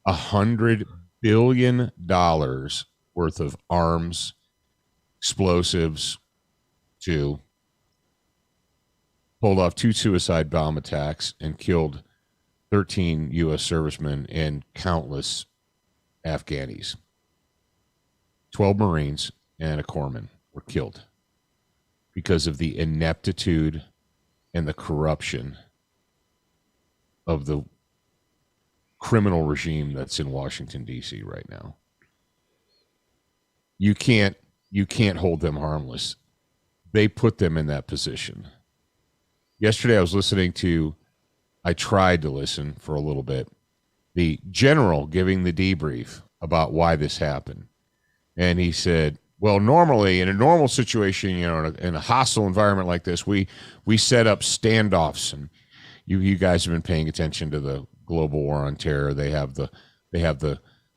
$100 billion worth of arms, explosives, to pulled off 2 suicide bomb attacks and killed 13 U.S. servicemen and countless Afghanis. 12 Marines and a corpsman were killed because of the ineptitude and the corruption of the criminal regime that's in Washington, D.C. right now. You can't hold them harmless. They put them in that position. Yesterday I tried to listen for a little bit, the general giving the debrief about why this happened. And he said, well, normally in a normal situation, in a hostile environment like this, we set up standoffs, and you guys have been paying attention to the global war on terror. They have the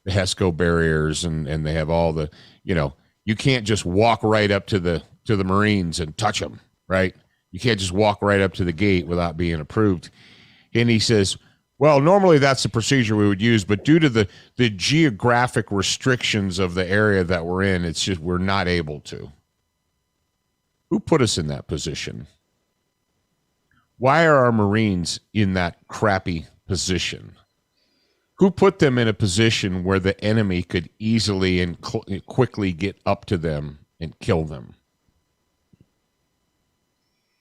HESCO barriers, and they have all the, you can't just walk right up to the Marines and touch them, right? You can't just walk right up to the gate without being approved. And he says, well, normally that's the procedure we would use, but due to the geographic restrictions of the area that we're in, it's just we're not able to. Who put us in that position? Why are our Marines in that crappy position? Who put them in a position where the enemy could easily and quickly get up to them and kill them?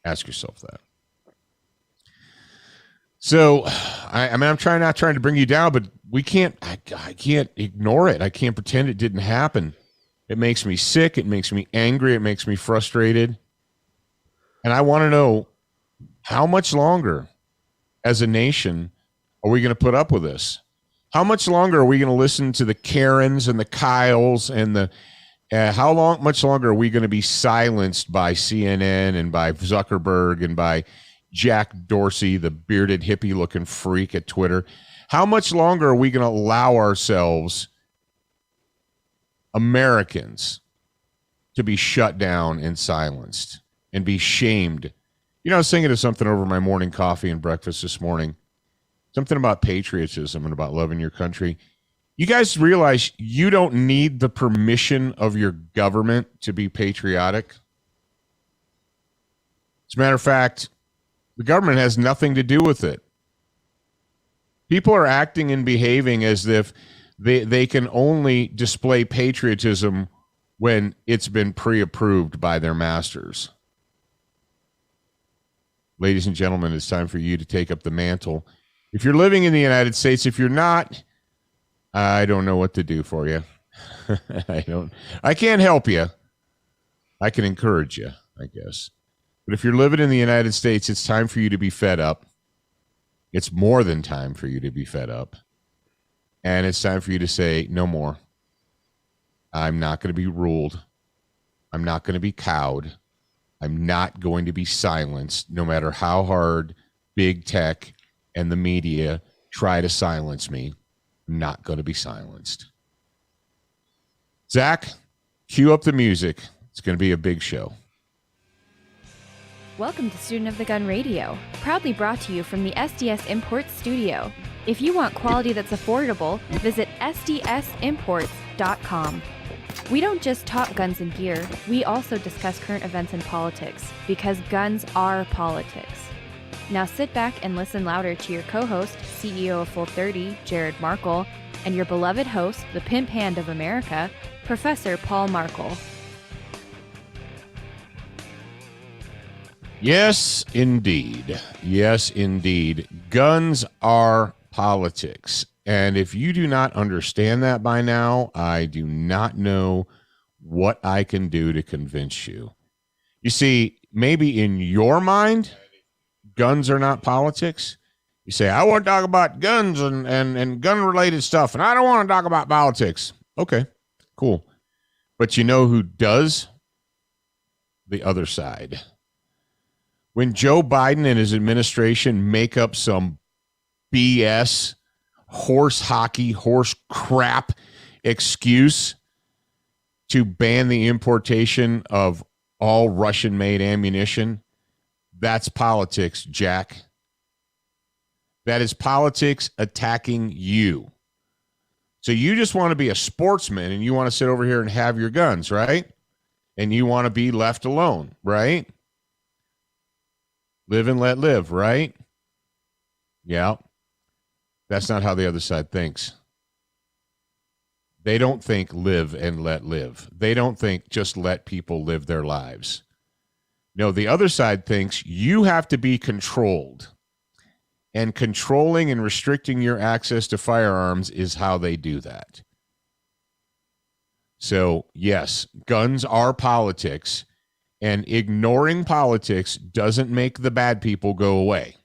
Ask yourself that. So, I'm not trying to bring you down, but I can't ignore it. I can't pretend it didn't happen. It makes me sick. It makes me angry. It makes me frustrated. And I want to know, how much longer as a nation are we going to put up with this? How much longer are we going to listen to the Karens and the Kyles and the much longer are we going to be silenced by CNN and by Zuckerberg and by Jack Dorsey, the bearded hippie-looking freak at Twitter? How much longer are we going to allow ourselves, Americans, to be shut down and silenced and be shamed? I was thinking of something over my morning coffee and breakfast this morning, something about patriotism and about loving your country. You guys realize you don't need the permission of your government to be patriotic? As a matter of fact, the government has nothing to do with it. People are acting and behaving as if they can only display patriotism when it's been pre-approved by their masters. Ladies and gentlemen, it's time for you to take up the mantle. If you're living in the United States, if you're not, I don't know what to do for you. I can't help you. I can encourage you, I guess. But if you're living in the United States, it's time for you to be fed up. It's more than time for you to be fed up. And it's time for you to say, no more. I'm not going to be ruled. I'm not going to be cowed. I'm not going to be silenced, no matter how hard big tech and the media try to silence me. I'm not going to be silenced. Zach, cue up the music. It's going to be a big show. Welcome to Student of the Gun Radio, proudly brought to you from the SDS Imports studio. If you want quality that's affordable, visit sdsimports.com. We don't just talk guns and gear, we also discuss current events and politics, because guns are politics. Now sit back and listen louder to your co-host, CEO of Full 30, Jared Markle, and your beloved host, the pimp hand of America, Professor Paul Markle. Yes, indeed. Yes, indeed. Guns are politics. And if you do not understand that by now, I do not know what I can do to convince you. You see, maybe in your mind, guns are not politics. You say, I want to talk about guns and gun-related stuff, and I don't want to talk about politics. Okay, cool. But you know who does? The other side. When Joe Biden and his administration make up some BS, horse hockey, horse crap excuse to ban the importation of all Russian-made ammunition, that's politics, Jack. That is politics attacking you. So you just want to be a sportsman and you want to sit over here and have your guns, right? And you want to be left alone, right? Live and let live, right? Yeah. That's not how the other side thinks. They don't think live and let live. They don't think just let people live their lives. No, the other side thinks you have to be controlled. And controlling and restricting your access to firearms is how they do that. So, yes, guns are politics, and ignoring politics doesn't make the bad people go away.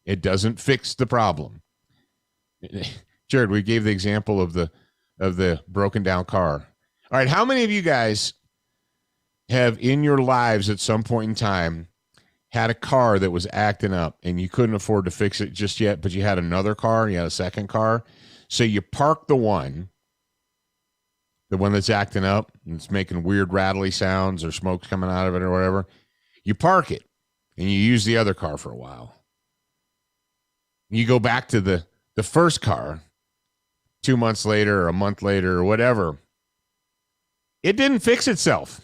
It doesn't fix the problem. Jared, we gave the example of the broken down car. All right, how many of you guys have in your lives at some point in time had a car that was acting up and you couldn't afford to fix it just yet, but you had another car, you had a second car, so you parked the one that's acting up and it's making weird rattly sounds or smoke's coming out of it or whatever. You park it and you use the other car for a while. You go back to the first car 2 months later or a month later or whatever. It didn't fix itself.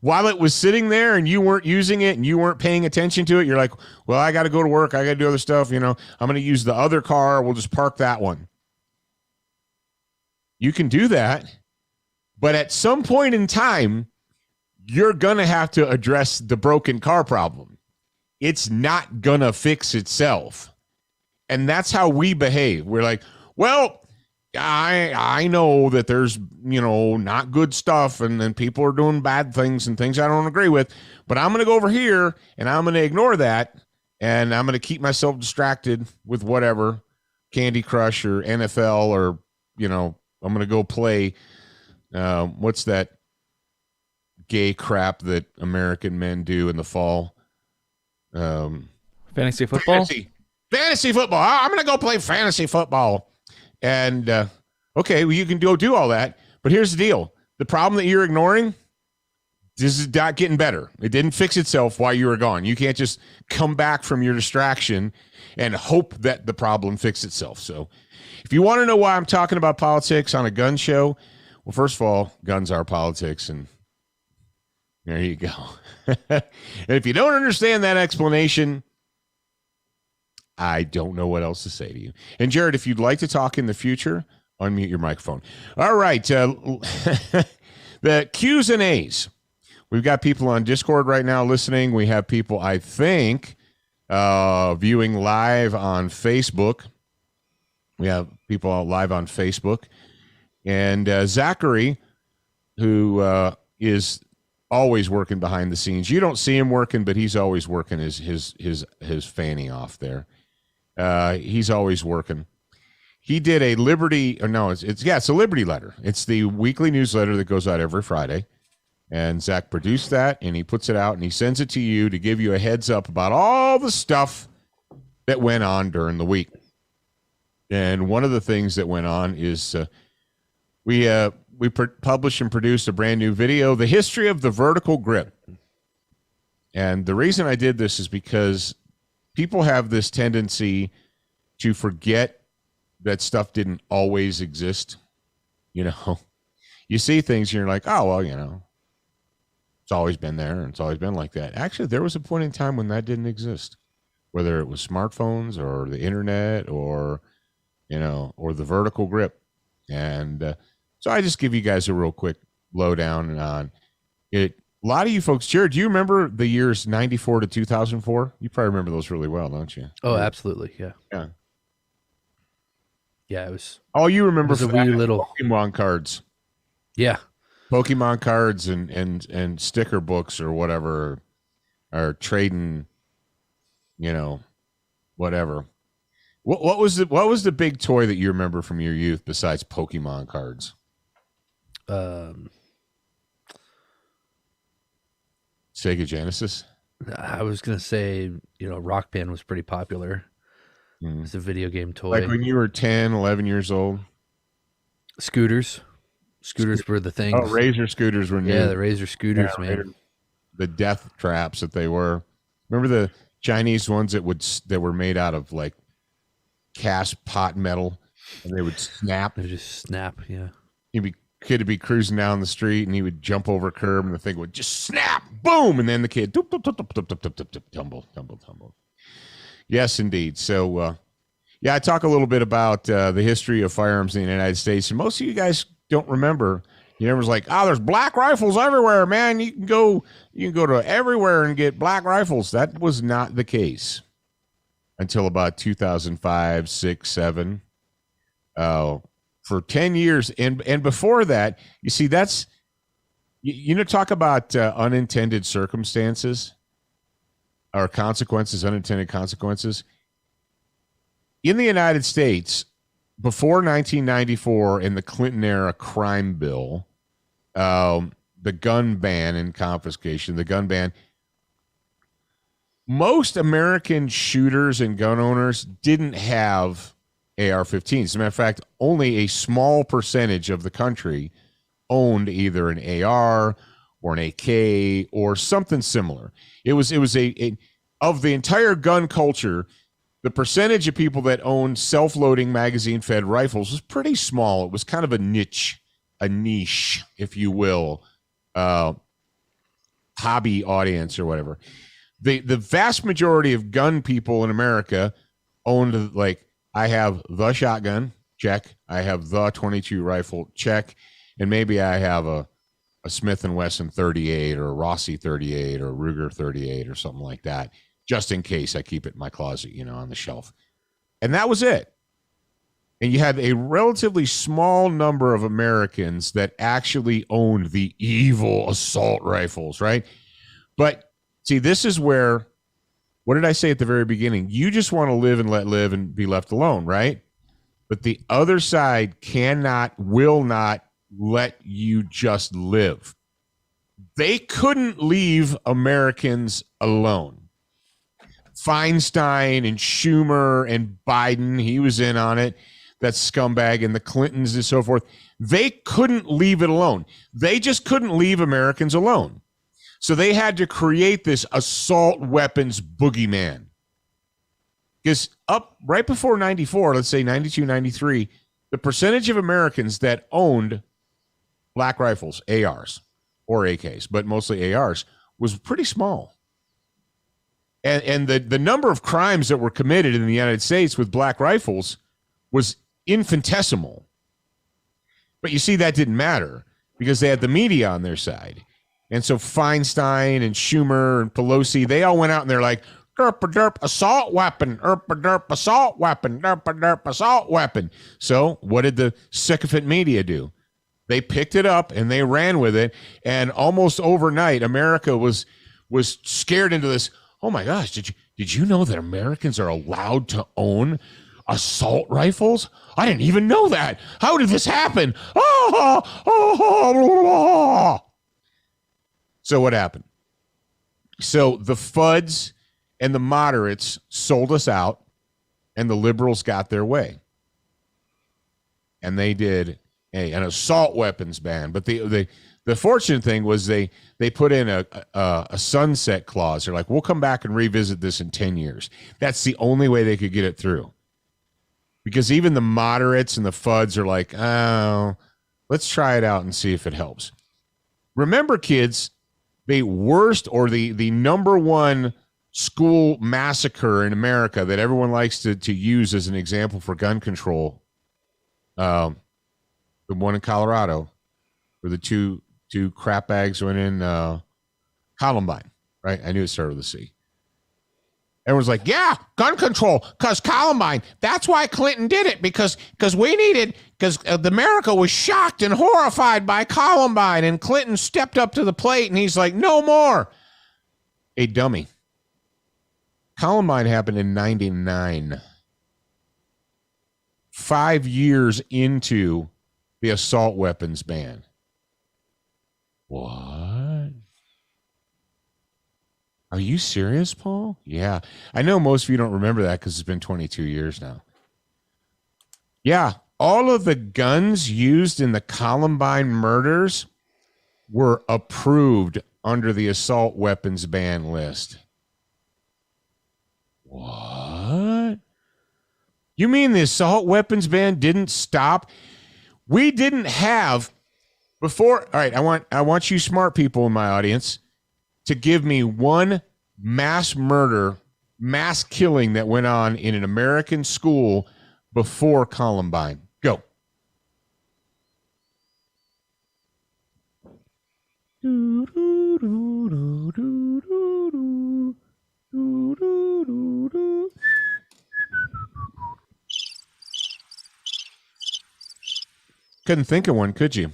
While it was sitting there and you weren't using it and you weren't paying attention to it, you're like, well, I got to go to work. I got to do other stuff. I'm going to use the other car. We'll just park that one. You can do that. But at some point in time, you're going to have to address the broken car problem. It's not going to fix itself. And that's how we behave. We're like, well, I know that there's, not good stuff and people are doing bad things and things I don't agree with, but I'm going to go over here and I'm going to ignore that and I'm going to keep myself distracted with whatever, Candy Crush or NFL or, I'm going to go play, what's that gay crap that American men do in the fall? Fantasy football? Fantasy football. I'm going to go play fantasy football. And, okay, well, you can go do all that. But here's the deal. The problem that you're ignoring, this is not getting better. It didn't fix itself while you were gone. You can't just come back from your distraction and hope that the problem fixed itself. So if you want to know why I'm talking about politics on a gun show, well, first of all, guns are politics. And there you go. And if you don't understand that explanation, I don't know what else to say to you. And Jared, if you'd like to talk in the future, unmute your microphone. All right. The Q's and A's. We've got people on Discord right now listening. We have people, I think, viewing live on Facebook. We have people live on Facebook. And Zachary, who is always working behind the scenes. You don't see him working, but he's always working his fanny off there. He's always working. He did a Liberty, or no, it's a Liberty letter. It's the weekly newsletter that goes out every Friday. And Zach produced that, and he puts it out, and he sends it to you to give you a heads up about all the stuff that went on during the week. And one of the things that went on is we published and produced a brand new video, The History of the Vertical Grip. And the reason I did this is because people have this tendency to forget that stuff didn't always exist. You see things and you're like, oh, well, it's always been there and it's always been like that. Actually, there was a point in time when that didn't exist, whether it was smartphones or the internet or, or the vertical grip. And so I just give you guys a real quick lowdown on it. A lot of you folks, Jared, do you remember the years 94 to 2004? You probably remember those really well, don't you? Oh, absolutely. Yeah. Yeah. Yeah, it was. All you remember was a wee little Pokemon cards. Yeah. Pokemon cards and sticker books or whatever are trading, whatever. What was the big toy that you remember from your youth besides Pokemon cards? Sega Genesis. I was gonna say, Rock Band was pretty popular. It's a video game toy. Like when you were 10, 11 years old. Scooters were the things. Oh, Razor scooters were new. Yeah, the Razor scooters, man. The death traps that they were. Remember the Chinese ones that were made out of like cast pot metal, and they would snap. They just snap, yeah. Kid would be cruising down the street, and he would jump over a curb, and the thing would just snap, boom, and then the kid tumble. Yes, indeed. So, yeah, I talk a little bit about the history of firearms in the United States, and most of you guys don't remember. You know, it was like, there's black rifles everywhere, man. You can go to everywhere and get black rifles. That was not the case until about 2005, 6, 7. For 10 years. And before that, you see, that's, talk about unintended circumstances or consequences, unintended consequences. In the United States, before 1994 in the Clinton era crime bill, the gun ban and confiscation, the gun ban, most American shooters and gun owners didn't have AR-15s. As a matter of fact, only a small percentage of the country owned either an AR or an AK or something similar. It was a of the entire gun culture, the percentage of people that owned self-loading magazine-fed rifles was pretty small. It was kind of a niche, if you will, hobby audience or whatever. The vast majority of gun people in America owned, like, I have the shotgun, check. I have the 22 rifle, check. And maybe I have a Smith & Wesson 38 or a Rossi 38 or a Ruger 38 or something like that, just in case. I keep it in my closet, on the shelf. And that was it. And you had a relatively small number of Americans that actually owned the evil assault rifles, right? But see, this is where, what did I say at the very beginning? You just want to live and let live and be left alone, right? But the other side will not let you just live. They couldn't leave Americans alone. Feinstein and Schumer and Biden, he was in on it, that scumbag, and the Clintons and so forth. They couldn't leave it alone. They just couldn't leave Americans alone. So they had to create this assault weapons boogeyman. Because up right before 94, let's say 92, 93, the percentage of Americans that owned black rifles, ARs, or AKs, but mostly ARs, was pretty small. And the number of crimes that were committed in the United States with black rifles was infinitesimal. But you see, that didn't matter because they had the media on their side. And so Feinstein and Schumer and Pelosi, they all went out and they're like, derp assault weapon, derp assault weapon, derp assault weapon. So what did the sycophant media do? They picked it up and they ran with it. And almost overnight, America was scared into this. Oh my gosh, did you know that Americans are allowed to own assault rifles? I didn't even know that. How did this happen? So what happened? So the FUDs and the moderates sold us out, and the liberals got their way. And they did an assault weapons ban. But the fortunate thing was they put in a sunset clause. They're like, we'll come back and revisit this in 10 years. That's the only way they could get it through. Because even the moderates and the FUDs are like, oh, let's try it out and see if it helps. Remember, kids, the worst or the number one school massacre in America that everyone likes to use as an example for gun control, the one in Colorado, where the two crap bags went in Columbine, right? I knew it started with a C. Everyone's like, yeah, gun control, because Columbine. That's why Clinton did it, because we needed, because America was shocked and horrified by Columbine, and Clinton stepped up to the plate, and he's like, no more. A dummy. Columbine happened in 99. 5 years into the assault weapons ban. What? Are you serious, Paul? Yeah. I know most of you don't remember that because it's been 22 years now. Yeah. All of the guns used in the Columbine murders were approved under the assault weapons ban list. What? You mean the assault weapons ban didn't stop? We didn't have before. All right, I want you smart people in my audience to give me one mass murder, mass killing that went on in an American school before Columbine. Go. Couldn't think of one, could you?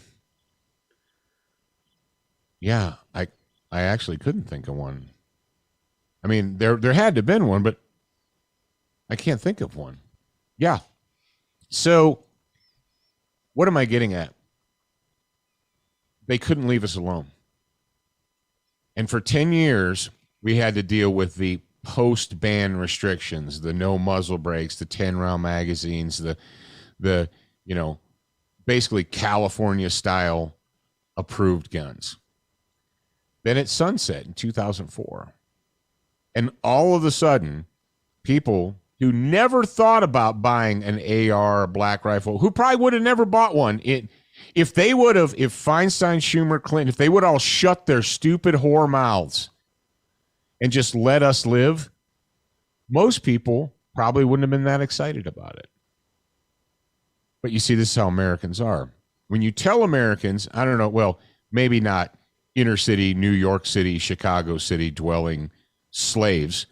Yeah, I actually couldn't think of one. I mean, there had to have been one, but I can't think of one. Yeah. So, what am I getting at? They couldn't leave us alone. And for 10 years, we had to deal with the post-ban restrictions, the no muzzle brakes, the 10-round magazines, the basically California-style approved guns. Then it sunset in 2004. And all of a sudden, people who never thought about buying an AR or black rifle, who probably would have never bought one, if Feinstein, Schumer, Clinton, if they would all shut their stupid whore mouths and just let us live, most people probably wouldn't have been that excited about it. But you see, this is how Americans are. When you tell Americans, I don't know, well, maybe not inner city, New York City, Chicago City dwelling slaves,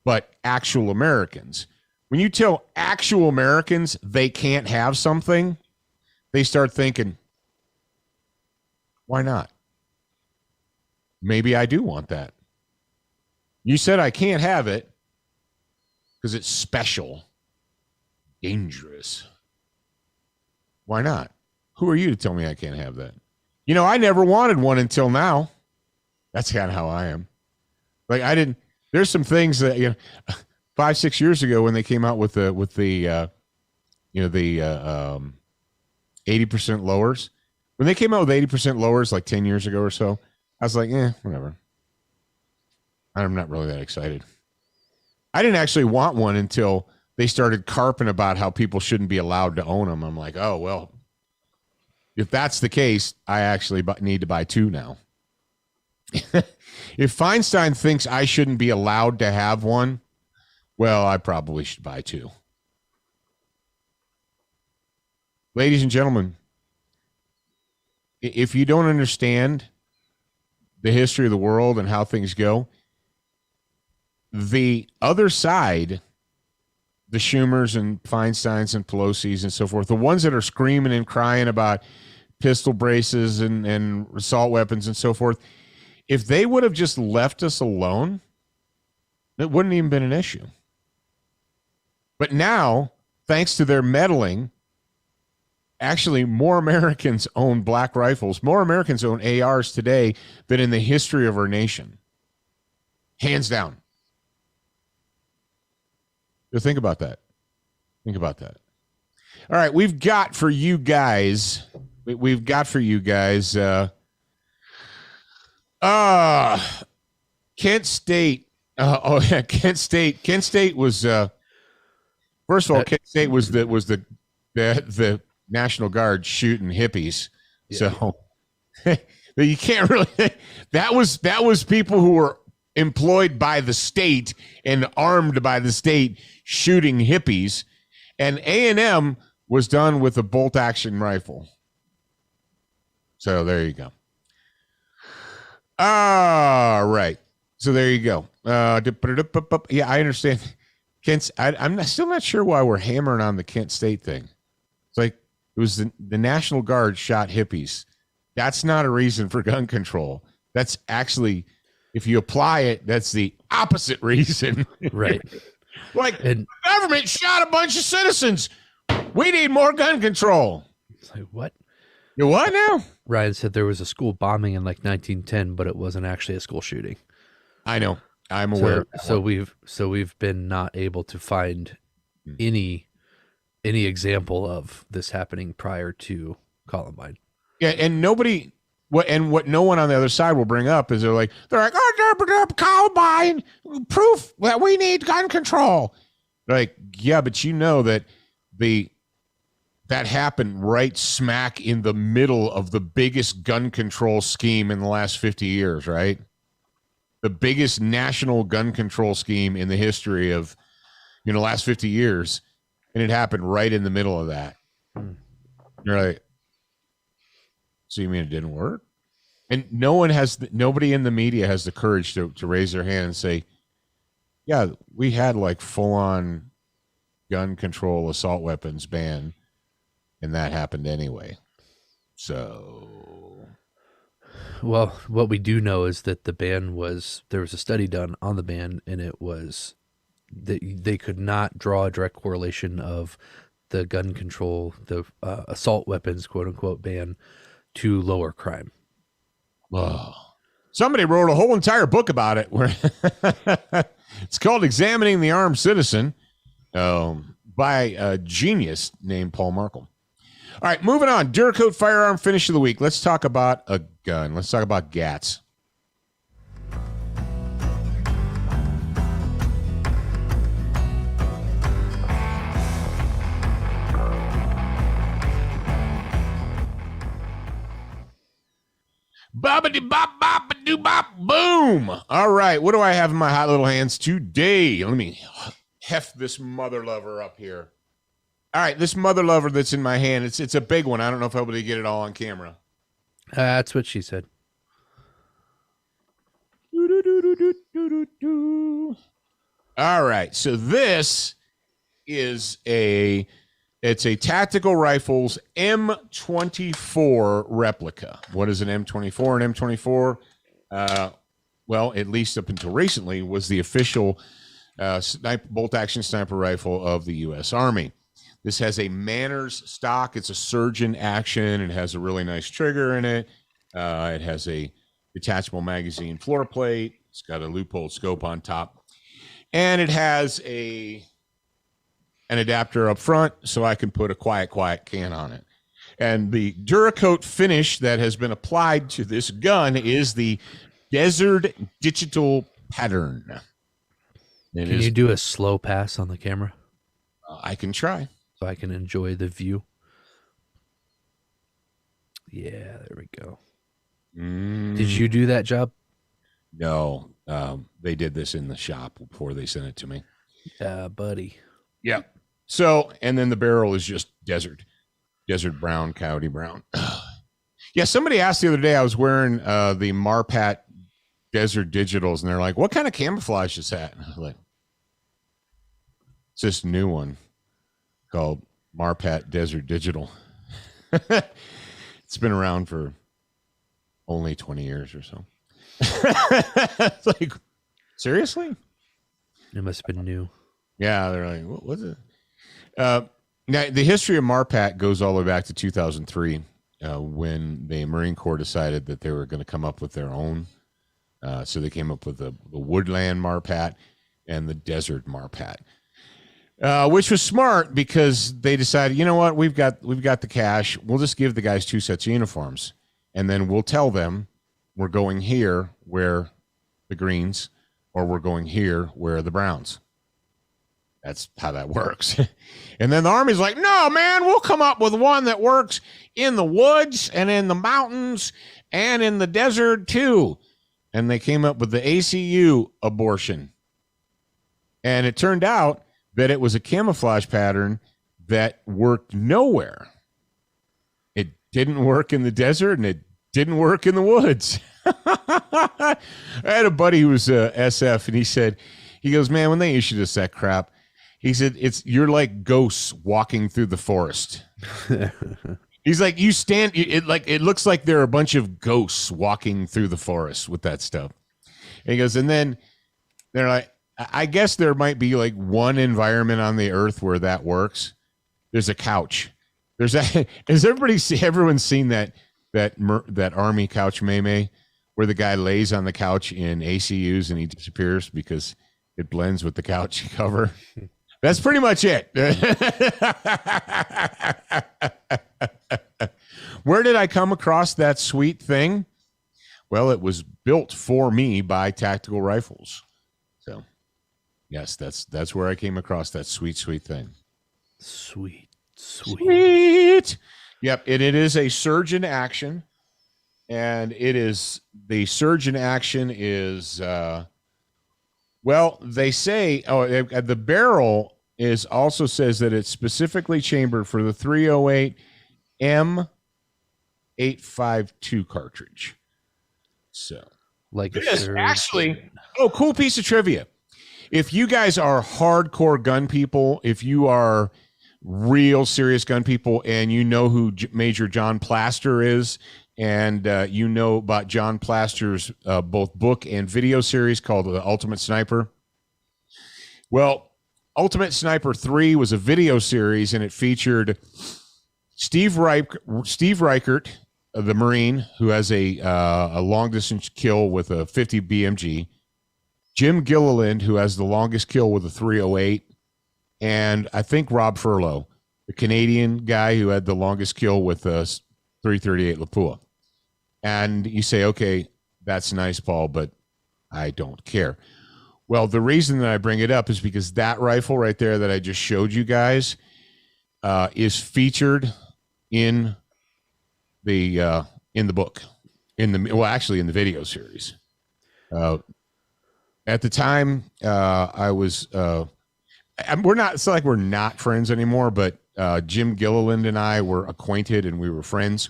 but actual Americans. When you tell actual Americans they can't have something, they start thinking, why not? Maybe I do want that. You said I can't have it because it's special, dangerous. Why not? Who are you to tell me I can't have that? You know, I never wanted one until now. That's kind of how I am. Like, I didn't. There's some things that 5-6 years ago when they came out with the 80% lowers. When they came out with 80% lowers like 10 years ago or so, I was like, whatever. I'm not really that excited. I didn't actually want one until they started carping about how people shouldn't be allowed to own them. I'm like, oh, well, if that's the case, I actually need to buy two now. If Feinstein thinks I shouldn't be allowed to have one, well, I probably should buy two. Ladies and gentlemen, if you don't understand the history of the world and how things go, the other side, the Schumers and Feinsteins and Pelosi's and so forth, the ones that are screaming and crying about pistol braces and assault weapons and so forth, if they would have just left us alone, it wouldn't even been an issue. But now, thanks to their meddling, actually more Americans own black rifles, more Americans own ARs today than in the history of our nation. Hands down. So think about that. Think about that. All right, we've got for you guys, Kent State. Kent State was first of all, Kent State was the National Guard shooting hippies. Yeah. So you can't really. That was people who were employed by the state and armed by the state shooting hippies, and A&M was done with a bolt action rifle. So there you go. All right. So there you go. Yeah, I understand. I'm still not sure why we're hammering on the Kent State thing. It's like it was the National Guard shot hippies. That's not a reason for gun control. That's actually, if you apply it, that's the opposite reason. Right. Like, the government shot a bunch of citizens. We need more gun control. It's like, what? You what now? Ryan said there was a school bombing in like 1910, but it wasn't actually a school shooting. I know. I'm aware. So we've been not able to find any example of this happening prior to Columbine. Yeah, and what no one on the other side will bring up is they're like, oh, Columbine, proof that we need gun control. Like, yeah, but you know that that happened right smack in the middle of the biggest gun control scheme in the last 50 years, right? The biggest national gun control scheme in the history of, last 50 years. And it happened right in the middle of that. You're like, so you mean it didn't work? And nobody in the media has the courage to raise their hand and say, yeah, we had like full on gun control assault weapons ban, and that happened anyway. So, well, what we do know is that the ban there was a study done on the ban, and it was that they could not draw a direct correlation of the gun control, the assault weapons, quote unquote, ban to lower crime. Oh. Somebody wrote a whole entire book about it where it's called Examining the Armed Citizen by a genius named Paul Markle. All right, moving on. Duracoat firearm finish of the week. Let's talk about a gun. Let's talk about GATs. Bobbity-bop-bop-a-doo-bop, boom. All right, what do I have in my hot little hands today? Let me heft this mother lover up here. All right, this mother lover that's in my hand, it's a big one. I don't know if I'll be able to get it all on camera. That's what she said. All right, so this is it's a Tactical Rifles M24 replica. What is an M24? An M24, well, at least up until recently, was the official bolt-action sniper rifle of the U.S. Army. This has a Manners stock. It's a surgeon action. It has a really nice trigger in it. It has a detachable magazine floor plate. It's got a loophole scope on top. And it has an adapter up front so I can put a quiet can on it. And the Duracoat finish that has been applied to this gun is the Desert Digital Pattern. Can you do a slow pass on the camera? I can try. So I can enjoy the view. Yeah, there we go. Did you do that job? No, they did this in the shop before they sent it to me. Buddy. Yeah. So, and then the barrel is just desert brown, coyote brown. Yeah, somebody asked the other day, I was wearing the Marpat Desert Digitals, and they're like, what kind of camouflage is that? And I was like, it's this new one called Marpat Desert Digital. It's been around for only 20 years or so. It's like, seriously? It must have been new. Yeah, they're like, what was it? Now, the history of Marpat goes all the way back to 2003 when the Marine Corps decided that they were going to come up with their own. So they came up with the woodland Marpat and the desert Marpat, which was smart because they decided, you know what, we've got the cash. We'll just give the guys 2 sets of uniforms, and then we'll tell them we're going here where the greens, or we're going here where the browns. That's how that works. And then the Army's like, no, man, we'll come up with one that works in the woods and in the mountains and in the desert too. And they came up with the ACU abortion. And it turned out that it was a camouflage pattern that worked nowhere. It didn't work in the desert, and it didn't work in the woods. I had a buddy who was a SF, and he goes, man, when they issued us that crap, he said, you're like ghosts walking through the forest. He's like, it looks like there are a bunch of ghosts walking through the forest with that stuff. And he goes, and then they're like, I guess there might be like one environment on the earth where that works. There's a couch. Has everyone seen that Army couch meme where the guy lays on the couch in ACUs and he disappears because it blends with the couch cover? That's pretty much it. Where did I come across that sweet thing? Well, it was built for me by Tactical Rifles. So, yes, that's where I came across that sweet thing. Sweet. Sweet. Yep. And it is a surge in action. And the surge in action is, well, they say, the barrel also says that it's specifically chambered for the 308 M852 cartridge. So, like this actually, cool piece of trivia. If you guys are hardcore gun people, if you are real serious gun people, and you know who Major John Plaster is, and you know about John Plaster's both book and video series called The Ultimate Sniper. Well, Ultimate Sniper 3 was a video series, and it featured Steve Reichert, the Marine, who has a long-distance kill with a 50 BMG, Jim Gilliland, who has the longest kill with a 308, and I think Rob Furlow, the Canadian guy who had the longest kill with a 338 Lapua. And you say, okay, that's nice, Paul, but I don't care. Well, the reason that I bring it up is because that rifle right there that I just showed you guys is featured in the book, in the video series. At the time, I was we're not. It's not like we're not friends anymore, but Jim Gilliland and I were acquainted, and we were friends,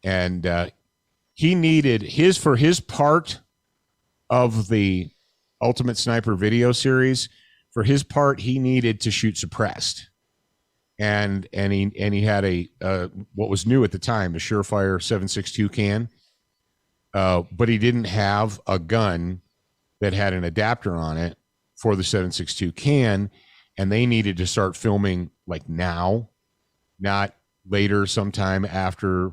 and he needed for his part of the Ultimate Sniper video series. For his part, he needed to shoot suppressed, and he had a what was new at the time, a Surefire 7.62 can, but he didn't have a gun that had an adapter on it for the 7.62 can, and they needed to start filming like now, not later, sometime after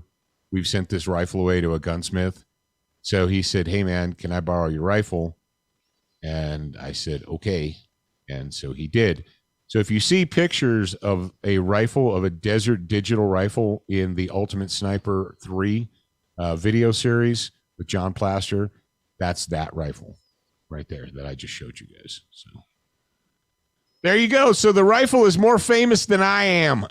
we've sent this rifle away to a gunsmith. So he said, "Hey man, can I borrow your rifle?" And I said, "Okay." And so he did. So if you see pictures of a rifle, of a Desert Digital rifle in the Ultimate Sniper 3 video series with John Plaster, that's that rifle right there that I just showed you guys. So there you go. So the rifle is more famous than I am.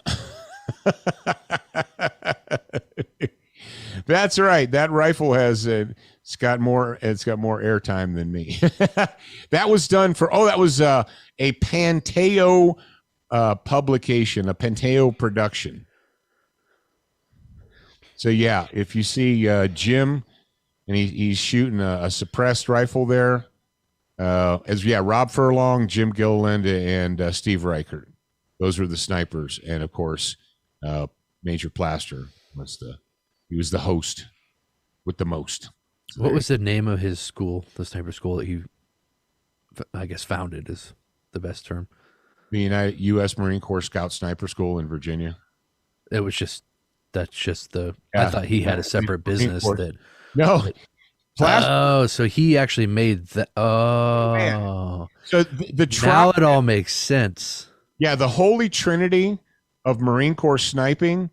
That's right. That rifle has it's got more airtime than me. That was done for that was a Panteo publication, a Panteo production. So yeah, if you see Jim and he's shooting a suppressed rifle there, Rob Furlong, Jim Gilliland, and Steve Reichert. Those were the snipers, and of course, Major Plaster was the host with the most. So what was the name of his school, the sniper school that he, I guess, founded is the best term? The U.S. Marine Corps Scout Sniper School in Virginia. It was I thought he had a separate business that. No. So he actually made that. Oh. So now it all makes sense. Yeah, the holy trinity of Marine Corps sniping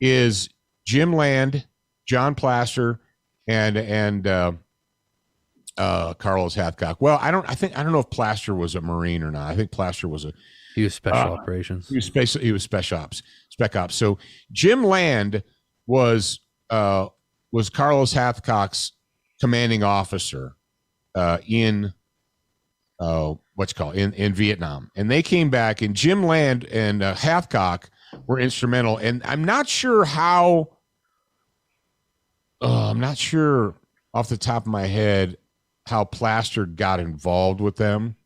is Jim Land, John Plaster, and Carlos Hathcock. Well, I don't know if Plaster was a Marine or not. I think Plaster was he was special operations. He was spec ops. So Jim Land was Carlos Hathcock's commanding officer in in Vietnam, and they came back, and Jim Land and Hathcock were instrumental. And I'm not sure off the top of my head how Plaster got involved with them,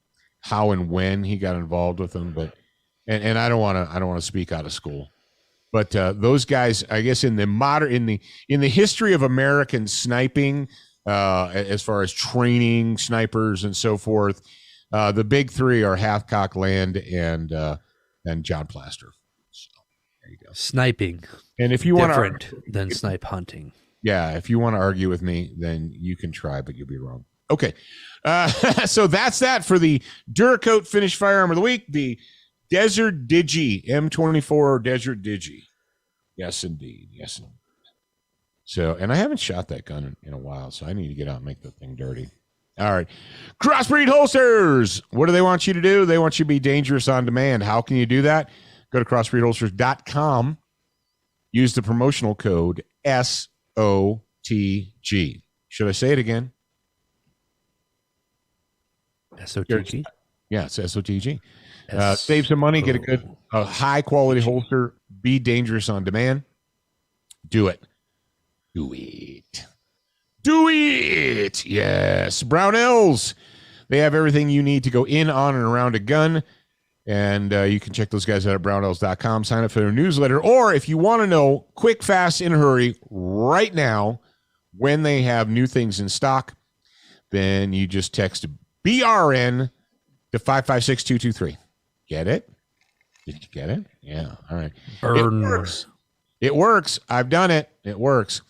how and when he got involved with them, but and I don't want to speak out of school. But those guys, I guess, in the history of American sniping, as far as training snipers and so forth, the big three are Hathcock, Land, and John Plaster. So there you go. Sniping, and if you want different than snipe hunting. Yeah, if you want to argue with me, then you can try, but you'll be wrong. Okay, so that's that for the Duracoat finished firearm of the week, the Desert Digi M24 Desert Digi. Yes, indeed. Yes, indeed. So, and I haven't shot that gun in a while, so I need to get out and make the thing dirty. All right. Crossbreed Holsters. What do they want you to do? They want you to be dangerous on demand. How can you do that? Go to crossbreedholsters.com. Use the promotional code SOTG. Should I say it again? SOTG? Yeah, it's SOTG. Save some money, get a good, high-quality holster, be dangerous on demand. Do it. Do it. Do it. Yes. Brownells. They have everything you need to go in, on, and around a gun. And you can check those guys out at brownells.com. Sign up for their newsletter. Or if you want to know quick, fast, in a hurry right now when they have new things in stock, then you just text BRN to 556-223. Get it? Did you get it? Yeah. All right. Burn. It works. It works. I've done it. It works.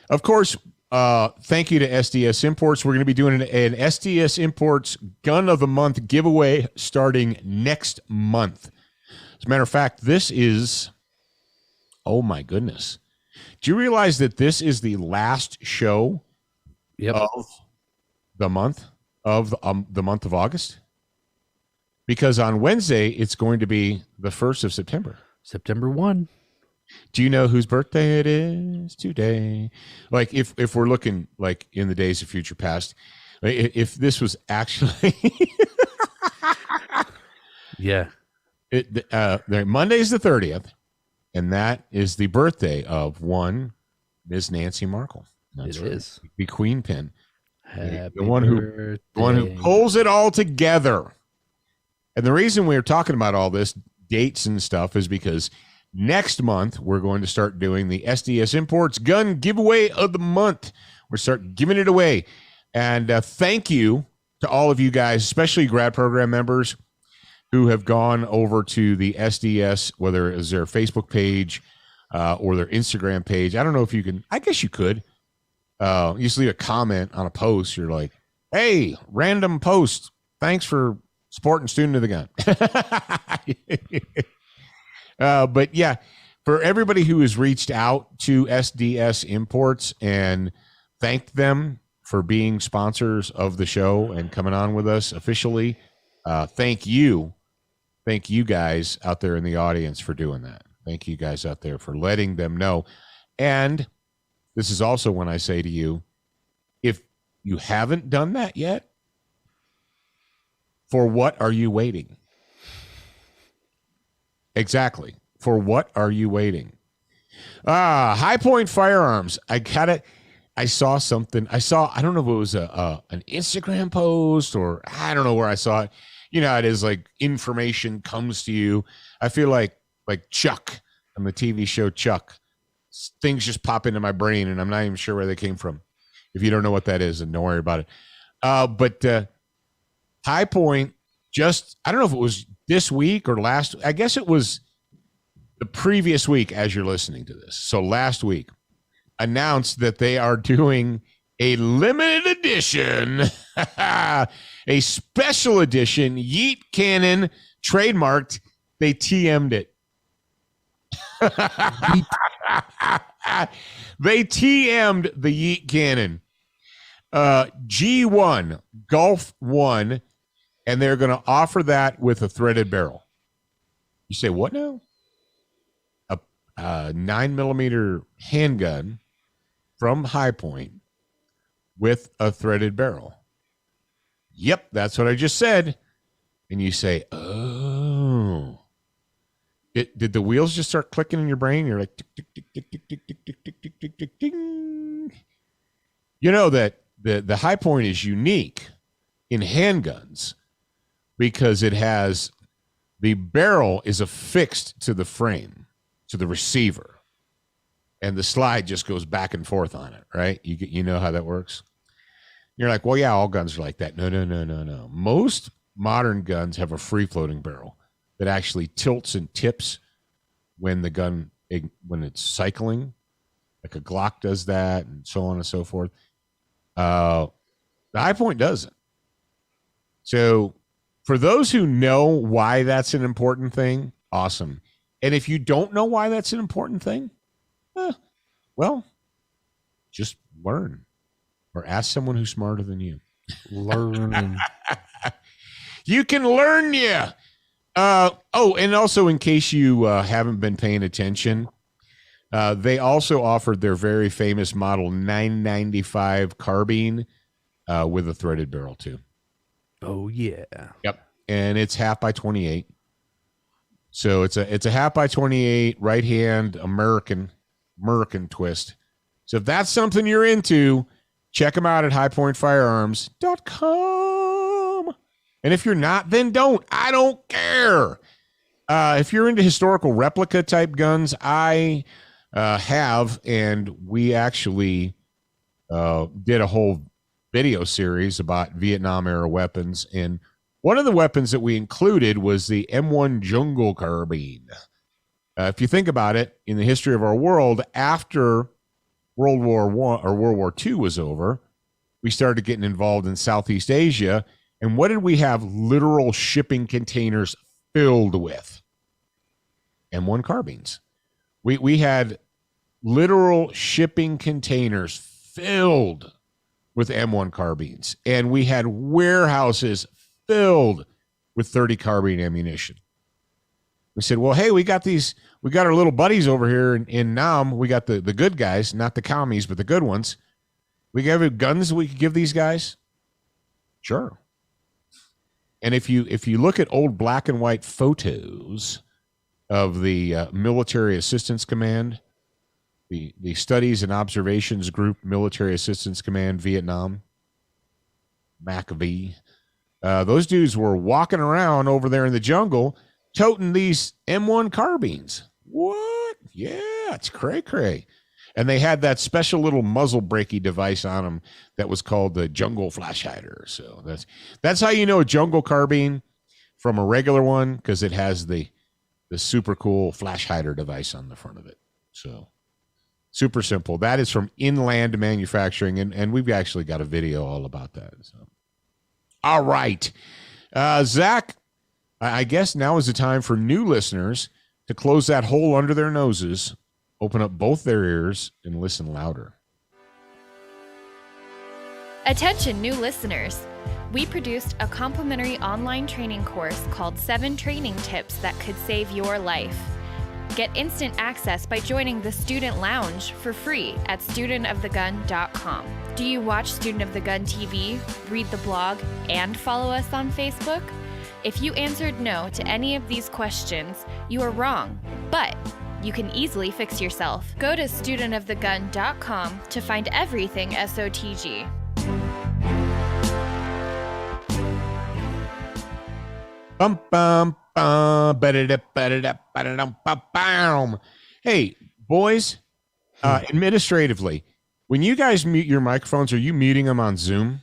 Of course, thank you to SDS Imports. We're going to be doing an SDS Imports Gun of the Month giveaway starting next month. As a matter of fact, this is, oh my goodness. Do you realize that this is the last show of the month of August? Because on Wednesday, it's going to be the 1st of September. September 1. Do you know whose birthday it is today? Like if we're looking like in the days of future past, if this was actually Monday's the 30th, and that is the birthday of one Ms. Nancy Markle. That's right. Is the Queen Pin. Happy the one who pulls it all together. And the reason we're talking about all this dates and stuff is because next month, we're going to start doing the SDS Imports Gun Giveaway of the Month. We're start giving it away. And thank you to all of you guys, especially grad program members who have gone over to the SDS, whether it is their Facebook page or their Instagram page. I don't know if you can. I guess you could. You just leave a comment on a post. You're like, hey, random post. Thanks for supporting Student of the Gun. But yeah, for everybody who has reached out to SDS Imports and thanked them for being sponsors of the show and coming on with us officially, thank you guys out there in the audience for doing that. Thank you guys out there for letting them know. And this is also when I say to you, if you haven't done that yet, for what are you waiting? Exactly. For what are you waiting? High Point Firearms. I saw something. I don't know if it was an Instagram post or I don't know where I saw it. You know, it is like information comes to you. I feel like Chuck on the TV show Chuck. Things just pop into my brain and I'm not even sure where they came from. If you don't know what that is, then don't worry about it. But High Point, I don't know if it was this week or last. I guess it was the previous week as you're listening to this. So last week announced that they are doing a limited edition, a special edition Yeet Cannon trademarked. They TM'd it. They TM'd the Yeet Cannon. G1, Golf 1, and they're going to offer that with a threaded barrel. You say, what now? A 9mm handgun from High Point with a threaded barrel. Yep, that's what I just said. And you say, oh. Did the wheels just start clicking in your brain? You're like, tick, tick, tick, tick, tick, tick, tick, tick, tick, tick, tick, tick, ding. You know that the High Point is unique in handguns because it has the barrel is affixed to the frame, to the receiver, and the slide just goes back and forth on it, right? You know how that works? You're like, well, yeah, all guns are like that. No. Most modern guns have a free-floating barrel that actually tilts and tips when the gun, when it's cycling, like a Glock does that and so on and so forth. The High Point doesn't. So for those who know why that's an important thing, awesome. And if you don't know why that's an important thing, well, just learn or ask someone who's smarter than you. Learn. You can learn, yeah. And also in case you haven't been paying attention, they also offered their very famous model 995 carbine with a threaded barrel too. Oh yeah. Yep. And it's half by 28. So it's a half by 28 right hand American twist. So if that's something you're into, check them out at highpointfirearms.com. And if you're not, then don't. I don't care. If you're into historical replica type guns, I have, and we actually did a whole video series about Vietnam era weapons. And one of the weapons that we included was the M1 Jungle Carbine. If you think about it, in the history of our world, after World War I or World War II was over, we started getting involved in Southeast Asia. And what did we have literal shipping containers filled with? M1 carbines. We had literal shipping containers filled with M1 carbines. And we had warehouses filled with 30 carbine ammunition. We said, well, hey, we got our little buddies over here in Nam. We got the good guys, not the commies, but the good ones. We have guns we could give these guys. Sure. And if you look at old black and white photos of the Military Assistance Command, the Studies and Observations Group Military Assistance Command, Vietnam, MACV, those dudes were walking around over there in the jungle toting these M1 carbines. What? Yeah, it's cray-cray. And they had that special little muzzle breaky device on them that was called the jungle flash hider. So that's how you know a jungle carbine from a regular one, because it has the super cool flash hider device on the front of it. So super simple. That is from Inland Manufacturing, and we've actually got a video all about that. So, all right. Zach, I guess now is the time for new listeners to close that hole under their noses, open up both their ears, and listen louder. Attention, new listeners. We produced a complimentary online training course called 7 Training Tips That Could Save Your Life. Get instant access by joining the Student Lounge for free at studentofthegun.com. Do you watch Student of the Gun TV, read the blog, and follow us on Facebook? If you answered no to any of these questions, you are wrong, but you can easily fix yourself. Go to studentofthegun.com to find everything SOTG. Bum, bum, bum, ba-da-da, ba-da-da, ba-da-dum, ba-bam. Hey, boys, administratively, when you guys mute your microphones, are you muting them on Zoom?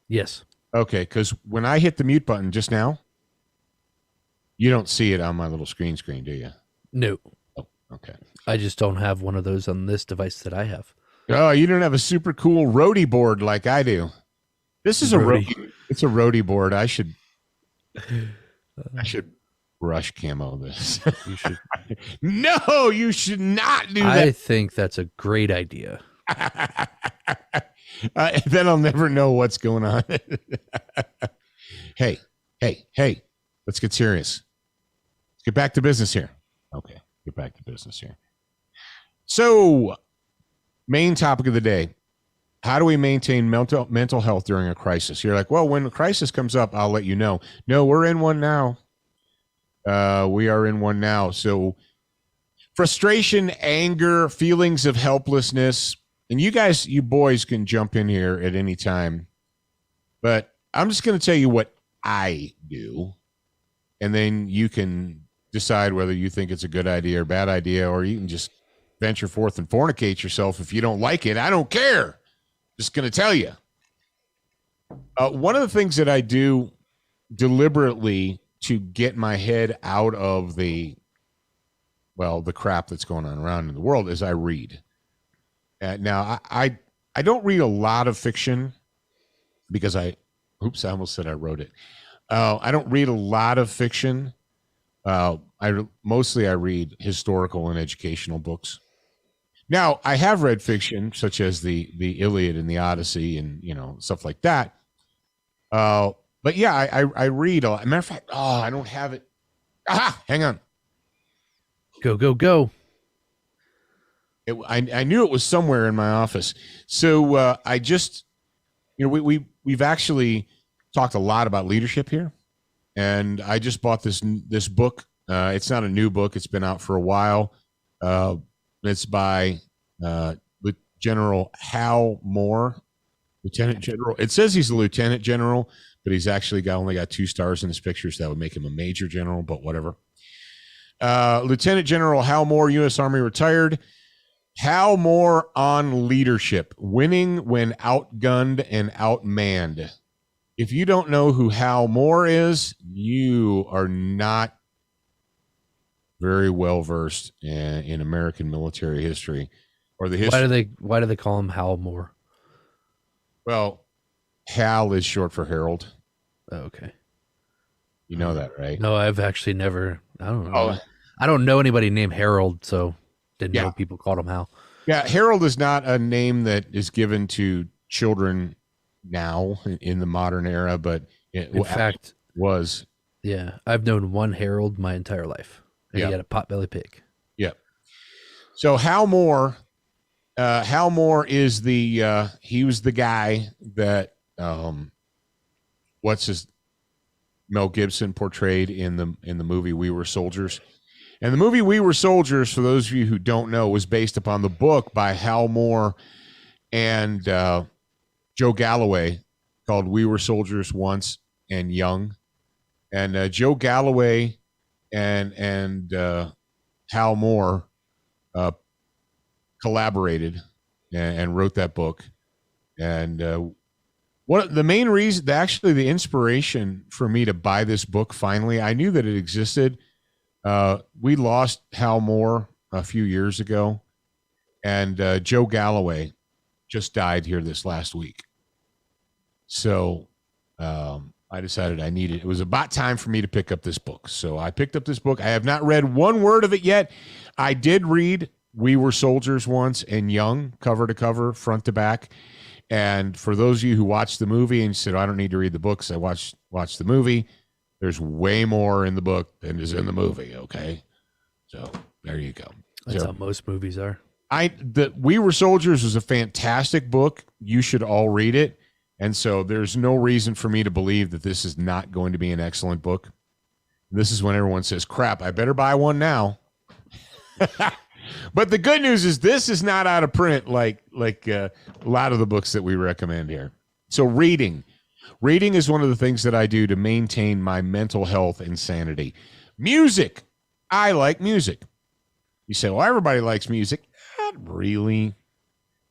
Yes. Okay, because when I hit the mute button just now, you don't see it on my little screen, do you? No. Oh, okay. I just don't have one of those on this device that I have. Oh, you don't have a super cool roadie board like I do. This is it's a roadie board. I should brush camo this. You should. No, you should not do that. I think that's a great idea. Then I'll never know what's going on. Hey, let's get serious. Let's get back to business here. Okay, get back to business here. So, main topic of the day. How do we maintain mental health during a crisis? You're like, well, when a crisis comes up, I'll let you know. No, we're in one now. We are in one now. So frustration, anger, feelings of helplessness. And you boys can jump in here at any time. But I'm just going to tell you what I do. And then you can decide whether you think it's a good idea or bad idea, or you can just venture forth and fornicate yourself if you don't like it. I don't care. Just going to tell you. One of the things that I do deliberately to get my head out of the crap that's going on around in the world is I read. Now, I don't read a lot of fiction because I almost said I wrote it. I don't read a lot of fiction. I read historical and educational books. Now, I have read fiction such as the Iliad and the Odyssey and, stuff like that. But yeah, I read a lot. Matter of fact, I don't have it. Aha! Hang on. Go, go, go. I knew it was somewhere in my office. So I just, we've actually talked a lot about leadership here, and I just bought this book. It's not a new book; it's been out for a while. It's by General Hal Moore, Lieutenant General. It says he's a lieutenant general, but he's actually only got 2 stars in his pictures. That would make him a major general, but whatever. Lieutenant General Hal Moore, U.S. Army, retired. Hal Moore on leadership, winning when outgunned and outmanned. If you don't know who Hal Moore is, you are not very well versed in American military history or the history. Why do they call him Hal Moore? Well, Hal is short for Harold. Oh, okay. You know that, right? No, I've actually never. I don't know. Oh. I don't know anybody named Harold, so didn't know people called him Hal. Yeah, Harold is not a name that is given to children now in the modern era, but in fact was. Yeah, I've known one Harold my entire life, and he had a potbelly pig. Yep. So Hal Moore is he was the guy that Mel Gibson portrayed in the movie We Were Soldiers. And the movie We Were Soldiers, for those of you who don't know, was based upon the book by Hal Moore and Joe Galloway called We Were Soldiers Once and Young. And Joe Galloway and Hal Moore collaborated and wrote that book. And the main reason, actually the inspiration for me to buy this book finally, I knew that it existed. We lost Hal Moore a few years ago, and Joe Galloway just died here this last week. So I decided I needed, it was about time for me to pick up this book. So I picked up this book. I have not read one word of it yet. I did read We Were Soldiers Once and Young, cover to cover, front to back. And for those of you who watched the movie and said, I don't need to read the books, I watched the movie. There's way more in the book than is in the movie. Okay. So there you go. That's how most movies are. We Were Soldiers was a fantastic book. You should all read it. And so there's no reason for me to believe that this is not going to be an excellent book. This is when everyone says, crap, I better buy one now. But the good news is this is not out of print like a lot of the books that we recommend here. So reading is one of the things that I do to maintain my mental health and sanity. Music. I like music. You say, well, everybody likes music. Not really.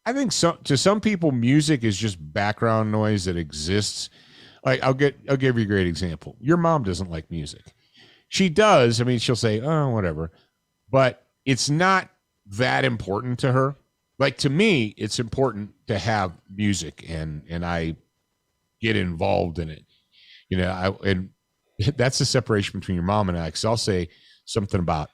I think to some people, music is just background noise that exists. Like I'll give you a great example. Your mom doesn't like music. She does. I mean, she'll say, oh, whatever. But it's not that important to her. Like to me, it's important to have music and I get involved in it. And that's the separation between your mom and I, because I'll say something about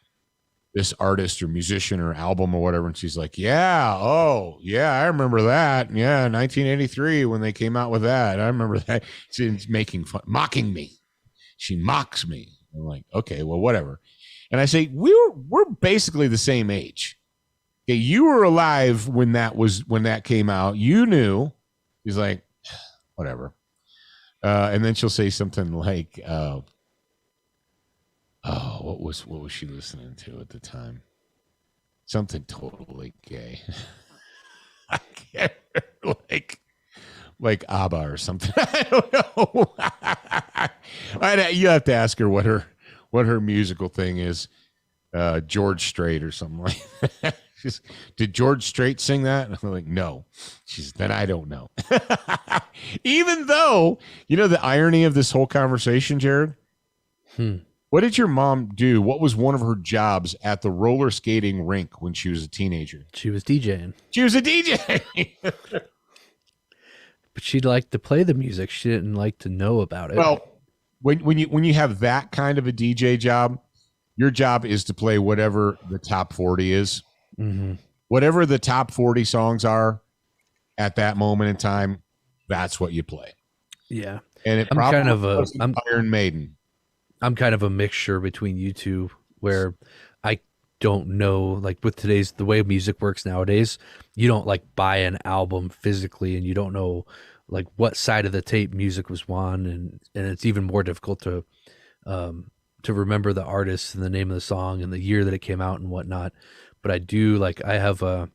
this artist or musician or album or whatever, and she's like, I remember that. Yeah, 1983 when they came out with that. I remember that. She's making fun, mocking me. She mocks me. I'm like, okay, well, whatever. And I say, we're basically the same age. Okay, you were alive when that came out. You knew. He's like, whatever. And then she'll say something like, what was she listening to at the time? Something totally gay. I can't remember, like ABBA or something. I don't know. You have to ask her what her musical thing is. George Strait or something like that. Did George Strait sing that? And I'm like, no. Then I don't know. Even though, the irony of this whole conversation, Jared. What did your mom do? What was one of her jobs at the roller skating rink when she was a teenager? She was DJing. She was a DJ. But she liked to play the music. She didn't like to know about it. Well, when you have that kind of a DJ job, your job is to play whatever the top 40 is. Mm-hmm. Whatever the top 40 songs are at that moment in time, that's what you play. Yeah. And it I'm probably kind of wasn't Iron Maiden. I'm kind of a mixture between you two, where I don't know, like with the way music works nowadays, you don't like buy an album physically and you don't know like what side of the tape music was on, and it's even more difficult to remember the artist and the name of the song and the year that it came out and whatnot. But I do like I have an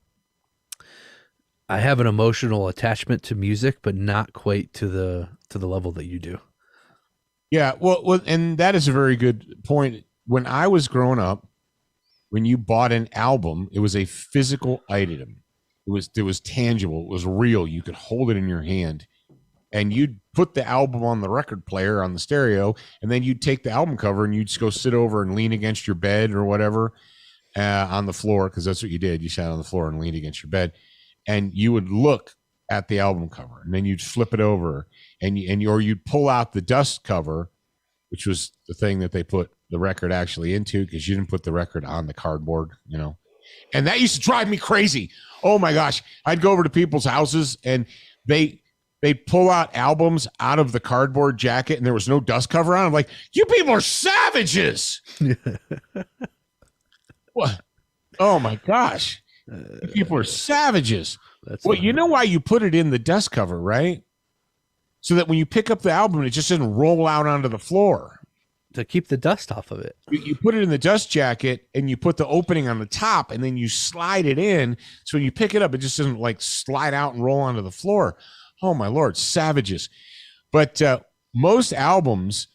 emotional attachment to music, but not quite to the level that you do. Yeah, well, and that is a very good point. When I was growing up, when you bought an album, it was a physical item. It was tangible. It was real. You could hold it in your hand, and you'd put the album on the record player on the stereo, and then you'd take the album cover and you'd just go sit over and lean against your bed or whatever on the floor, because that's what you did. You sat on the floor and leaned against your bed, and you would look at the album cover, and then you'd flip it over, or you'd pull out the dust cover, which was the thing that they put the record actually into, because you didn't put the record on the cardboard, and that used to drive me crazy. Oh my gosh. I'd go over to people's houses and they'd pull out albums out of the cardboard jacket and there was no dust cover on. I'm like, you people are savages. What? Oh my gosh. You people are savages. Well, you know why you put it in the dust cover, right? So that when you pick up the album, it just doesn't roll out onto the floor. To keep the dust off of it. You put it in the dust jacket and you put the opening on the top and then you slide it in. So when you pick it up, it just doesn't like slide out and roll onto the floor. Oh my Lord, savages. But most albums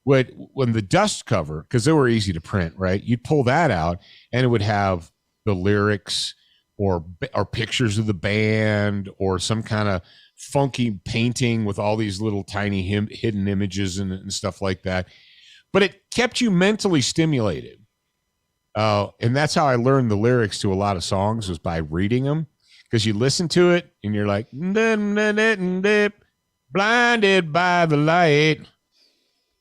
when the dust cover, because they were easy to print, right? You'd pull that out and it would have the lyrics or pictures of the band or some kind of funky painting with all these little tiny hidden images and stuff like that. But it kept you mentally stimulated. And that's how I learned the lyrics to a lot of songs, was by reading them. Because you listen to it and you're like, blinded by the light,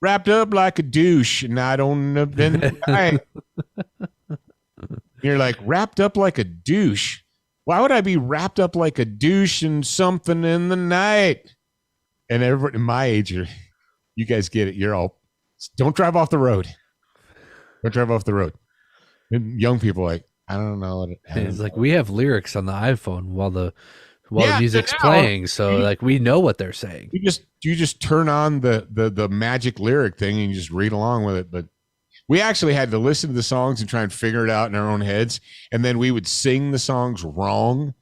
wrapped up like a douche, and I don't know. You're like, wrapped up like a douche? Why would I be wrapped up like a douche in something in the night? And everybody my age, you guys get it. You're all, don't drive off the road. Don't drive off the road. And young people are like, I don't know. It's like we have lyrics on the iPhone while the music's playing, so like we know what they're saying. You just turn on the magic lyric thing and you just read along with it. But we actually had to listen to the songs and try and figure it out in our own heads, and then we would sing the songs wrong.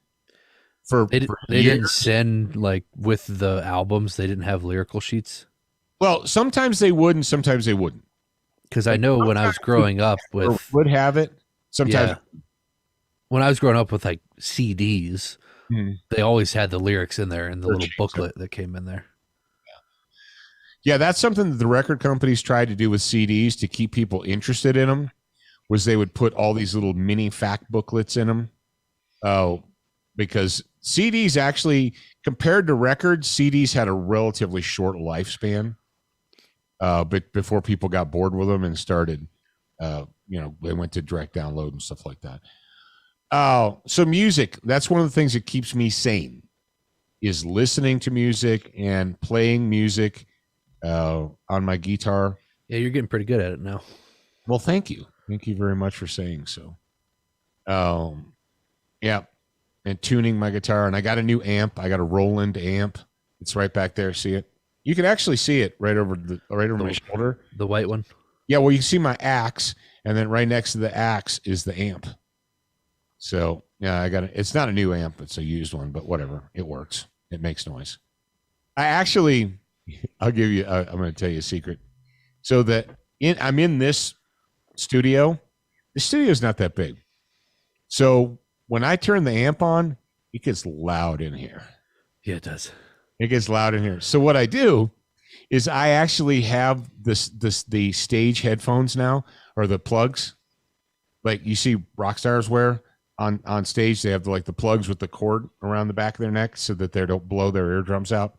They didn't send, like, with the albums, they didn't have lyrical sheets. Well, sometimes they would and sometimes they wouldn't. Because I know when I was growing up with... would have it. Sometimes... Yeah. When I was growing up with, like, CDs, they always had the lyrics in there and the little booklet that came in there. Yeah, that's something that the record companies tried to do with CDs to keep people interested in them, was they would put all these little mini fact booklets in them. Because CDs actually, compared to records, CDs had a relatively short lifespan. But before people got bored with them and started, they went to direct download and stuff like that. So music, that's one of the things that keeps me sane, is listening to music and playing music on my guitar. Yeah, you're getting pretty good at it now. Well, thank you. Thank you very much for saying so. Yeah. And tuning my guitar, and I got a new amp. I got a Roland amp. It's right back there. See it? You can actually see it right over my shoulder. The white one. Yeah. Well, you can see my axe, and then right next to the axe is the amp. So yeah, I got it. It's not a new amp; it's a used one, but whatever. It works. It makes noise. I'll give you. I'm going to tell you a secret. So I'm in this studio. The studio is not that big, so when I turn the amp on, it gets loud in here. Yeah, it does. It gets loud in here. So what I do is I actually have the stage headphones now, or the plugs, like you see rock stars wear on stage. They have the plugs with the cord around the back of their neck so that they don't blow their eardrums out.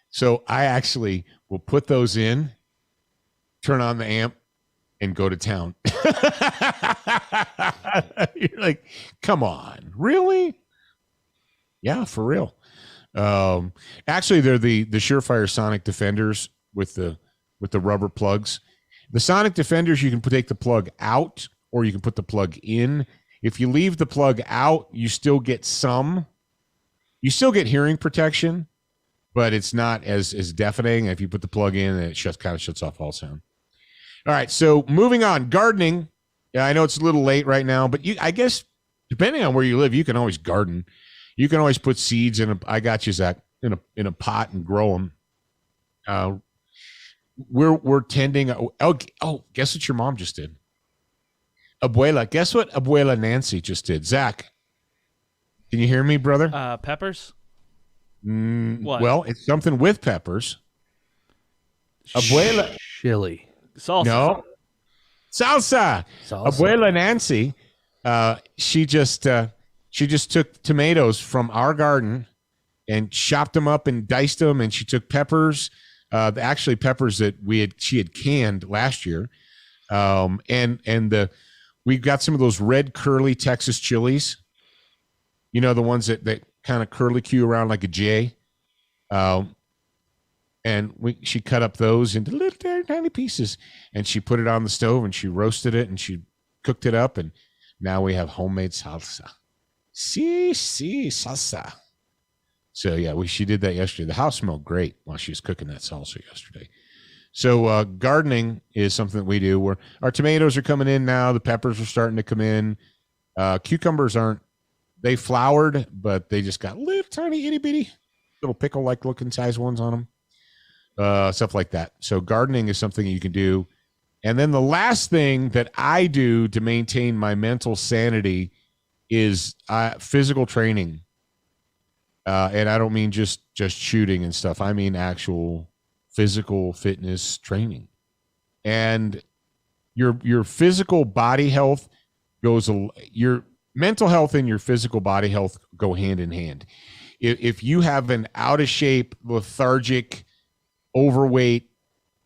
So I actually will put those in, turn on the amp, and go to town. You're like, come on, really? Yeah, for real. Actually, they're the Surefire Sonic Defenders with the rubber plugs. The Sonic Defenders, you can take the plug out or you can put the plug in. If you leave the plug out, you still get hearing protection, but it's not as deafening. If you put the plug in, it kind of shuts off all sound. All right, so moving on. Gardening. Yeah, I know it's a little late right now, but I guess depending on where you live, you can always garden. You can always put seeds I got you, Zach, in a pot and grow them. We're tending. Guess what your mom just did? Abuela. Guess what Abuela Nancy just did? Zach, can you hear me, brother? Peppers. What? Well, it's something with peppers. Abuela. Chili. Salsa. No. Salsa. Abuela Nancy. She just took tomatoes from our garden and chopped them up and diced them, and she took peppers. Actually peppers that she had canned last year. We've got some of those red curly Texas chilies. You know, the ones that kind of curlicue around like a J. She cut up those into little tiny pieces, and she put it on the stove and she roasted it and she cooked it up, and now we have homemade salsa. Salsa. So yeah, she did that yesterday. The house smelled great while she was cooking that salsa yesterday. So gardening is something that we do. Our tomatoes are coming in now. The peppers are starting to come in. Cucumbers they flowered, but they just got little tiny itty bitty little pickle-like looking size ones on them. Stuff like that. So gardening is something you can do. And then the last thing that I do to maintain my mental sanity is physical training. And I don't mean just shooting and stuff. I mean actual physical fitness training. And your physical body health your mental health and your physical body health go hand in hand. If you have an out of shape, lethargic, overweight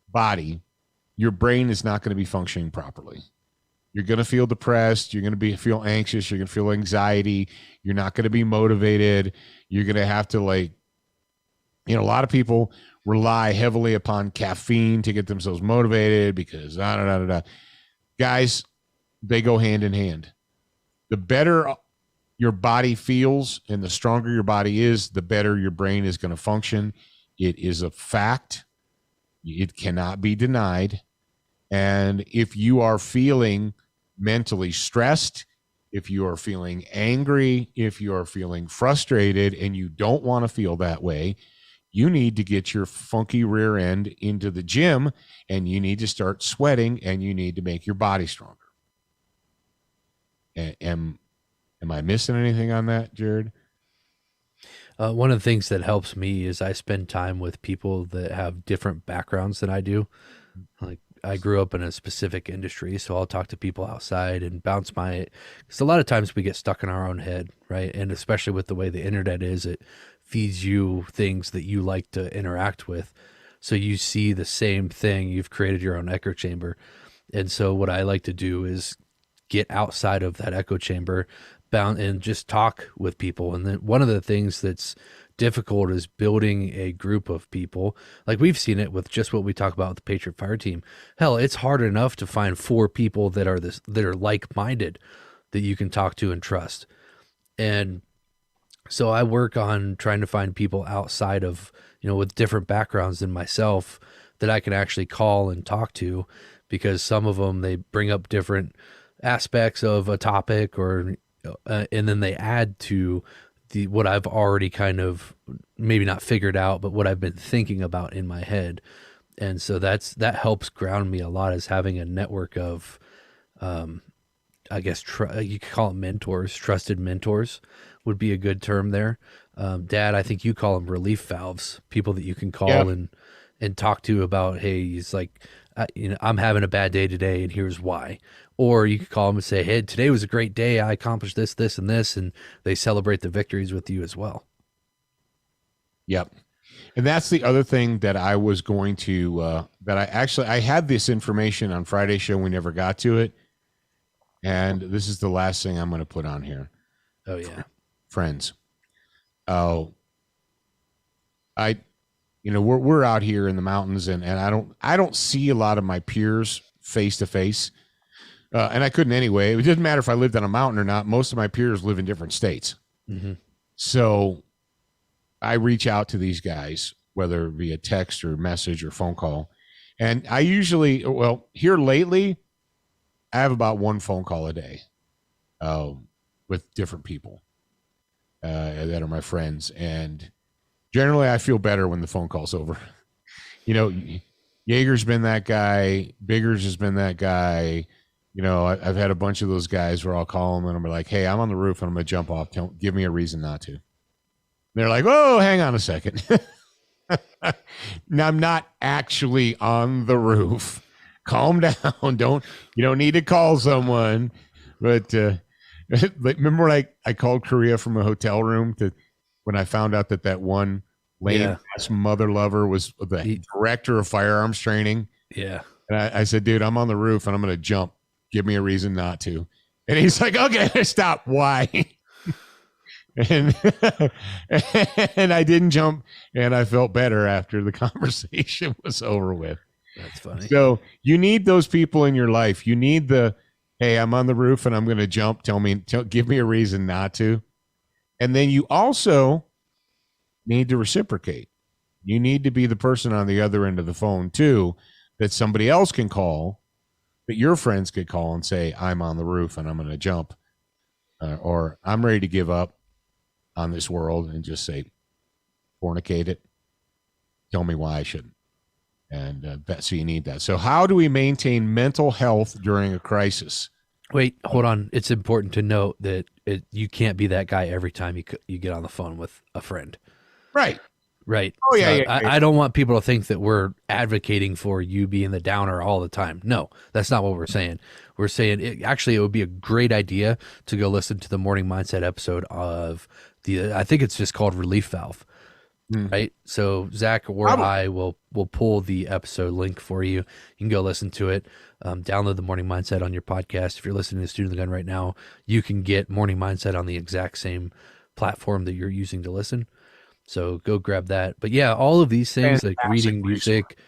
body, your brain is not going to be functioning properly. You're going to feel depressed. You're going to feel anxious. You're going to feel anxiety. You're not going to be motivated. You're going to have to a lot of people rely heavily upon caffeine to get themselves motivated because Guys, they go hand in hand. The better your body feels and the stronger your body is, the better your brain is going to function. It is a fact. It cannot be denied. And if you are feeling mentally stressed, if you are feeling angry, if you are feeling frustrated and you don't want to feel that way, you need to get your funky rear end into the gym and you need to start sweating and you need to make your body stronger. Am I missing anything on that, Jared? One of the things that helps me is I spend time with people that have different backgrounds than I do. Like I grew up in a specific industry, so I'll talk to people outside and bounce because a lot of times we get stuck in our own head, right? And especially with the way the internet is, it feeds you things that you like to interact with. So you see the same thing, you've created your own echo chamber. And so what I like to do is get outside of that echo chamber, and just talk with people. And then one of the things that's difficult is building a group of people. Like we've seen it with just what we talk about with the Patriot Fire Team. Hell, it's hard enough to find 4 people that are like-minded that you can talk to and trust. And so I work on trying to find people outside of, with different backgrounds than myself that I can actually call and talk to, because some of them, they bring up different aspects of a topic and then they add to what I've already kind of maybe not figured out, but what I've been thinking about in my head. And so that helps ground me a lot, is having a network of, I guess you could call it mentors. Trusted mentors would be a good term there. Dad, I think you call them relief valves, people that you can call and talk to about, hey, he's like, I'm having a bad day today and here's why. Or you could call them and say, hey, today was a great day. I accomplished this, this, and this. And they celebrate the victories with you as well. Yep. And that's the other thing that I was going to, I had this information on Friday's show. We never got to it. And this is the last thing I'm going to put on here. Oh, yeah. Friends. We're out here in the mountains and I don't see a lot of my peers face to face. And I couldn't anyway. It didn't matter if I lived on a mountain or not. Most of my peers live in different states. Mm-hmm. So I reach out to these guys, whether via text or message or phone call. And I usually, here lately, I have about one phone call a day with different people that are my friends. And generally, I feel better when the phone call's over. You know, Jaeger's been that guy. Biggers has been that guy. You know, I've had a bunch of those guys where I'll call them and I'm like, hey, I'm on the roof and I'm going to jump off. Give me a reason not to. They're like, oh, hang on a second. Now, I'm not actually on the roof. Calm down. You don't need to call someone. But remember when I called Korea from a hotel room when I found out that one lame-ass mother lover was the director of firearms training? Yeah. And I said, dude, I'm on the roof and I'm going to jump. Give me a reason not to. And he's like, okay, stop. Why? And I didn't jump, and I felt better after the conversation was over with. That's funny. So you need those people in your life. You need hey, I'm on the roof and I'm going to jump. Give me a reason not to. And then you also need to reciprocate. You need to be the person on the other end of the phone too, that somebody else can call, that your friends could call and say, I'm on the roof and I'm going to jump, or I'm ready to give up on this world, and just say, fornicate it. Tell me why I shouldn't. And so you need that. So how do we maintain mental health during a crisis? Wait, hold on. It's important to note that you can't be that guy every time you get on the phone with a friend. Right. Right. Oh, yeah, yeah. I don't want people to think that we're advocating for you being the downer all the time. No, that's not what we're saying. We're saying it would be a great idea to go listen to the Morning Mindset episode of I think it's just called Relief Valve. Right. So Zach or I will pull the episode link for you. You can go listen to it. Download the Morning Mindset on your podcast. If you're listening to Student of the Gun right now, you can get Morning Mindset on the exact same platform that you're using to listen. So go grab that. But yeah, all of these things like reading music,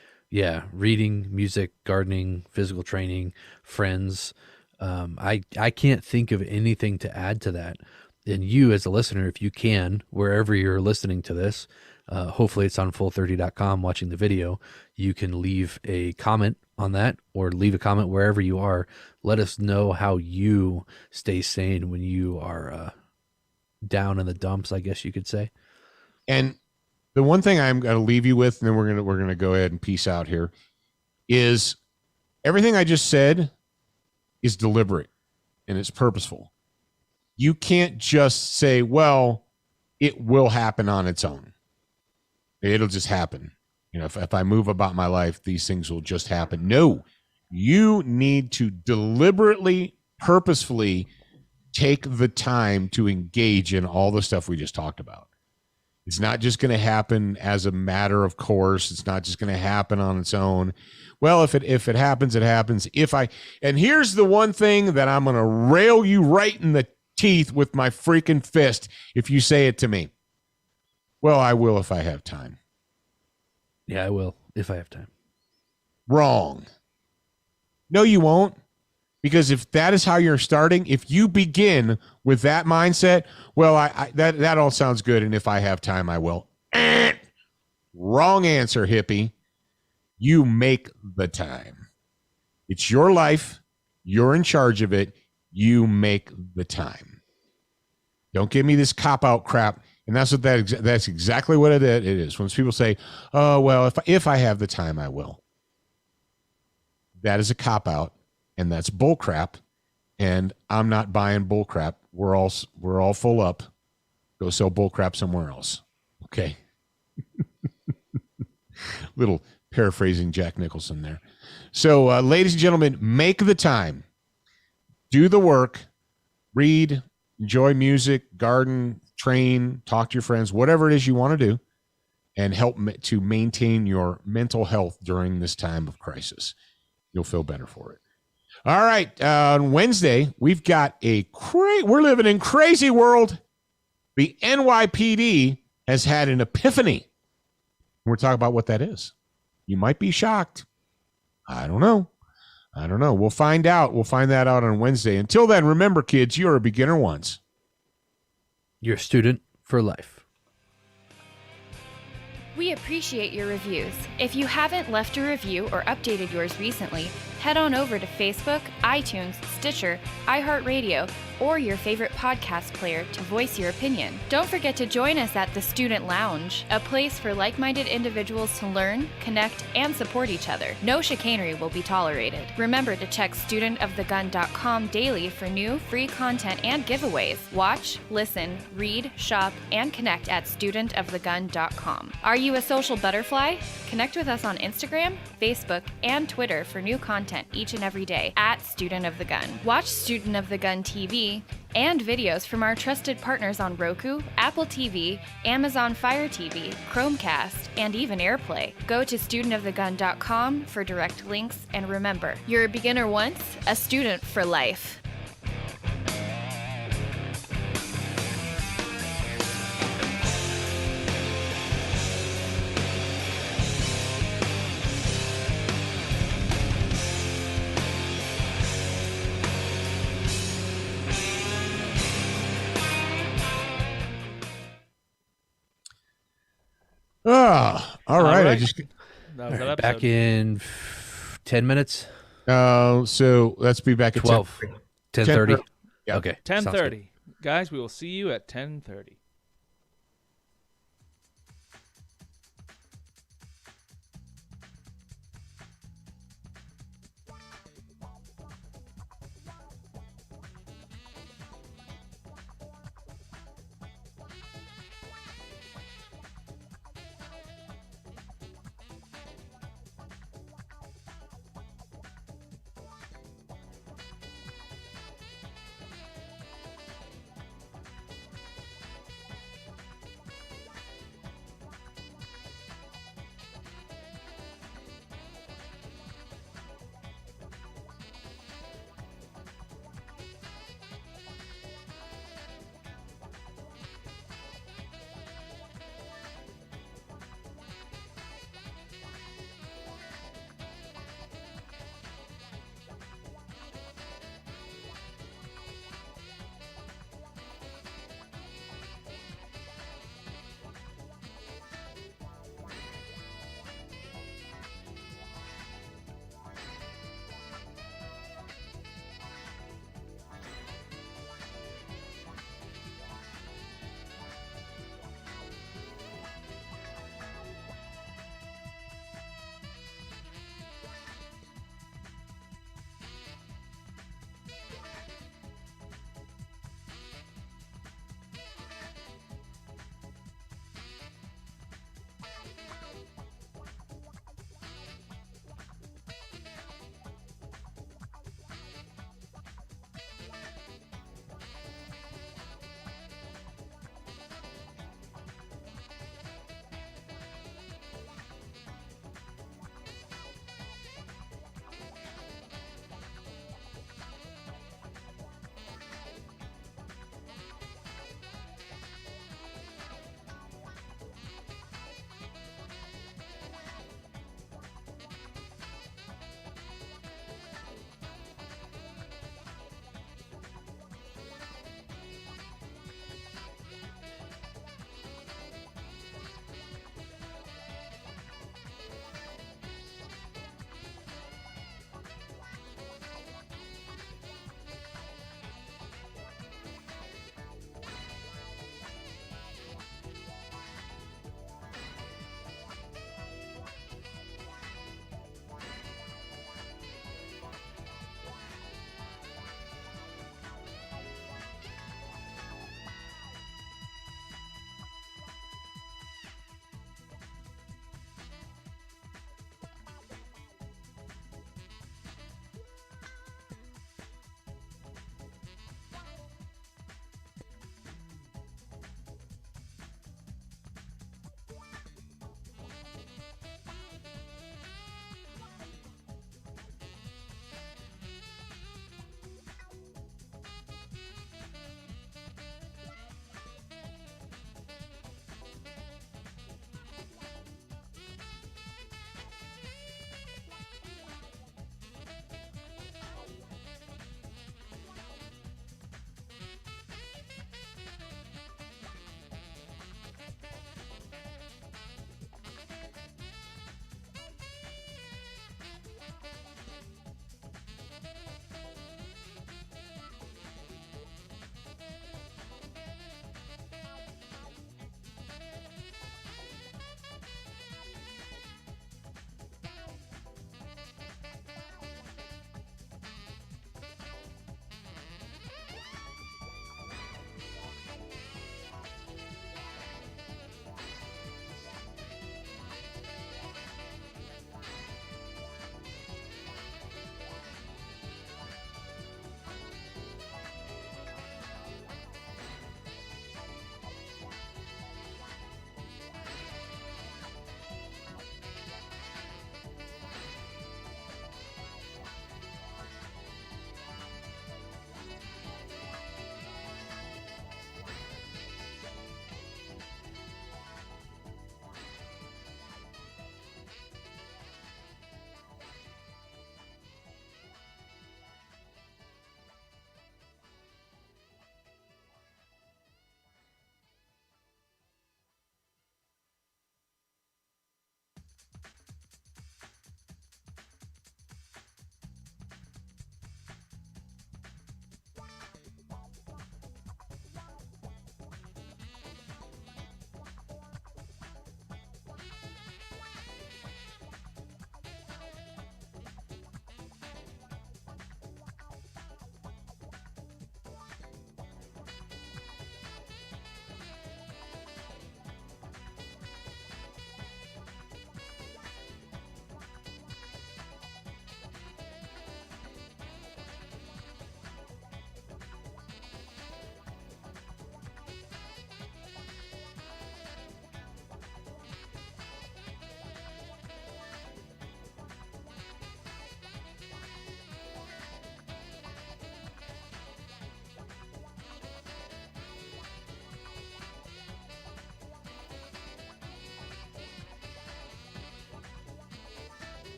gardening, physical training, friends. I can't think of anything to add to that. And you as a listener, if you can, wherever you're listening to this, hopefully it's on full30.com watching the video, you can leave a comment on that or leave a comment wherever you are. Let us know how you stay sane when you are down in the dumps, I guess you could say. And the one thing I'm going to leave you with, and then we're going to go ahead and peace out here, is everything I just said is deliberate and it's purposeful. You can't just say, well, it will happen on its own. It'll just happen. You know, if I move about my life, these things will just happen. No, you need to deliberately, purposefully take the time to engage in all the stuff we just talked about. It's not just going to happen as a matter of course. It's not just going to happen on its own. Well, if it happens, it happens. And here's the one thing that I'm going to rail you right in the teeth with my freaking fist if you say it to me. Well, I will if I have time. Yeah, I will if I have time. Wrong. No, you won't. Because if that is how you're starting, if you begin with that mindset, well, that all sounds good, and if I have time, I will. Wrong answer, hippie. You make the time. It's your life. You're in charge of it. You make the time. Don't give me this cop-out crap. And that's exactly what it is. When people say, oh, well, if I have the time, I will. That is a cop-out. And that's bull crap, and I'm not buying bull crap. We're all full up. Go sell bull crap somewhere else. Okay. Little paraphrasing Jack Nicholson there. So, ladies and gentlemen, make the time. Do the work. Read, enjoy music, garden, train, talk to your friends, whatever it is you want to do, and help to maintain your mental health during this time of crisis. You'll feel better for it. All right. On Wednesday, we've got we're living in crazy world. The NYPD has had an epiphany. We're talking about what that is. You might be shocked. I don't know. I don't know. We'll find out. We'll find that out on Wednesday. Until then, remember, kids, you're a beginner once. You're a student for life. We appreciate your reviews. If you haven't left a review or updated yours recently, head on over to Facebook, iTunes, Stitcher, iHeartRadio, or your favorite podcast player to voice your opinion. Don't forget to join us at the Student Lounge, a place for like-minded individuals to learn, connect, and support each other. No chicanery will be tolerated. Remember to check studentofthegun.com daily for new, free content and giveaways. Watch, listen, read, shop, and connect at studentofthegun.com. Are you a social butterfly? Connect with us on Instagram, Facebook, and Twitter for new content each and every day at Student of the Gun. Watch Student of the Gun TV and videos from our trusted partners on Roku, Apple TV, Amazon Fire TV, Chromecast, and even AirPlay. Go to studentofthegun.com for direct links, and remember, you're a beginner once, a student for life. All right. I just That was that Back episode. in 10 minutes. so let's be back at 12. 10:30. Yeah. Okay. sounds good. 10:30. Guys, we will see you at 10:30.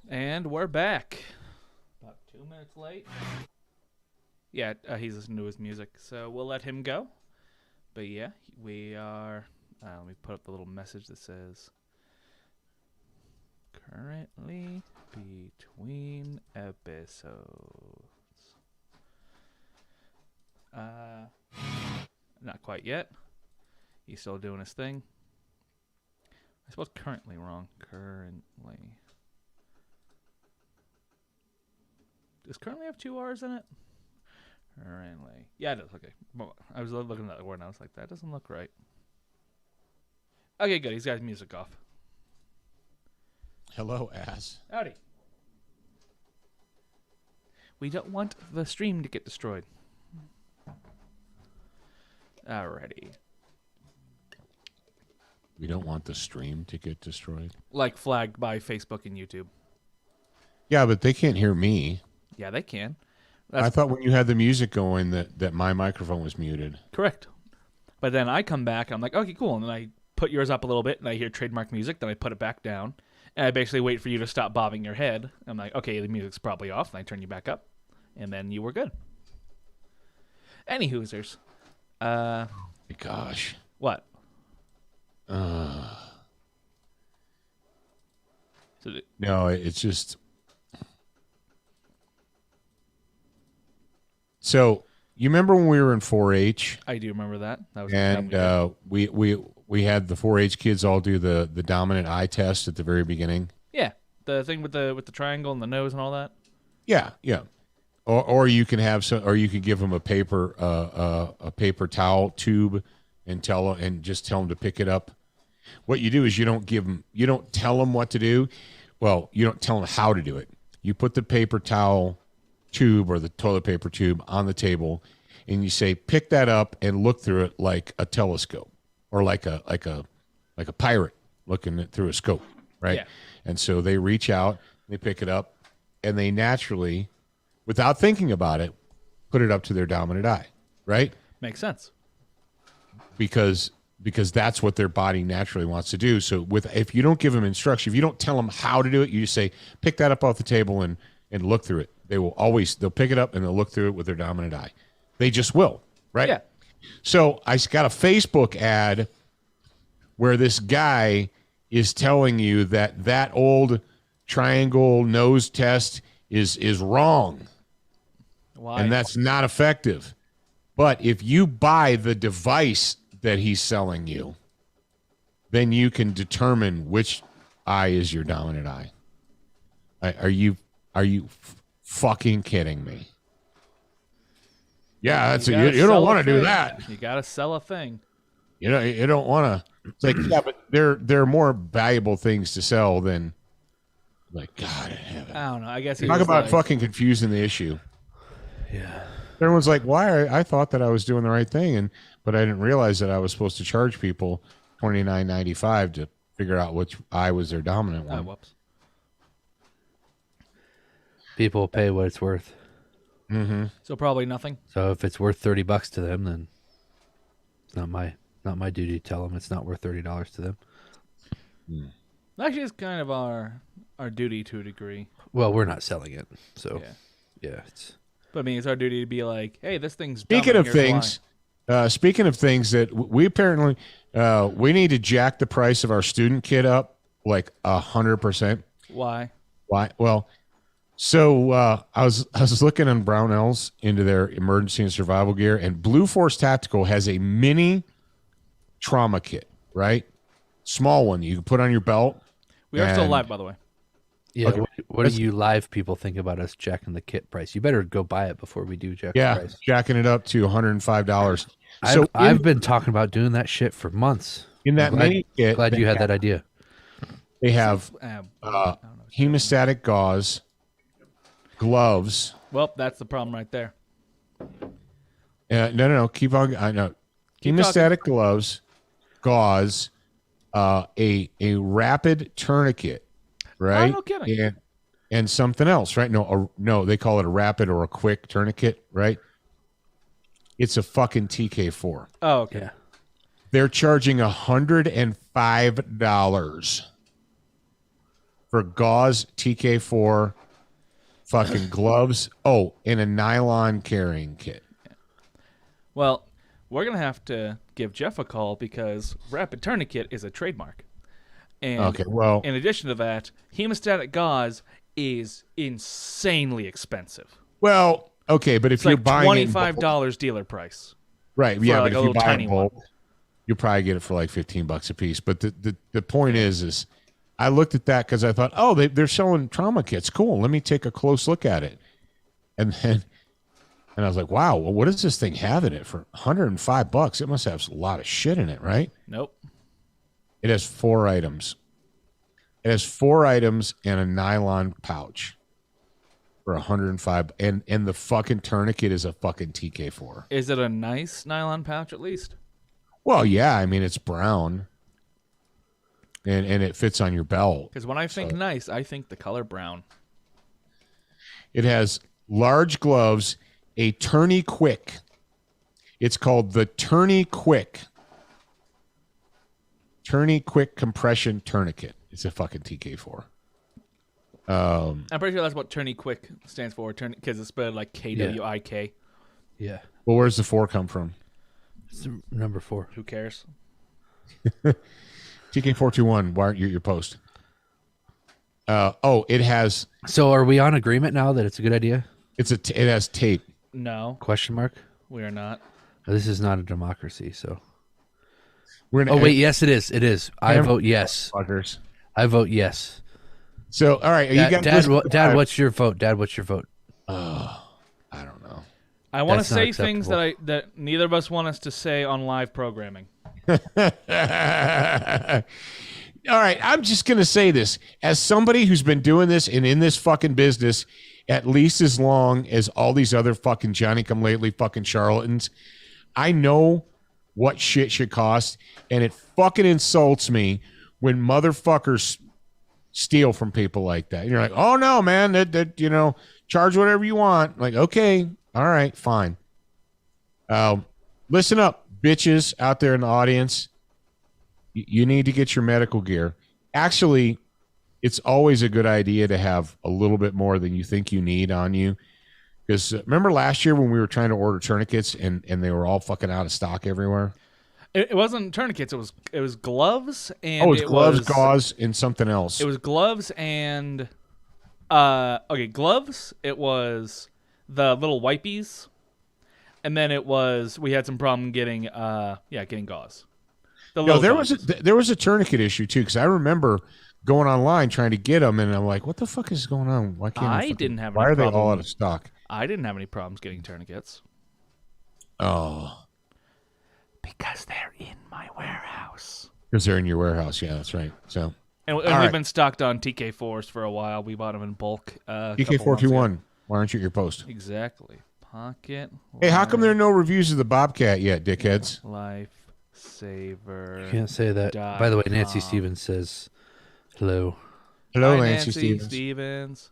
And we're back. About 2 minutes late. Yeah, he's listening to his music, so we'll let him go. But yeah, we are... let me put up the little message that says... Currently between episodes. Not quite yet. He's still doing his thing. I suppose currently wrong. Currently. Does currently have 2 R's in it? Currently. Yeah, it does. Okay. I was looking at that word and I was like, that doesn't look right. Okay, good. He's got his music off. Hello, ass. Howdy. We don't want the stream to get destroyed. Alrighty. We don't want the stream to get destroyed. Like flagged by Facebook and YouTube. Yeah, but they can't hear me. Yeah, they can. I thought when you had the music going that my microphone was muted. Correct. But then I come back and I'm like, okay, cool. And then I put yours up a little bit and I hear trademark music. Then I put it back down. And I basically wait for you to stop bobbing your head. I'm like, okay, the music's probably off. And I turn you back up. And then you were good. Any hoosers. Gosh. What? No, it's just... So, you remember when we were in 4-H? I do remember that. That was And we had the 4-H kids all do the dominant eye test at the very beginning. Yeah, the thing with the triangle and the nose and all that. Yeah, yeah. Or you can have some, or you could give them a paper towel tube and just tell them to pick it up. What you do is you don't tell them what to do. Well, you don't tell them how to do it. You put the paper towel tube or the toilet paper tube on the table, and you say, pick that up and look through it like a telescope or like a pirate looking through a scope, right? Yeah. And so they reach out, they pick it up, and they naturally, without thinking about it, put it up to their dominant eye, right? Makes sense. Because that's what their body naturally wants to do. So if you don't give them instruction, if you don't tell them how to do it, you just say, pick that up off the table and look through it. They'll pick it up and they'll look through it with their dominant eye. They just will, right? Yeah. So I got a Facebook ad where this guy is telling you that old triangle nose test is wrong. Why? And that's not effective. But if you buy the device that he's selling you, then you can determine which eye is your dominant eye. Are you fucking kidding me? Yeah, you don't want to do that. You got to sell a thing. You don't want to. It's like, yeah, but there are more valuable things to sell than, like, God in heaven. I don't know. I guess Talk about fucking confusing the issue. Yeah. Everyone's like, why? I thought that I was doing the right thing, but I didn't realize that I was supposed to charge people $29.95 to figure out which eye was their dominant one. Whoops. People pay what it's worth. Mm-hmm. So probably nothing. So if it's worth $30 to them, then it's not my duty to tell them it's not worth $30 to them. Actually, it's kind of our duty to a degree. Well, we're not selling it, so Yeah. It's. But I mean, it's our duty to be like, hey, this thing's. Speaking of things that we apparently we need to jack the price of our student kit up like 100%. Why? Well, so I was looking on Brownells into their emergency and survival gear, and Blue Force Tactical has a mini trauma kit, right? Small one you can put on your belt. We are still live, by the way. Yeah. Okay. What do you live people think about us jacking the kit price? You better go buy it before we do jack the price. Jacking it up to $105. I've been talking about doing that shit for months. In that mini kit, Glad you had that idea. They have I don't know. hemostatic gauze, gloves. Well, that's the problem right there. No. Keep on. I know. Hemostatic gloves, gauze, a rapid tourniquet, right? Oh, no kidding. And something else, right? No, they call it a rapid or a quick tourniquet, right? It's a fucking TK4. Oh, okay. Yeah. They're charging $105 for gauze, TK4, fucking gloves. Oh, and a nylon carrying kit. Well, we're going to have to give Jeff a call because Rapid Tourniquet is a trademark. And Okay, well, in addition to that, hemostatic gauze is insanely expensive. well, okay, but if It's you're like buying it in $25 dealer price. right, for yeah, like but a if you little buy tiny it bulk, you'll probably get it for like $15 a piece. But the point is I looked at that because I thought, oh, they're selling trauma kits. Cool. Let me take a close look at it. And I was like, wow, well, what does this thing have in it for $105? It must have a lot of shit in it, right? Nope. It has 4 items. It has 4 items and a nylon pouch for $105. And the fucking tourniquet is a fucking TK4. Is it a nice nylon pouch at least? Well, yeah, I mean, it's brown. And it fits on your belt. Because when I think nice, I think the color brown. It has large gloves, a Tourney Quick. It's called the Tourney Quick. Tourney Quick Compression Tourniquet. It's a fucking TK4. I'm pretty sure that's what Tourney Quick stands for, because it's spelled like KWIK. Yeah. Well, where's the 4 come from? It's number 4. Who cares? TK421. Why aren't you at your post? It has. So are we on agreement now that it's a good idea? It has tape. No, Question mark. we are not. This is not a democracy, so. We're gonna Oh wait, yes, it is. It is. I vote yes. Fuckers. I vote yes. So, all right, Dad, what's your vote? Dad, what's your vote? I don't know. I want to That's not say things acceptable. that neither of us want us to say on live programming. All right, I'm just going to say this. As somebody who's been doing this and in this fucking business at least as long as all these other fucking Johnny-come-lately fucking charlatans, I know what shit should cost, and it fucking insults me when motherfuckers steal from people like that. And you're like, oh, no, man, that charge whatever you want. Like, okay, all right, fine. Listen up, bitches out there in the audience. You need to get your medical gear. Actually, it's always a good idea to have a little bit more than you think you need on you. Because remember last year when we were trying to order tourniquets and they were all fucking out of stock everywhere? It wasn't tourniquets. It was gloves and it was gloves, gauze, and something else. It was gloves and gloves. It was the little wipies, and then we had some problem getting gauze. No, there was a tourniquet issue too, because I remember going online trying to get them, and I'm like, what the fuck is going on? Why can't I didn't have? Why any are they problem. all out of stock? I didn't have any problems getting tourniquets. Oh, because they're in my warehouse. because they're in your warehouse. Yeah, that's right. So, and we've been stocked on TK4s for a while. We bought them in bulk. TK421. Why aren't you at your post? Exactly. Pocket. Hey, how come there are no reviews of the Bobcat yet, dickheads? Lifesaver. You can't say that. By the way, Nancy Stevens says hello. Hello, Hi, Nancy Stevens.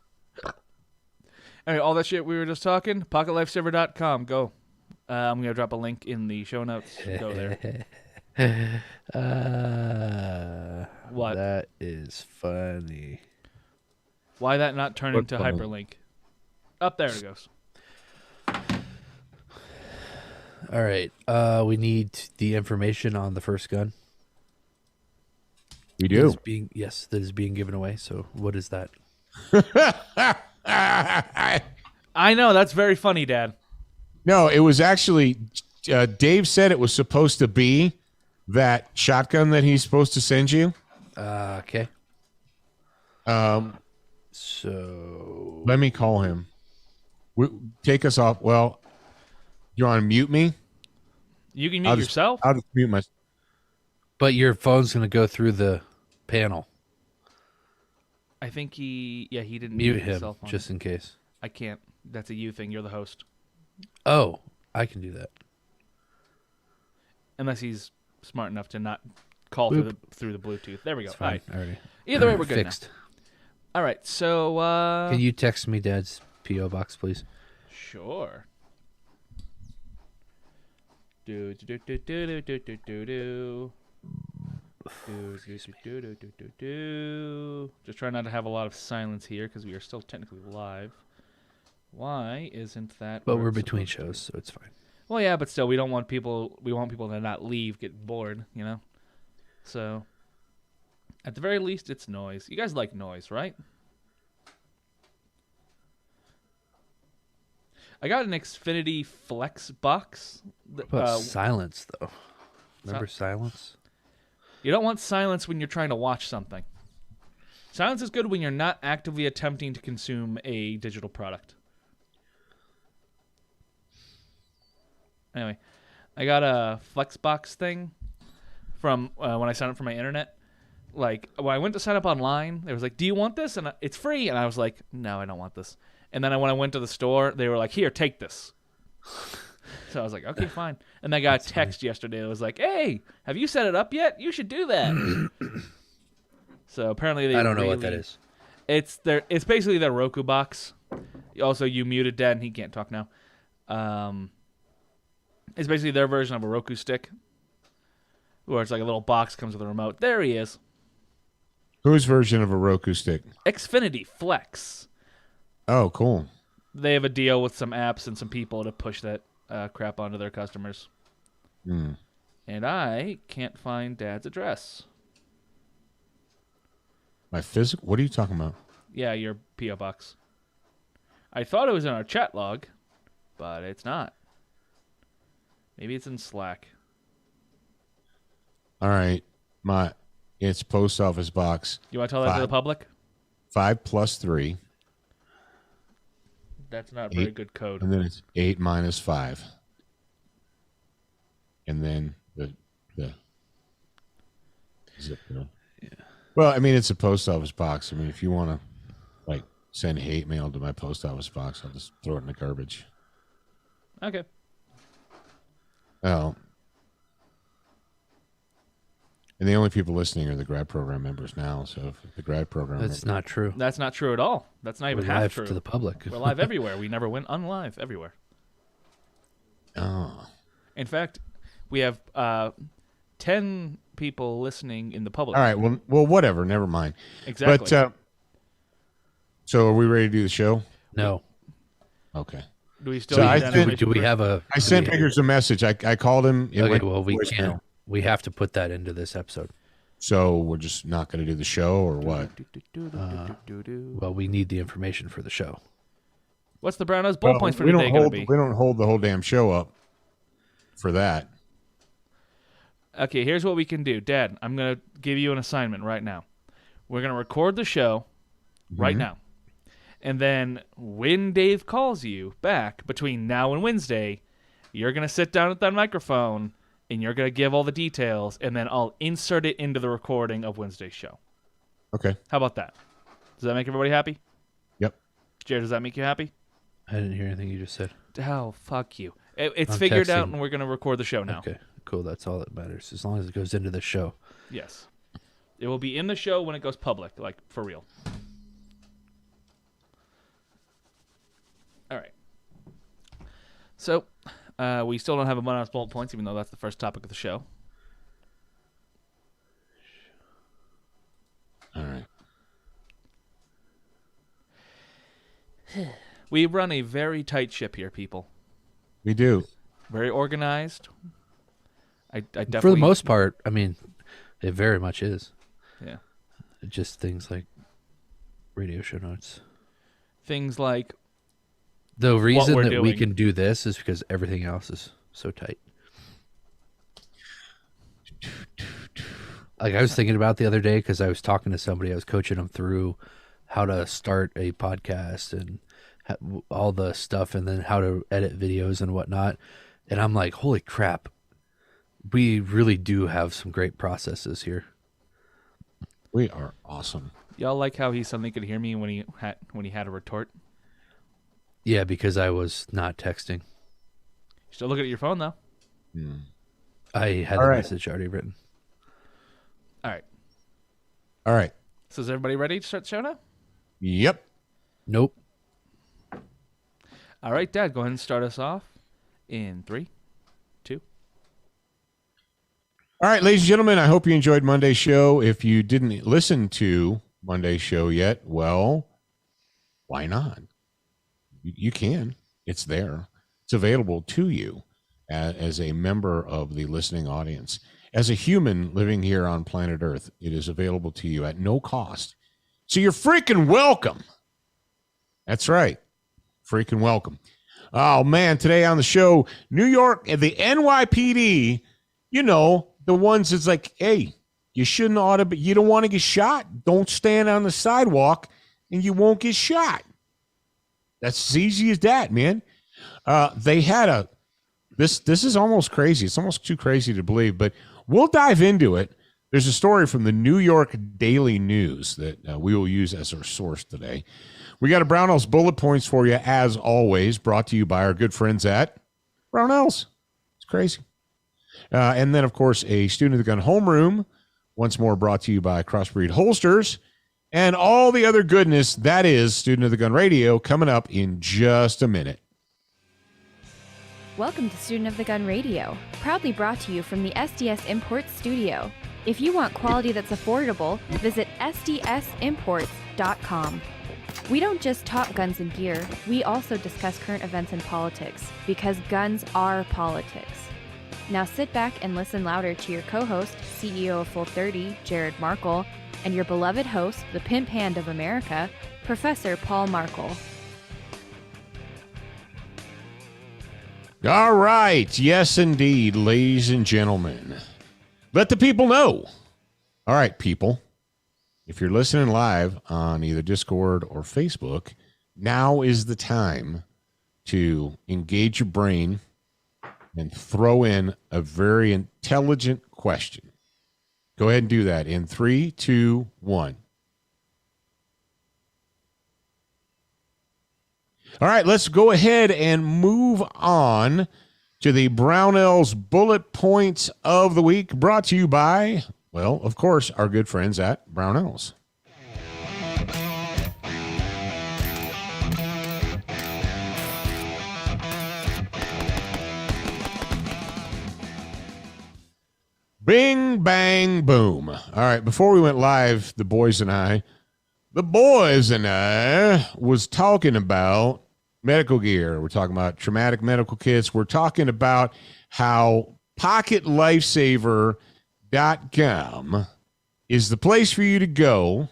Anyway, all that shit we were just talking, PocketLifesaver.com. Go. I'm going to drop a link in the show notes. Go there. What? That is funny. Why that not turn What's into funny? hyperlink? Up there it goes. All right. We need the information on the first gun. We That do. that is being given away. So what is that? I know. That's very funny, Dad. No, it was actually Dave said it was supposed to be that shotgun that he's supposed to send you. Okay. So So let me call him. Take us off. Well, you want to mute me? You can mute yourself. I'll just mute myself. but your phone's going to go through the panel. I think he didn't Mute his him cell phone. just in case. I can't. That's a you thing. You're the host. Oh, I can do that. Unless he's smart enough to not call through the Bluetooth. There we go. It's All fine. right. Already. Either way, we're good Fixed. now. All right. So Can you text me Dad's P.O. box, please? sure. Do. Just try not to have a lot of silence here because we are still technically live. Why isn't that? But where we're it's between supposed shows, so it's fine. Well, yeah, but still, we don't want people. We want people to not leave, get bored, you know. So, at the very least, it's noise. You guys like noise, right? I got an Xfinity Flex box. What about silence, though? Remember silence? You don't want silence when you're trying to watch something. Silence is good when you're not actively attempting to consume a digital product. Anyway, I got a Flexbox thing from when I signed up for my internet. Like, when I went to sign up online, they was like, "Do you want this?" And it's free. And I was like, "No, I don't want this." And then when I went to the store, they were like, "Here, take this." So I was like, "Okay, fine." And I got a text yesterday. It was like, "Hey, have you set it up yet? You should do that." So apparently I don't know what that is. It's basically their Roku box. Also, you muted Dad, and he can't talk now. It's basically their version of a Roku stick, where it's like a little box comes with a remote. There he is. Whose version of a Roku stick? Xfinity Flex. Oh, cool. They have a deal with some apps and some people to push that crap onto their customers. Mm. And I can't find Dad's address. My physical? What are you talking about? Yeah, your P.O. box. I thought it was in our chat log, but it's not. Maybe it's in Slack. All right. It's post office box. You want to tell that to the public? 5 plus 3. That's not very good code. And then it's 8 minus 5. And then the zip code. Yeah. Well, I mean, it's a post office box. I mean, if you want to like send hate mail to my post office box, I'll just throw it in the garbage. Okay. Oh. And the only people listening are the grad program members now. So if the grad program That's not true. That's not true at all. That's not even We're half live true. to the public. We're live everywhere. We never went unlive everywhere. Oh. In fact, we have 10 people listening in the public. All right. Well, whatever. Never mind. Exactly. But so are we ready to do the show? No. Okay. Do we still So need I that sent- information Do we first? have a? I sent Biggers a message. I called him. It Okay, went well, we voicemail. can't. We have to put that into this episode. So we're just not going to do the show, or what? Well, we need the information for the show. What's the Brownells bullet points for we today don't going to hold. be? We don't hold the whole damn show up for that. Okay, here's what we can do. Dad, I'm going to give you an assignment right now. We're going to record the show right now. And then when Dave calls you back between now and Wednesday, you're going to sit down at that microphone and you're going to give all the details, and then I'll insert it into the recording of Wednesday's show. Okay. How about that? Does that make everybody happy? Yep. Jared, does that make you happy? I didn't hear anything you just said. Oh, fuck you. It's I'm figured out, texting. and we're going to record the show now. Okay, cool. That's all that matters. As long as it goes into the show. Yes. It will be in the show when it goes public, like for real. All right. So, we still don't have a bonus bullet points, even though that's the first topic of the show. All right. We run a very tight ship here, people. We do. Very organized. I definitely. For the most part, I mean, it very much is. Yeah. Just things like radio show notes. Things like The reason we're that we doing. can do this is because everything else is so tight. Like I was thinking about the other day because I was talking to somebody, I was coaching them through how to start a podcast and all the stuff, and then how to edit videos and whatnot. And I'm like, holy crap, we really do have some great processes here. We are awesome. y'all like how he suddenly could hear me when he had a retort. Yeah, because I was not texting. You still looking at your phone though. I had All the right. message already written. All right. All right. So is everybody ready to start the show now? Yep. Nope. All right, Dad, go ahead and start us off in 3, 2. All right, ladies and gentlemen, I hope you enjoyed Monday's show. If you didn't listen to Monday's show yet, well, why not? You can. It's there. It's available to you as a member of the listening audience. As a human living here on planet Earth, it is available to you at no cost. So you're freaking welcome. That's right. Freaking welcome. Oh, man, today on the show, New York, the NYPD, you know, the ones that's like, hey, you shouldn't ought to, but you don't want to get shot. Don't stand on the sidewalk and you won't get shot. That's as easy as that, man. They had this is almost crazy. It's almost too crazy to believe, but we'll dive into it. There's a story from the New York Daily News that we will use as our source today. We got a Brownells bullet points for you, as always, brought to you by our good friends at Brownells. It's crazy. And then, of course, a Student of the Gun homeroom, once more brought to you by Crossbreed Holsters, and all the other goodness that is Student of the Gun Radio coming up in just a minute. Welcome to Student of the Gun Radio, proudly brought to you from the SDS Imports Studio. If you want quality that's affordable, visit sdsimports.com. We don't just talk guns and gear, we also discuss current events and politics, because guns are politics. Now sit back and listen louder to your co-host, CEO of Full 30, Jared Markle, and your beloved host, the pimp hand of America, Professor Paul Markle. All right. Yes, indeed, ladies and gentlemen. Let the people know. All right, people. If you're listening live on either Discord or Facebook, now is the time to engage your brain and throw in a very intelligent question. Go ahead and do that in 3, 2, 1. All right, let's go ahead and move on to the Brownells bullet points of the week, brought to you by, well, of course, our good friends at Brownells. Bing, bang, boom. All right, before we went live, the boys and I was talking about medical gear. We're talking about traumatic medical kits. We're talking about how PocketLifesaver.com is the place for you to go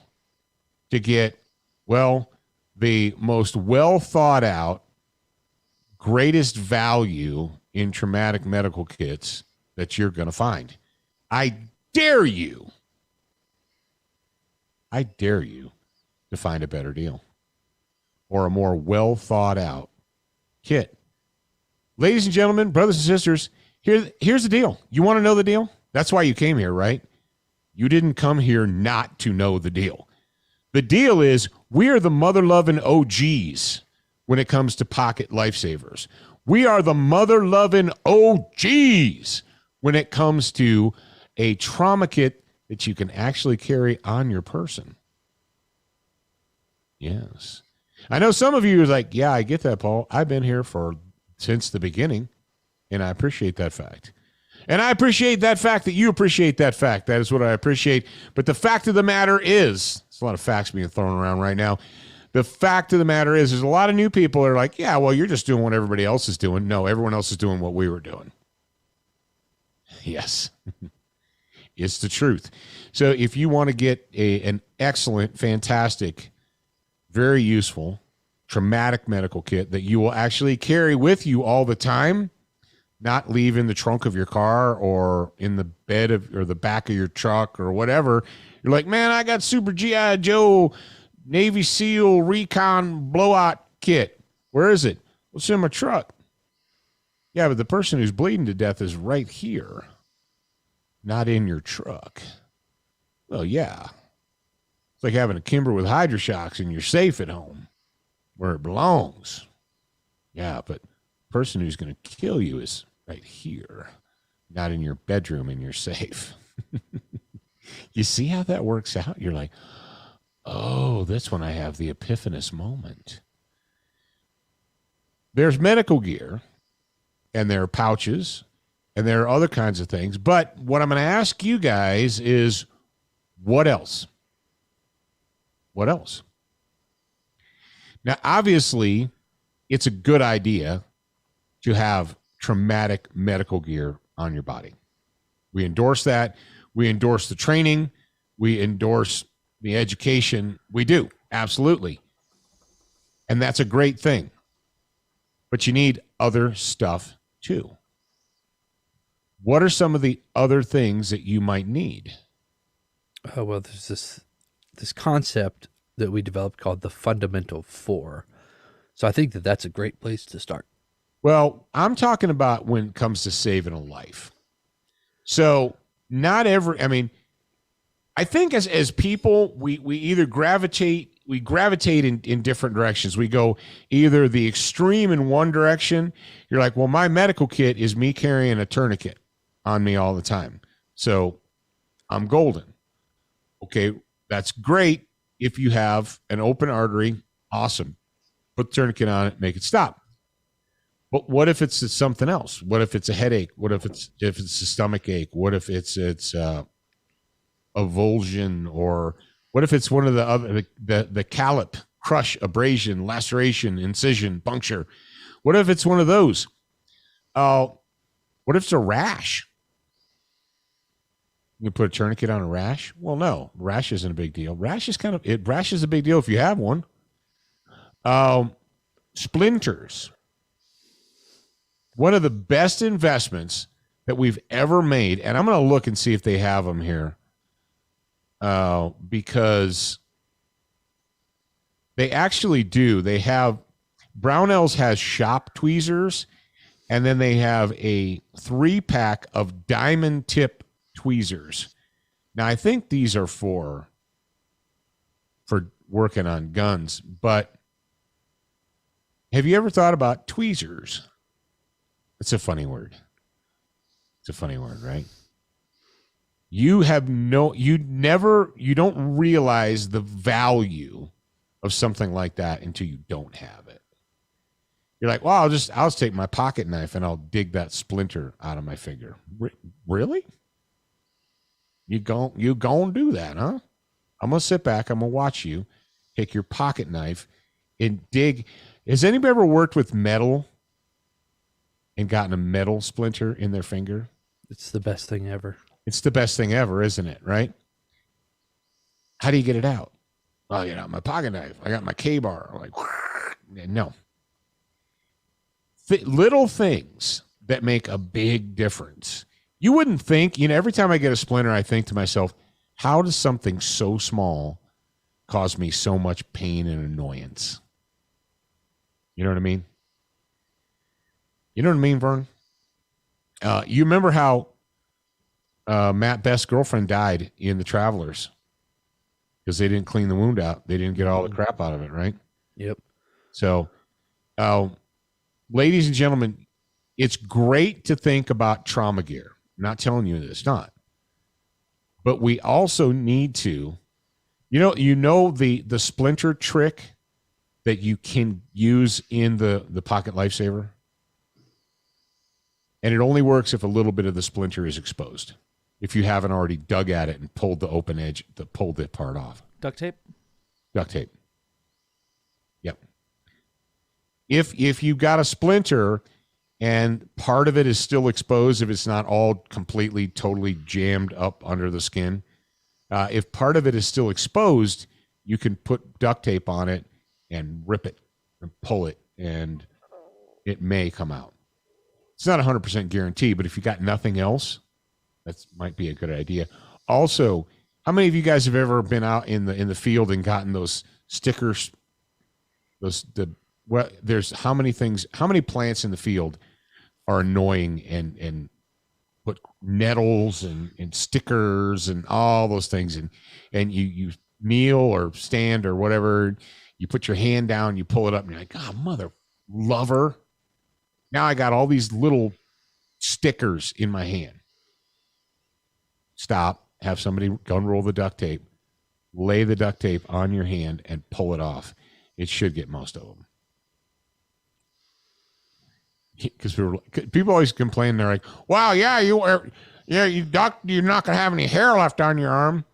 to get, well, the most well thought out, greatest value in traumatic medical kits that you're going to find. I dare you to find a better deal or a more well thought out kit. Ladies and gentlemen, brothers and sisters, here's the deal. You want to know the deal? That's why you came here, right? You didn't come here not to know the deal. The deal is we are the mother-loving OGs when it comes to pocket lifesavers. We are the mother-loving OGs when it comes to a trauma kit that you can actually carry on your person. Yes. I know some of you are like, yeah, I get that, Paul. I've been here since the beginning, and I appreciate that fact. And I appreciate that fact that you appreciate that fact. That is what I appreciate. But the fact of the matter is, there's a lot of facts being thrown around right now. The fact of the matter is, there's a lot of new people that are like, yeah, well, you're just doing what everybody else is doing. No, everyone else is doing what we were doing. Yes. It's the truth. So if you want to get an excellent, fantastic, very useful, traumatic medical kit that you will actually carry with you all the time, not leave in the trunk of your car or in the bed or the back of your truck or whatever. You're like, man, I got Super G.I. Joe Navy SEAL Recon Blowout kit. Where is it? Well, it's in my truck. Yeah, but the person who's bleeding to death is right here, not in your truck. Well, yeah. It's like having a Kimber with Hydroshocks in your safe at home where it belongs. Yeah, but the person who's going to kill you is right here, not in your bedroom in your safe. You see how that works out? You're like, oh, that's when I have the epiphanous moment. There's medical gear, and there are pouches, and there are other kinds of things. But what I'm going to ask you guys is, what else? What else? Now, obviously, it's a good idea to have traumatic medical gear on your body. We endorse that. We endorse the training. We endorse the education. We do. Absolutely. And that's a great thing. But you need other stuff too. What are some of the other things that you might need? Oh, well, there's this concept that we developed called the Fundamental Four. So I think that that's a great place to start. Well, I'm talking about when it comes to saving a life. So not every, I mean, I think as people, we either gravitate in different directions. We go either the extreme in one direction. You're like, well, my medical kit is me carrying a tourniquet on me all the time. So I'm golden. Okay, that's great if you have an open artery. Awesome. Put the tourniquet on it, make it stop. But what if it's something else? What if it's a headache? What if it's a stomach ache? What if it's a avulsion, or what if it's one of the other the callip, crush, abrasion, laceration, incision, puncture? What if it's one of those? What if it's a rash? You put a tourniquet on a rash? Well, no, rash isn't a big deal. Rash is a big deal if you have one. Splinters. One of the best investments that we've ever made, and I'm going to look and see if they have them here, because they actually do. They have, Brownells has shop tweezers, and then they have a 3-pack of diamond tip tweezers. Now, I think these are for working on guns, but have you ever thought about tweezers? It's a funny word. It's a funny word, right? You don't realize the value of something like that until you don't have it. You're like, well, I'll just take my pocket knife and I'll dig that splinter out of my finger. Really? You gon' do that, huh? I'm going to sit back. I'm going to watch you take your pocket knife and dig. Has anybody ever worked with metal and gotten a metal splinter in their finger? It's the best thing ever. It's the best thing ever, isn't it? Right? How do you get it out? Well, my pocket knife. I got my K-bar. I'm like, no. Little things that make a big difference. You wouldn't think, every time I get a splinter, I think to myself, how does something so small cause me so much pain and annoyance? You know what I mean? You know what I mean, Vern? You remember how Matt Best's girlfriend died in The Travelers because they didn't clean the wound out. They didn't get all the crap out of it, right? Yep. So, ladies and gentlemen, it's great to think about trauma gear. I'm not telling you that it's not. But we also need to, the splinter trick that you can use in the pocket lifesaver? And it only works if a little bit of the splinter is exposed. If you haven't already dug at it and pulled the open edge, pulled the part off. Duct tape? Duct tape. Yep. If you've got a splinter and part of it is still exposed, if it's not all completely, totally jammed up under the skin, if part of it is still exposed, you can put duct tape on it and rip it and pull it, and it may come out. It's not 100% guarantee, but if you got nothing else, that might be a good idea. Also, how many of you guys have ever been out in the field and gotten those stickers? There's how many plants in the field are annoying and put nettles and stickers and all those things, and you kneel or stand or whatever, you put your hand down, you pull it up, and you're like, oh, mother lover. Now I got all these little stickers in my hand. Stop. Have somebody go and roll the duct tape. Lay the duct tape on your hand and pull it off. It should get most of them. because people always complain. They're like, "Wow, yeah, doc, you're not gonna have any hair left on your arm."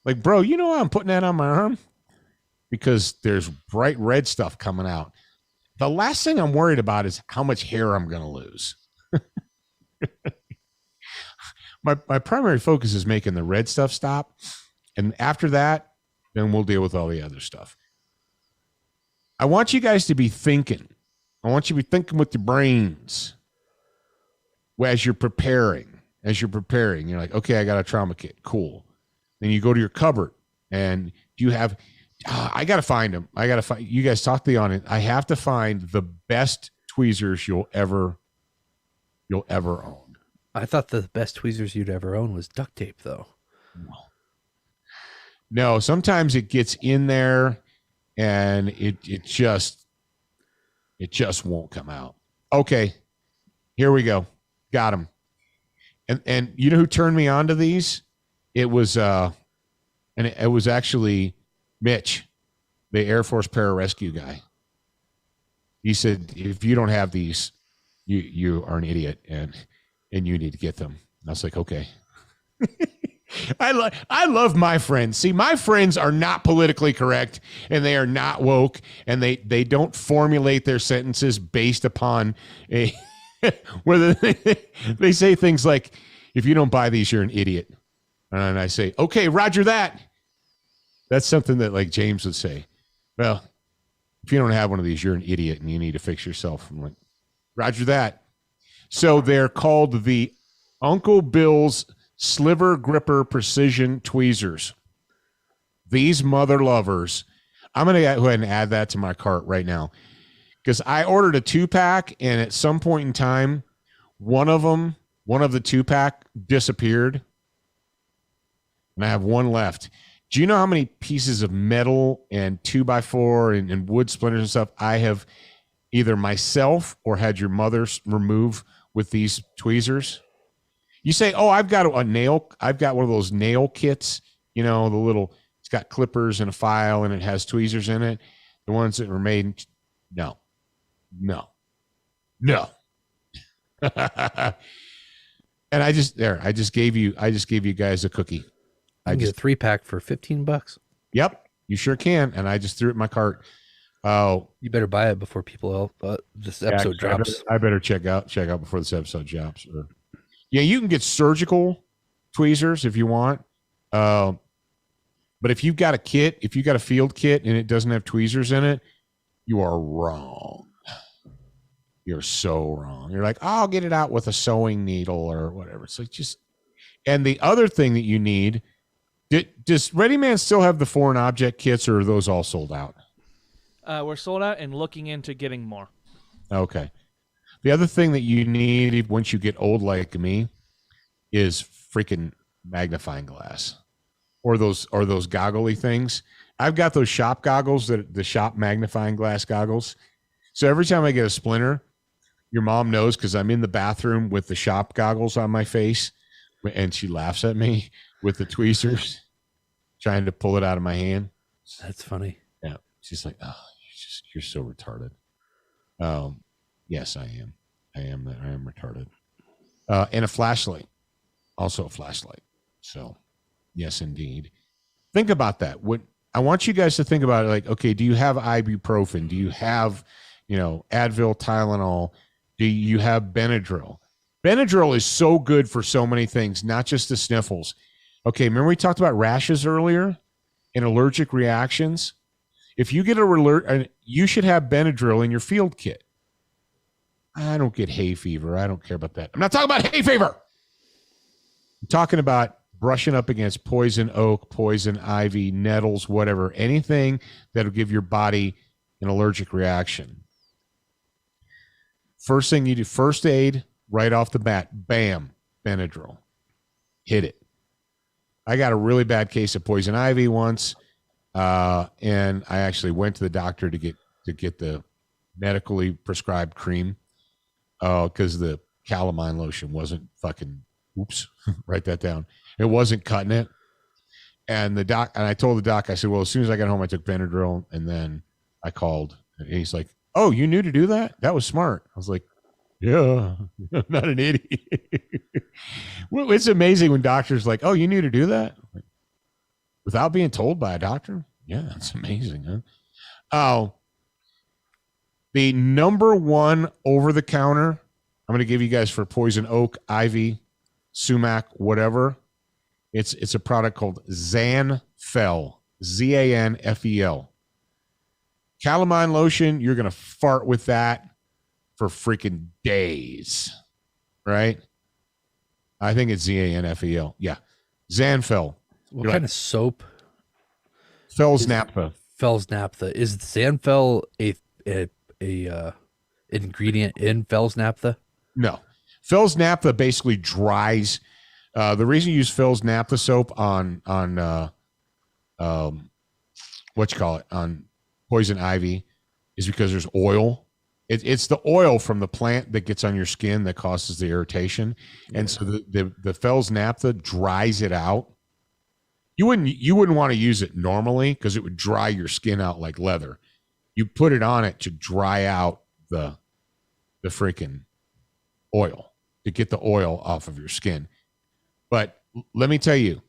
Like, bro, you know why I'm putting that on my arm? Because there's bright red stuff coming out. The last thing I'm worried about is how much hair I'm gonna lose. My primary focus is making the red stuff stop, and after that, then we'll deal with all the other stuff. I want you guys to be thinking. I want you to be thinking with your brains as you're preparing. You're like, okay, I got a trauma kit. Cool. Then you go to your cupboard, and you have, I got to find them. You guys talk to me on it. I have to find the best tweezers you'll ever own. I thought the best tweezers you'd ever own was duct tape, though. No, sometimes it gets in there and it just won't come out. Okay, here we go. Got them. And you know who turned me on to these? It was it was actually Mitch, the Air Force pararescue guy. He said, if you don't have these, you are an idiot and you need to get them. And I was like, okay. I love my friends. See, my friends are not politically correct, and they are not woke, and they don't formulate their sentences based upon a whether they say things like, if you don't buy these, you're an idiot. And I say, okay, Roger that. That's something that like James would say. Well, if you don't have one of these, you're an idiot and you need to fix yourself. I'm like, Roger that. So they're called the Uncle Bill's Sliver Gripper Precision Tweezers. These mother lovers. I'm going to go ahead and add that to my cart right now, because I ordered a 2-pack, and at some point in time, one of the 2-pack disappeared, and I have one left. Do you know how many pieces of metal and 2x4 and wood splinters and stuff I have either myself or had your mother remove with these tweezers? You say, oh, I've got one of those nail kits, you know, it's got clippers and a file and it has tweezers in it. The ones that were made, no. And I just gave you guys a cookie. I get a 3-pack for $15. Yep, you sure can. And I just threw it in my cart. Oh, you better buy it before this episode drops. I better check out before this episode drops. Yeah, you can get surgical tweezers if you want. But if you've got a field kit and it doesn't have tweezers in it, you are wrong. You're so wrong. You're like, oh, I'll get it out with a sewing needle or whatever. It's like and the other thing that you need, does Ready Man still have the foreign object kits, or are those all sold out? We're sold out and looking into getting more. Okay. The other thing that you need once you get old like me is freaking magnifying glass, or those goggly things. I've got those shop goggles, the shop magnifying glass goggles. So every time I get a splinter, your mom knows, because I'm in the bathroom with the shop goggles on my face, and she laughs at me with the tweezers, trying to pull it out of my hand. That's funny. Yeah. She's like, oh, you're so retarded. Yes, I am. I am retarded. And a flashlight. Also a flashlight. So, yes, indeed. Think about that. I want you guys to think about it like, okay, do you have ibuprofen? Do you have, Advil, Tylenol? Do you have Benadryl? Benadryl is so good for so many things, not just the sniffles. Okay, remember we talked about rashes earlier and allergic reactions? If you get you should have Benadryl in your field kit. I don't get hay fever. I don't care about that. I'm not talking about hay fever. I'm talking about brushing up against poison oak, poison ivy, nettles, whatever, anything that'll give your body an allergic reaction. First thing you do, first aid, right off the bat, bam, Benadryl. Hit it. I got a really bad case of poison ivy once, and I actually went to the doctor to get the medically prescribed cream, because the calamine lotion wasn't fucking. Oops, write that down. It wasn't cutting it, and I told the doc, I said, well, as soon as I got home, I took Benadryl, and then I called, and he's like, oh, you knew to do that? That was smart. I was like, Yeah, I'm not an idiot. Well, it's amazing when doctors like, oh, you need to do that without being told by a doctor. Yeah, it's amazing, huh? Oh, the number one over the counter, I'm going to give you guys for poison oak, ivy, sumac, whatever. It's a product called Zanfel, Zanfel. Calamine lotion, you're going to fart with that for freaking days, right? I think it's Zanfel. Yeah. Zanfel. What kind of soap? Fel's Naphtha. Fel's Naphtha. Is Zanfel a ingredient in Fel's Naphtha? No. Fel's Naphtha basically dries. The reason you use Fel's Naphtha soap on on poison ivy is because there's oil. It's the oil from the plant that gets on your skin that causes the irritation. And so the Fel's Naphtha dries it out. You wouldn't want to use it normally because it would dry your skin out like leather. You put it on it to dry out the freaking oil, to get the oil off of your skin. But let me tell you,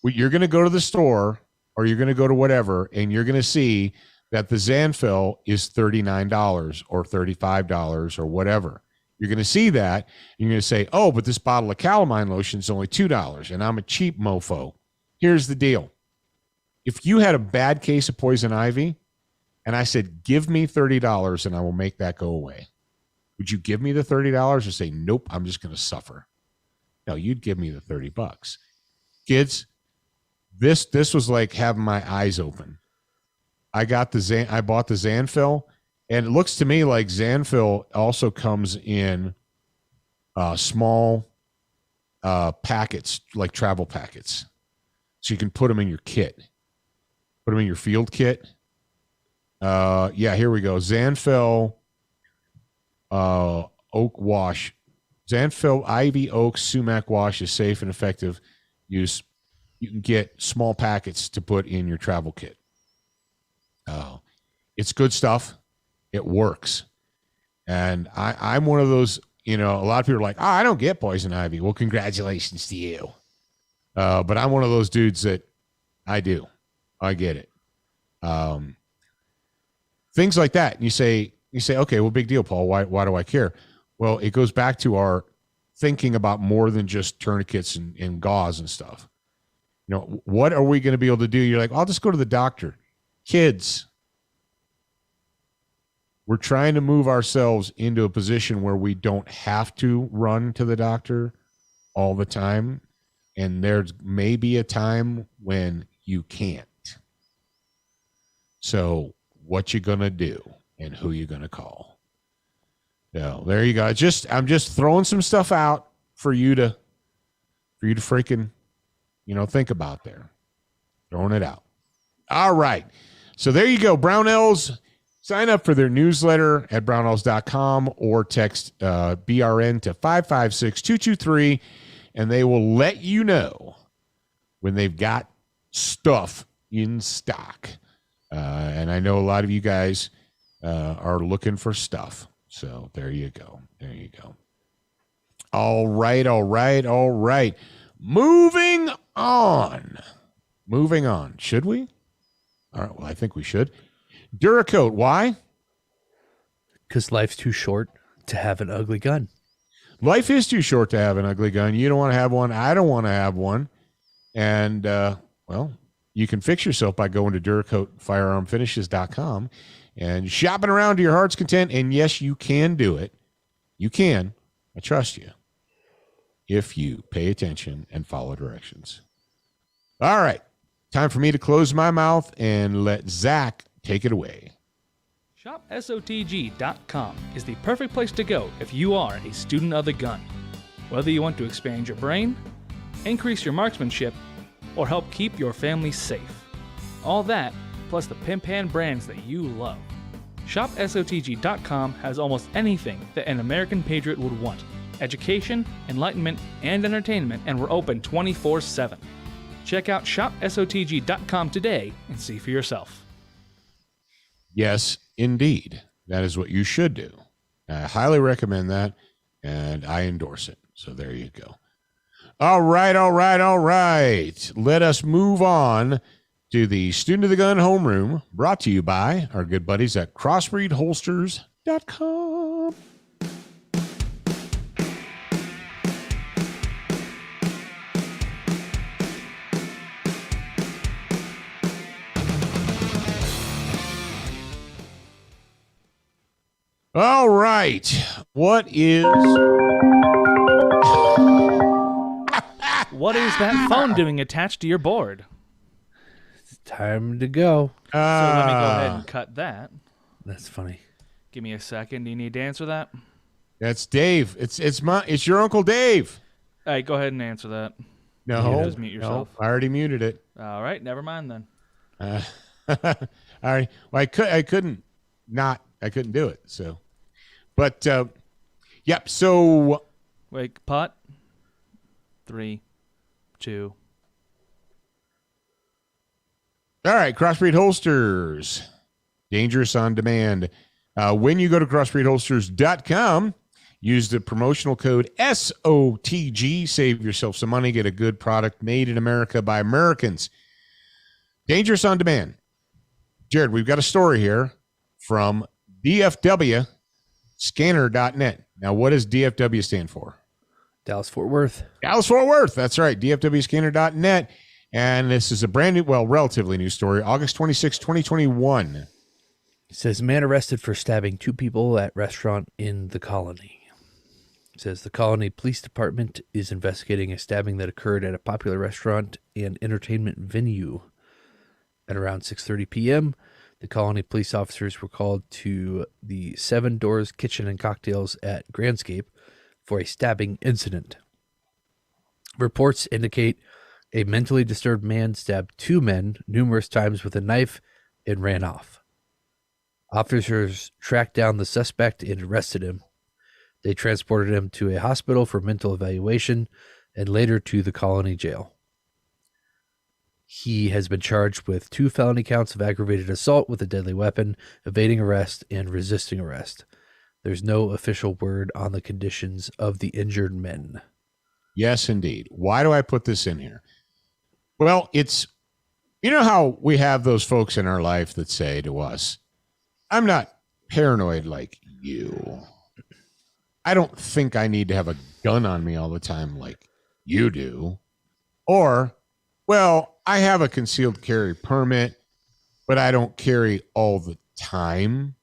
you're going to go to the store or you're going to go to whatever, and you're going to see that the Zanfel is $39 or $35 or whatever. You're going to see that, and you're going to say, oh, but this bottle of calamine lotion is only $2, and I'm a cheap mofo. Here's the deal. If you had a bad case of poison ivy, and I said, give me $30 and I will make that go away, would you give me the $30 or say, nope, I'm just going to suffer? No, you'd give me the $30. Kids, this was like having my eyes open. I bought the Zanfel, and it looks to me like Zanfel also comes in small packets, like travel packets. So you can put them in your kit. Put them in your field kit. Yeah, here we go. Zanfel oak wash. Zanfel ivy oak sumac wash is safe and effective use. You can get small packets to put in your travel kit. It's good stuff. It works. And I'm one of those, a lot of people are like, oh, I don't get poison ivy. Well, congratulations to you. But I'm one of those dudes that I do. I get it. Things like that. You say, okay, well, big deal, Paul. Why do I care? Well, it goes back to our thinking about more than just tourniquets and gauze and stuff. What are we going to be able to do? You're like, I'll just go to the doctor. Kids, we're trying to move ourselves into a position where we don't have to run to the doctor all the time. And there's maybe a time when you can't. So what you going to do and who you going to call? There you go. I'm just throwing some stuff out for you to freaking, think about there. Throwing it out. All right. So there you go. Brownells, sign up for their newsletter at brownells.com or text BRN to 556-223, and they will let you know when they've got stuff in stock. And I know a lot of you guys are looking for stuff. So there you go. There you go. All right. Moving on. Should we? All right. Well, I think we should. Duracoat. Why? Because life's too short to have an ugly gun. Life is too short to have an ugly gun. You don't want to have one. I don't want to have one. And, you can fix yourself by going to DuracoatFirearmFinishes.com and shopping around to your heart's content. And yes, you can do it. You can. I trust you. If you pay attention and follow directions. All right. Time for me to close my mouth and let Zach take it away. ShopSOTG.com is the perfect place to go if you are a student of the gun. Whether you want to expand your brain, increase your marksmanship, or help keep your family safe. All that, plus the pimp hand brands that you love. ShopSOTG.com has almost anything that an American patriot would want. Education, enlightenment, and entertainment, and we're open 24/7. Check out ShopSOTG.com today and see for yourself. Yes, indeed. That is what you should do. I highly recommend that, and I endorse it. So there you go. All right. Let us move on to the Student of the Gun Homeroom, brought to you by our good buddies at crossbreedholsters.com. All right. What is that phone doing attached to your board? It's time to go. So let me go ahead and cut that. That's funny. Give me a second. Do you need to answer that? That's Dave. It's your Uncle Dave. All right, go ahead and answer that. No, just mute yourself. I already muted it. All right, never mind then. All right. Well, I couldn't do it. So, but yep. So, wait, pot. 3, 2. All right, Crossbreed Holsters, dangerous on demand. When you go to crossbreedholsters.com, use the promotional code SOTG, save yourself some money, get a good product made in America by Americans. Dangerous on demand. Jared, we've got a story here from DFW scanner.net. Now, what does DFW stand for? Dallas-Fort Worth. Dallas-Fort Worth. That's right. DFWscanner.net. And this is a brand new, relatively new story. August 26, 2021. It says, man arrested for stabbing 2 people at restaurant in the Colony. It says the Colony Police Department is investigating a stabbing that occurred at a popular restaurant and entertainment venue. At around 6:30 p.m., the Colony police officers were called to the 7 Doors Kitchen and Cocktails at Grandscape for a stabbing incident. Reports indicate a mentally disturbed man stabbed 2 men numerous times with a knife and ran off. Officers tracked down the suspect and arrested him. They transported him to a hospital for mental evaluation and later to the Colony jail. He has been charged with 2 felony counts of aggravated assault with a deadly weapon, evading arrest, and resisting arrest. There's no official word on the conditions of the injured men. Yes, indeed. Why do I put this in here? Well, it's, you know how we have those folks in our life that say to us, I'm not paranoid like you. I don't think I need to have a gun on me all the time like you do. Or, well, I have a concealed carry permit, but I don't carry all the time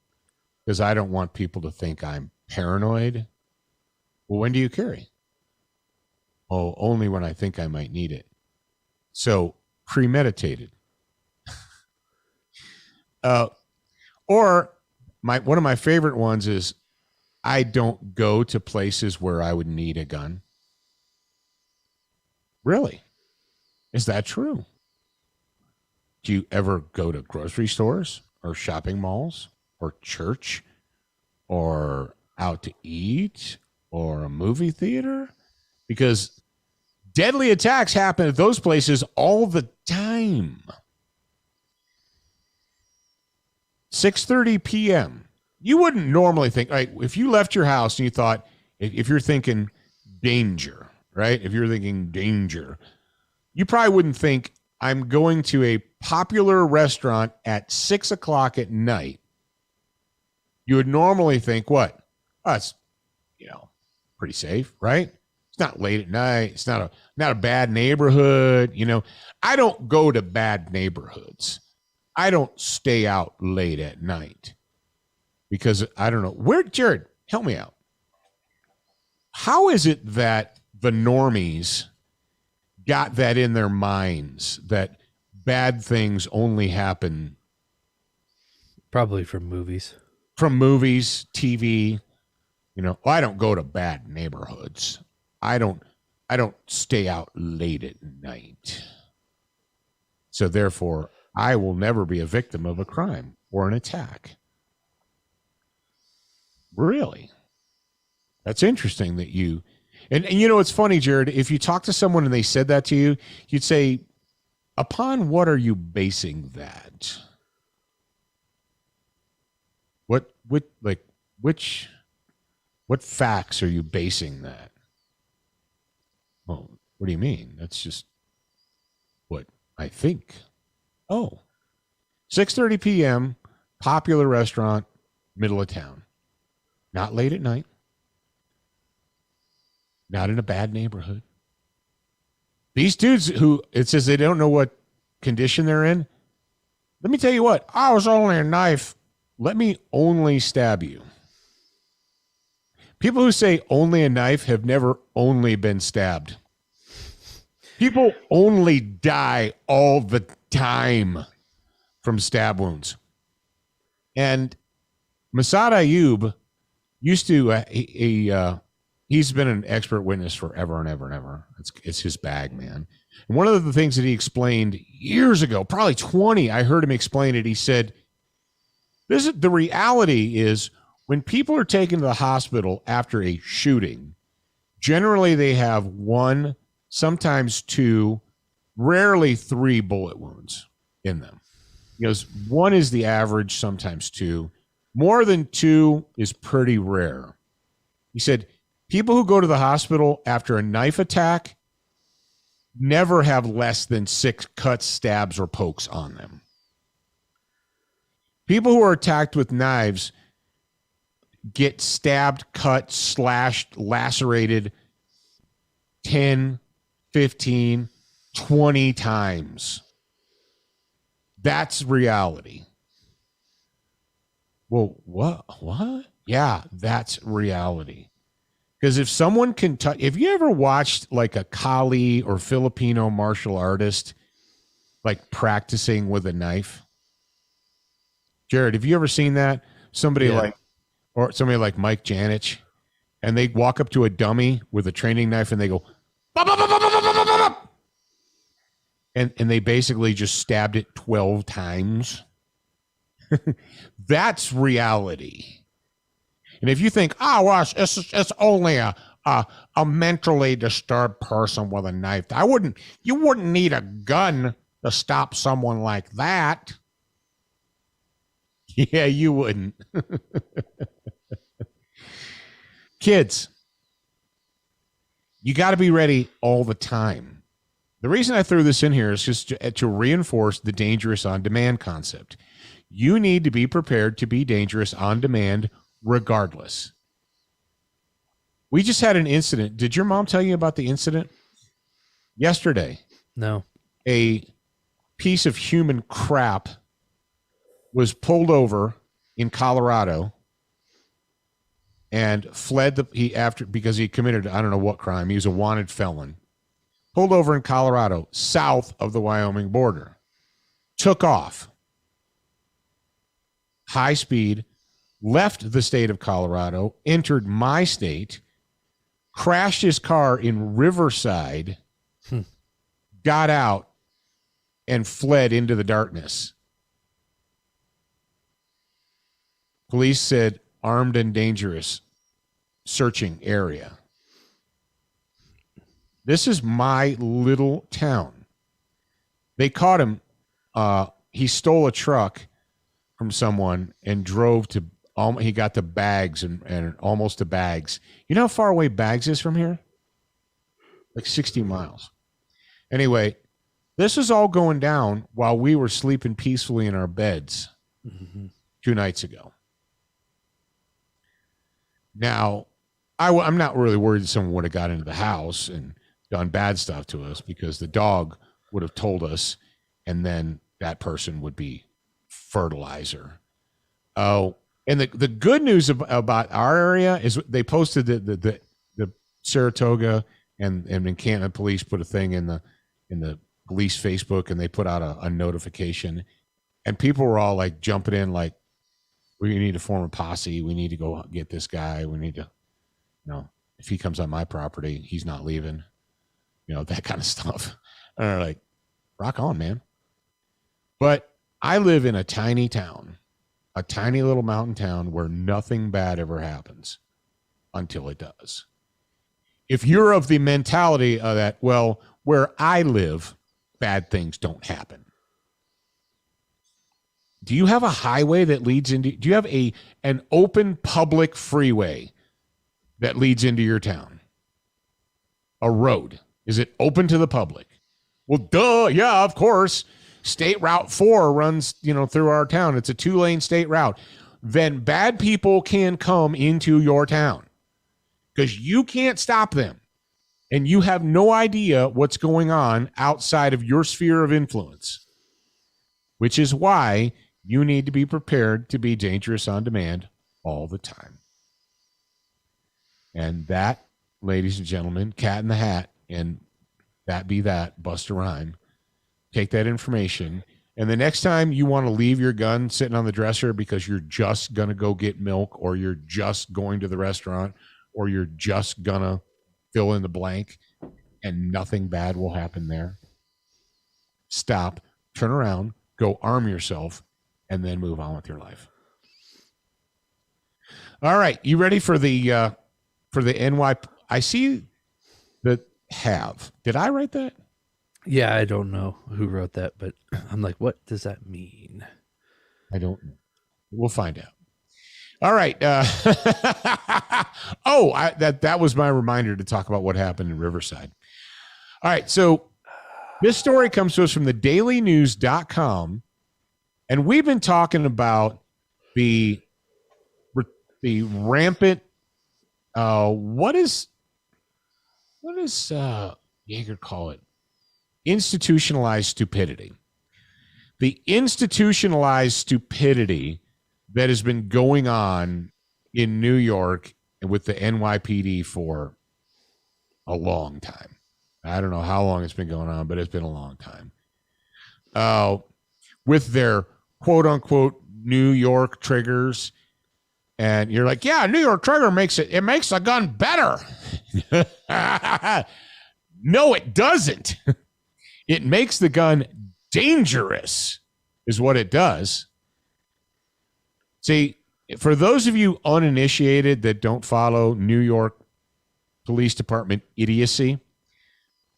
because I don't want people to think I'm paranoid. Well, when do you carry? Oh, only when I think I might need it. So premeditated. Or one of my favorite ones is I don't go to places where I would need a gun. Really? Is that true? Do you ever go to grocery stores or shopping malls or church or out to eat or a movie theater? Because deadly attacks happen at those places all the time. 6:30 p.m. You wouldn't normally think, right? If you left your house and you thought, if you're thinking danger, right? If you're thinking danger, you probably wouldn't think I'm going to a popular restaurant at 6 o'clock at night. You would normally think, what? Oh, it's, pretty safe, right? It's not late at night. It's not a bad neighborhood. I don't go to bad neighborhoods. I don't stay out late at night because I don't know Jared, help me out. How is it that the normies got that in their minds that bad things only happen? Probably from movies. From movies, TV. I don't go to bad neighborhoods. I don't stay out late at night. So therefore, I will never be a victim of a crime or an attack. Really? That's interesting that you... And it's funny, Jared, if you talk to someone and they said that to you, you'd say, upon what are you basing that? Which What facts are you basing that? Well, what do you mean? That's just what I think. Oh, 6:30 p.m., popular restaurant, middle of town. Not late at night. Not in a bad neighborhood. These dudes who, it says they don't know what condition they're in. Let me tell you what, I was only a knife. Let me only stab you. People who say only a knife have never only been stabbed. People only die all the time from stab wounds. And Masad Ayub used to, he's been an expert witness forever and ever and ever. It's his bag, man. And one of the things that he explained years ago, probably 20, I heard him explain it. He said, the reality is when people are taken to the hospital after a shooting, generally they have 1, sometimes 2, rarely 3 bullet wounds in them. He goes, 1 is the average, sometimes 2. More than 2 is pretty rare. He said, people who go to the hospital after a knife attack never have less than 6 cuts, stabs, or pokes on them. People who are attacked with knives get stabbed, cut, slashed, lacerated 10, 15, 20 times. That's reality. Well, what? Yeah, that's reality. Because if someone can touch, if you ever watched like a Kali or Filipino martial artist like practicing with a knife, Jared, have you ever seen that? Somebody like Mike Janich, and they walk up to a dummy with a training knife and they go, bop, bop, bop, bop, bop, bop, bop, bop. And they basically just stabbed it 12 times. That's reality. And if you think, it's only a mentally disturbed person with a knife, you wouldn't need a gun to stop someone like that. Yeah, you wouldn't. Kids, you got to be ready all the time. The reason I threw this in here is just to reinforce the dangerous on demand concept. You need to be prepared to be dangerous on demand regardless. We just had an incident. Did your mom tell you about the incident yesterday? No. A piece of human crap was pulled over in Colorado and fled because he committed, I don't know what crime. He was a wanted felon. Pulled over in Colorado, south of the Wyoming border. Took off. High speed, left the state of Colorado, entered my state, crashed his car in Riverside, got out, and fled into the darkness. Police said armed and dangerous, searching area. This is my little town. They caught him. He stole a truck from someone and drove to, he got to Bags and almost to Bags. You know how far away Bags is from here? Like 60 miles. Anyway, this is all going down while we were sleeping peacefully in our beds 2 nights ago. Now, I'm not really worried that someone would have got into the house and done bad stuff to us because the dog would have told us, and then that person would be fertilizer. Oh, and the good news about our area is they posted the Saratoga and in Canton police put a thing in the police Facebook, and they put out a notification, and people were all like jumping in like, we need to form a posse. We need to go get this guy. We need to, if he comes on my property, he's not leaving. That kind of stuff. And they're like, rock on, man. But I live in a tiny town, a tiny little mountain town where nothing bad ever happens until it does. If you're of the mentality of that, well, where I live, bad things don't happen. Do you have a highway that leads into, do you have an open public freeway that leads into your town? A road. Is it open to the public? Well, duh. Yeah, of course. State Route 4 runs, through our town. It's a 2-lane state route. Then bad people can come into your town because you can't stop them. And you have no idea what's going on outside of your sphere of influence, which is why you need to be prepared to be dangerous on demand all the time. And that, ladies and gentlemen, Cat in the Hat, and that be that, bust a rhyme. Take that information, and the next time you want to leave your gun sitting on the dresser because you're just going to go get milk, or you're just going to the restaurant, or you're just going to fill in the blank, and nothing bad will happen there, stop, turn around, go arm yourself, and then move on with your life. All right, you ready for the NY? I see that have. Did I write that? Yeah, I don't know who wrote that, but I'm like, what does that mean? I don't know. We'll find out. All right. That was my reminder to talk about what happened in Riverside. All right. So this story comes to us from the dailynews.com, and we've been talking about the rampant, what is Jaeger call it? Institutionalized stupidity. The institutionalized stupidity that has been going on in New York and with the NYPD for a long time. I don't know how long it's been going on, but it's been a long time. With their quote unquote New York triggers. And you're like, yeah, New York trigger makes the gun better. No, it doesn't. It makes the gun dangerous, is what it does. See, for those of you uninitiated that don't follow New York Police Department idiocy,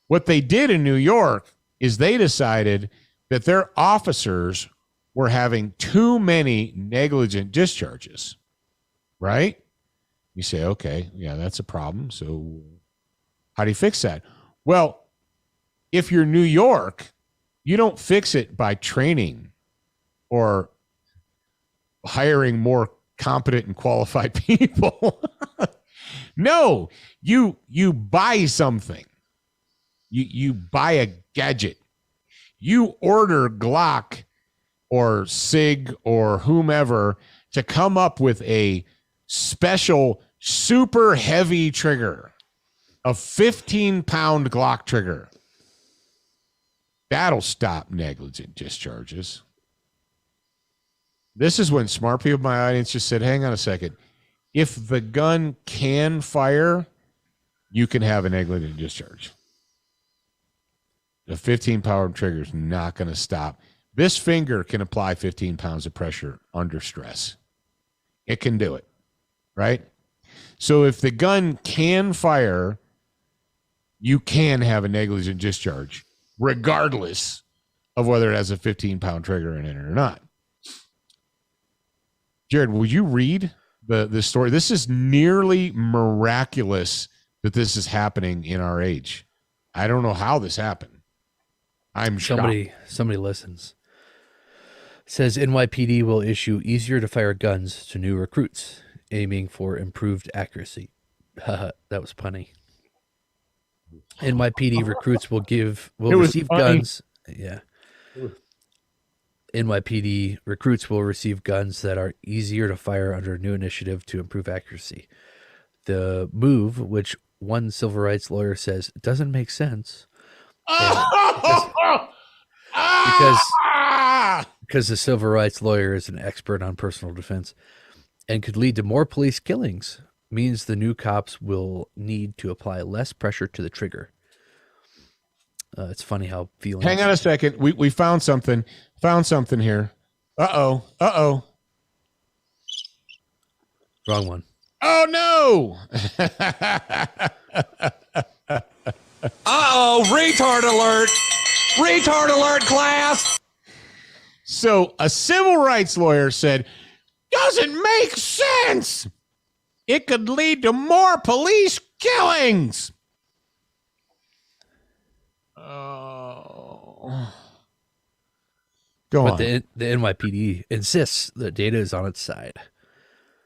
what they did in New York is they decided that their officers were having too many negligent discharges, right? You say, okay, yeah, that's a problem. So how do you fix that? Well, if you're New York, you don't fix it by training or hiring more competent and qualified people. No, you buy something. You buy a gadget. You order Glock or SIG or whomever to come up with a special super heavy trigger, a 15-pound Glock trigger. That'll stop negligent discharges. This is when smart people in my audience just said, hang on a second. If the gun can fire, you can have a negligent discharge. The 15-pound trigger is not going to stop. This finger can apply 15 pounds of pressure under stress. It can do it, right? So if the gun can fire, you can have a negligent discharge, regardless of whether it has a 15-pound trigger in it or not. Jared, will you read the story? This is nearly miraculous that this is happening in our age. I don't know how this happened. I'm shocked. Somebody listens. Says NYPD will issue easier to fire guns to new recruits, aiming for improved accuracy. That was punny. NYPD recruits will receive guns. Yeah. NYPD recruits will receive guns that are easier to fire under a new initiative to improve accuracy. The move, which one civil rights lawyer says doesn't make sense, because the civil rights lawyer is an expert on personal defense and could lead to more police killings, means the new cops will need to apply less pressure to the trigger. It's funny how feelings... Hang on a second. We found something. Found something here. Uh-oh. Wrong one. Oh, no! Uh-oh, retard alert! Retard alert, class! So a civil rights lawyer said, doesn't make sense! It could lead to more police killings. Oh. Go on. The NYPD insists that data is on its side.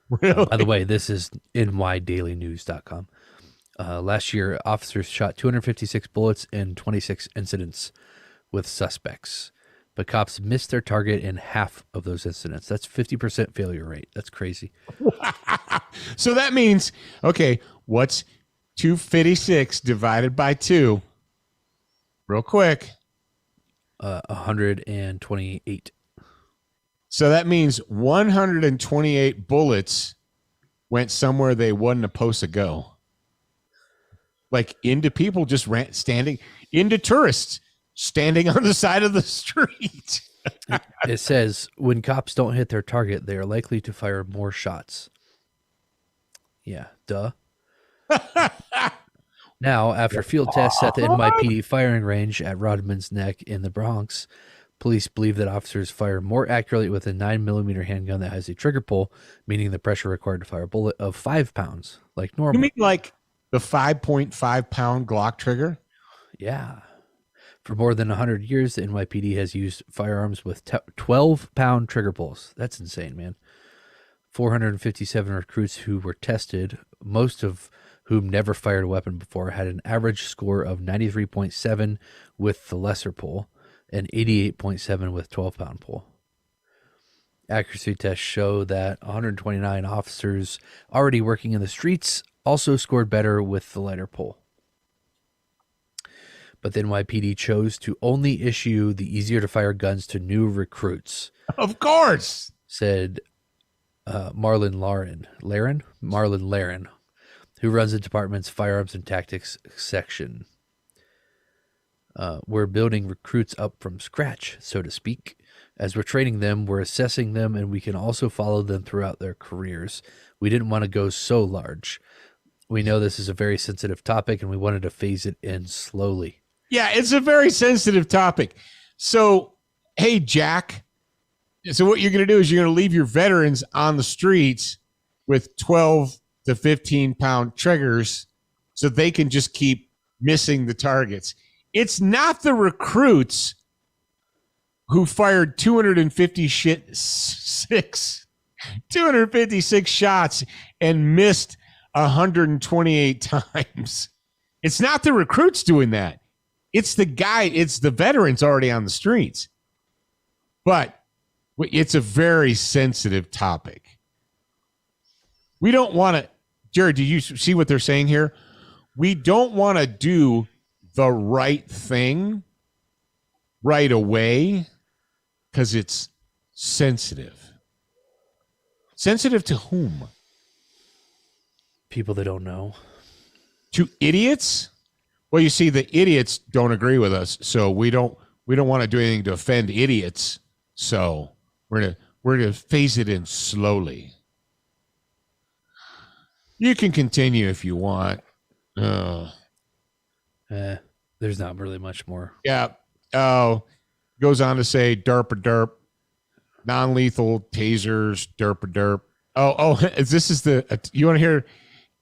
Really? By the way, this is nydailynews.com. Last year, officers shot 256 bullets in 26 incidents with suspects. But cops missed their target in half of those incidents. That's 50% failure rate. That's crazy. So that means, okay, what's 256 divided by 2? Real quick. 128. So that means 128 bullets went somewhere they wasn't supposed to go. Like into people just standing, into tourists standing on the side of the street. It says, when cops don't hit their target, they are likely to fire more shots. Yeah, duh. Now, after field tests at the NYPD firing range at Rodman's Neck in the Bronx, police believe that officers fire more accurately with a 9mm handgun that has a trigger pull, meaning the pressure required to fire a bullet of 5 pounds, like normal. You mean like the 5.5 pound Glock trigger? Yeah. For more than 100 years, the NYPD has used firearms with 12-pound trigger pulls. That's insane, man. 457 recruits who were tested, most of whom never fired a weapon before, had an average score of 93.7 with the lesser pull and 88.7 with 12-pound pull. Accuracy tests show that 129 officers already working in the streets also scored better with the lighter pull. But the NYPD chose to only issue the easier-to-fire guns to new recruits. Of course, said Marlon Laren, who runs the department's Firearms and Tactics section. We're building recruits up from scratch, so to speak. As we're training them, we're assessing them, and we can also follow them throughout their careers. We didn't want to go so large. We know this is a very sensitive topic, and we wanted to phase it in slowly. Yeah, it's a very sensitive topic. So, hey, Jack. So what you're going to do is you're going to leave your veterans on the streets with 12 to 15-pound triggers so they can just keep missing the targets. It's not the recruits who fired 256 shots and missed 128 times. It's not the recruits doing that. It's the veterans already on the streets. But it's a very sensitive topic. We don't want to, Jared, do you see what they're saying here? We don't want to do the right thing right away because it's sensitive. Sensitive to whom? People that don't know. To idiots? Well, you see, the idiots don't agree with us, so we don't want to do anything to offend idiots. So we're gonna phase it in slowly. You can continue if you want. There's not really much more. Yeah. Oh, goes on to say derp, non-lethal tasers, derp. Oh, this is you want to hear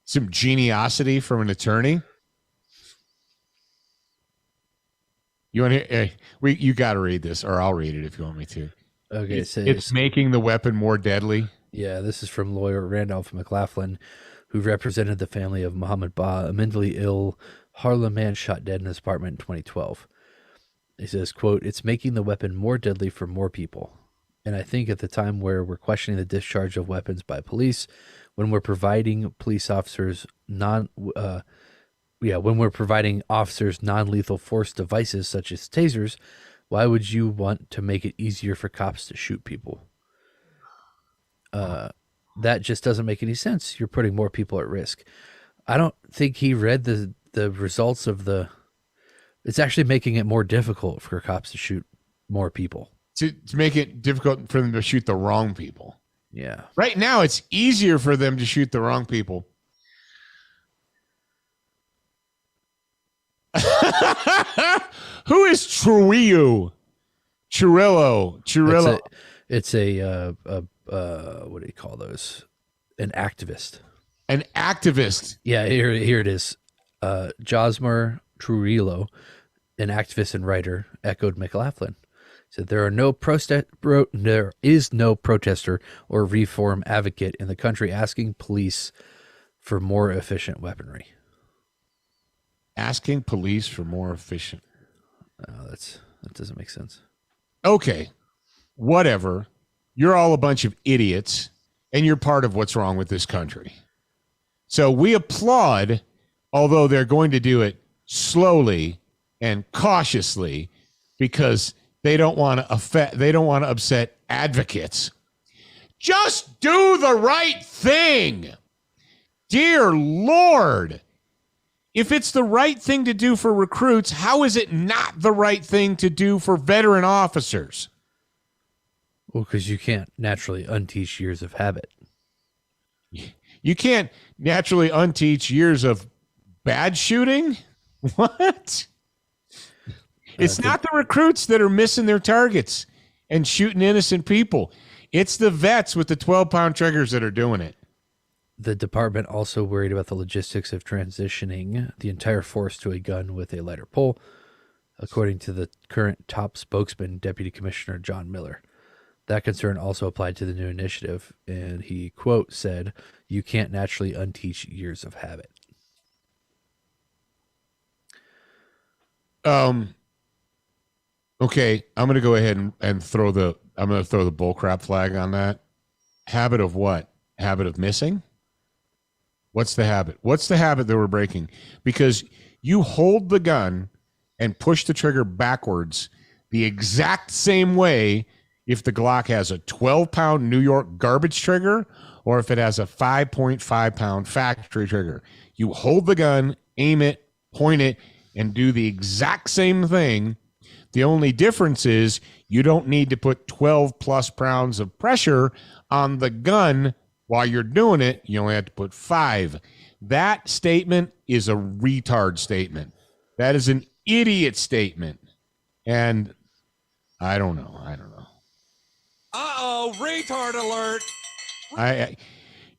some geniosity from an attorney? You want to hear? You got to read this, or I'll read it if you want me to. Okay, it's making the weapon more deadly. Yeah, this is from lawyer Randolph McLaughlin, who represented the family of Muhammad Ba, a mentally ill Harlem man shot dead in his apartment in 2012. He says, quote, "It's making the weapon more deadly for more people. And I think at the time where we're questioning the discharge of weapons by police, when we're providing police officers non-lethal force devices such as tasers, why would you want to make it easier for cops to shoot people? That just doesn't make any sense. You're putting more people at risk." I don't think he read the results of it's actually making it more difficult for cops to shoot more people. To make it difficult for them to shoot the wrong people. Yeah. Right now, it's easier for them to shoot the wrong people. Who is Trujillo? Churillo. It's a what do you call those? An activist. An activist. Yeah, here it is. Josmer Trujillo, an activist and writer, echoed McLaughlin. Said there is no protester or reform advocate in the country asking police for more efficient weaponry. Asking police for more efficient. Oh, that doesn't make sense. Okay, whatever. You're all a bunch of idiots, and you're part of what's wrong with this country. So we applaud, although they're going to do it slowly and cautiously because they don't want to upset advocates. Just do the right thing. Dear Lord. If it's the right thing to do for recruits, how is it not the right thing to do for veteran officers? Well, because you can't naturally unteach years of habit. You can't naturally unteach years of bad shooting? What? It's not the recruits that are missing their targets and shooting innocent people. It's the vets with the 12-pound triggers that are doing it. The department also worried about the logistics of transitioning the entire force to a gun with a lighter pull, according to the current top spokesman, Deputy Commissioner John Miller. That concern also applied to the new initiative, and he, quote, said, "You can't naturally unteach years of habit." Okay, I'm going to go ahead and throw the bullcrap flag on that. Habit of what? Habit of missing? What's the habit? What's the habit that we're breaking? Because you hold the gun and push the trigger backwards the exact same way if the Glock has a 12-pound New York garbage trigger or if it has a 5.5-pound factory trigger. You hold the gun, aim it, point it, and do the exact same thing. The only difference is you don't need to put 12-plus pounds of pressure on the gun while you're doing it. You only have to put 5. That statement is a retard statement. That is an idiot statement. And I don't know. Uh-oh, retard alert.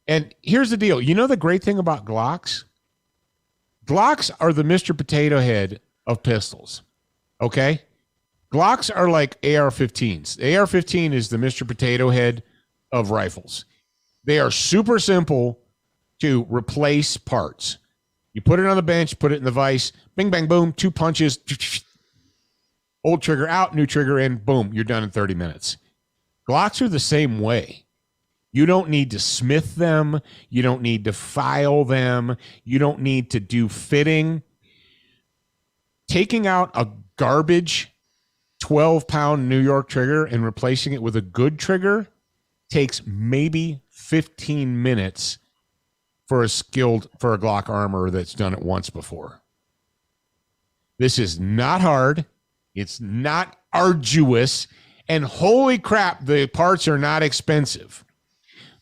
And here's the deal. You know the great thing about Glocks? Glocks are the Mr. Potato Head of pistols. Okay? Glocks are like AR-15s. The AR-15 is the Mr. Potato Head of rifles. They are super simple to replace parts. You put it on the bench, put it in the vise, bing, bang, boom, 2 punches, old trigger out, new trigger in, boom, you're done in 30 minutes. Glocks are the same way. You don't need to smith them. You don't need to file them. You don't need to do fitting. Taking out a garbage 12-pound New York trigger and replacing it with a good trigger takes maybe 15 minutes for a Glock armor that's done it once before. This is not hard. It's not arduous. And holy crap, the parts are not expensive.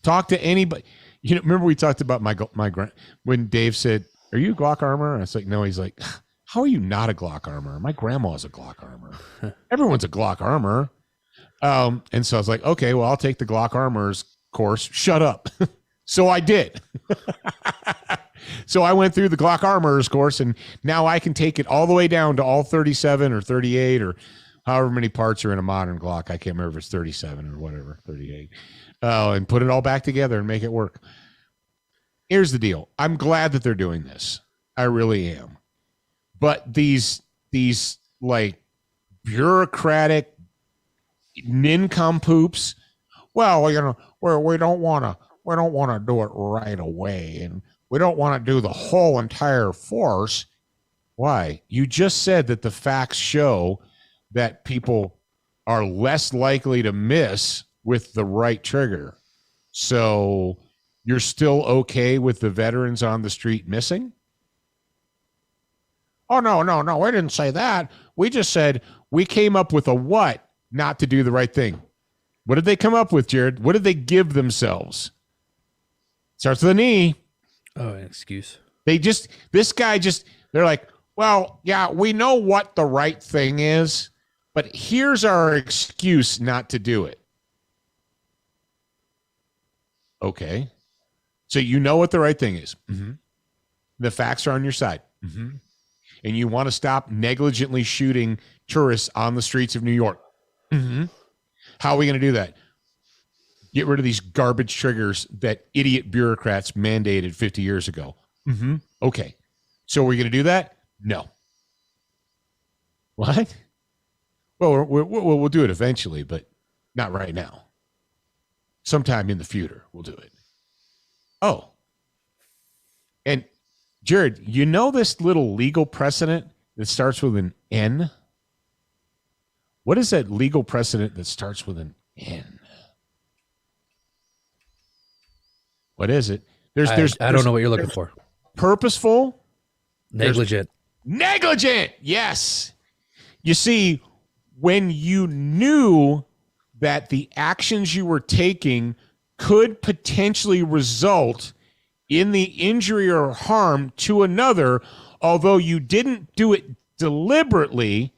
Talk to anybody. You know, remember we talked about my when Dave said, "Are you a Glock armor?" I was like, "No." He's like, "How are you not a Glock armor? My grandma's a Glock armor. Everyone's a Glock armor." And so I was like, "Okay, well, I'll take the Glock armors course." Shut up. So I did. So I went through the Glock armors course, and now I can take it all the way down to all 37 or 38 or however many parts are in a modern Glock. I can't remember if it's 37 or whatever, 38. And put it all back together and make it work. Here's the deal. I'm glad that they're doing this. I really am. But these like bureaucratic nincompoops, well, you know, we don't want to do it right away, and we don't want to do the whole entire force. Why? You just said that the facts show that people are less likely to miss with the right trigger. So you're still okay with the veterans on the street missing? Oh, no. We didn't say that. We just said we came up with a what not to do the right thing. What did they come up with, Jared? What did they give themselves? Starts with an E. Oh, an excuse. They're like, well, yeah, we know what the right thing is, but here's our excuse not to do it. Okay. So you know what the right thing is. Mm-hmm. The facts are on your side. Mm-hmm. And you want to stop negligently shooting tourists on the streets of New York. Mm-hmm. How are we going to do that? Get rid of these garbage triggers that idiot bureaucrats mandated 50 years ago. Mm-hmm. Okay. So we're going to do that? No. What? Well, we'll do it eventually, but not right now. Sometime in the future, we'll do it. Oh. And Jared, you know this little legal precedent that starts with an N? What is that legal precedent that starts with an N? What is it? I don't know what you're looking for. Purposeful? Negligent. Negligent. Yes. You see, when you knew that the actions you were taking could potentially result in the injury or harm to another, although you didn't do it deliberately,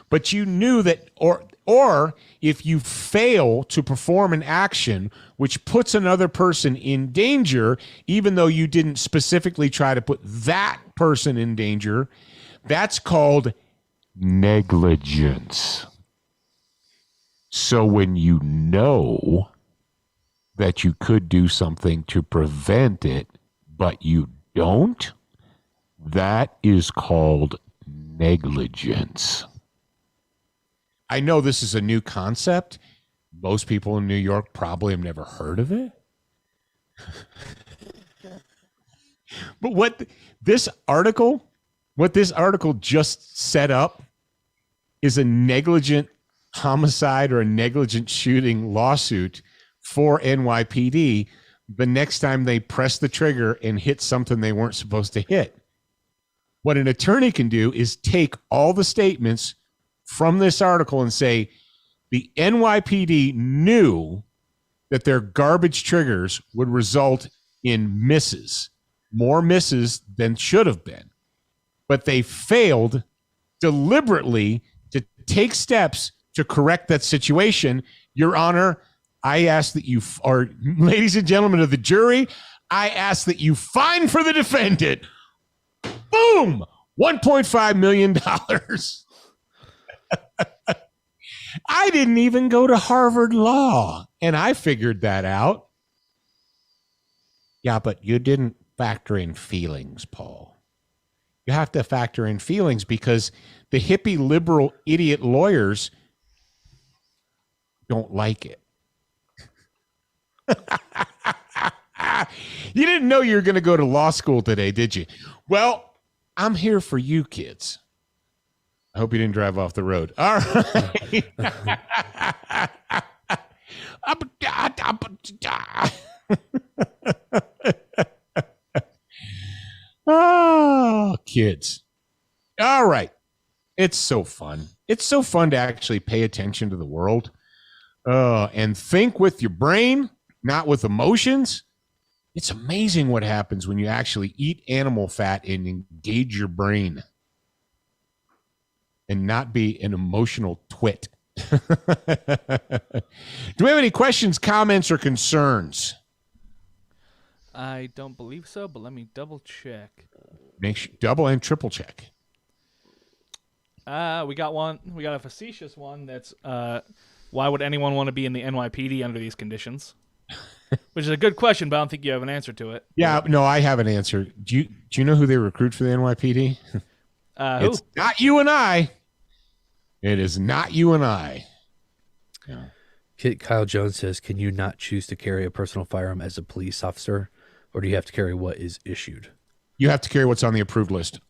but you knew that, or if you fail to perform an action which puts another person in danger, even though you didn't specifically try to put that person in danger, that's called negligence. So when you know that you could do something to prevent it, but you don't, that is called negligence. I know this is a new concept. Most people in New York probably have never heard of it. But what this article just set up is a negligent homicide or a negligent shooting lawsuit for NYPD the next time they press the trigger and hit something they weren't supposed to hit. What an attorney can do is take all the statements from this article and say, the NYPD knew that their garbage triggers would result in misses, more misses than should have been. But they failed deliberately to take steps to correct that situation. Your Honor, I ask that you, or ladies and gentlemen of the jury, I ask that you fine for the defendant. Boom! $1.5 million. I didn't even go to Harvard Law, and I figured that out. Yeah, but you didn't factor in feelings, Paul. You have to factor in feelings because the hippie liberal idiot lawyers don't like it. You didn't know you were going to go to law school today, did you? Well, I'm here for you kids. I hope you didn't drive off the road. All right. Oh, kids. All right. It's so fun. It's so fun to actually pay attention to the world and think with your brain, not with emotions. It's amazing what happens when you actually eat animal fat and engage your brain and not be an emotional twit. Do we have any questions, comments, or concerns? I don't believe so, but let me double check. Make sure, double and triple check. We got one. We got a facetious one that's why would anyone want to be in the NYPD under these conditions? Which is a good question, but I don't think you have an answer to it. Yeah, no, I have an answer. Do you know who they recruit for the NYPD? It's not you and I. It is not you and I. Yeah. Kyle Jones says, can you not choose to carry a personal firearm as a police officer, or do you have to carry what is issued? You have to carry what's on the approved list.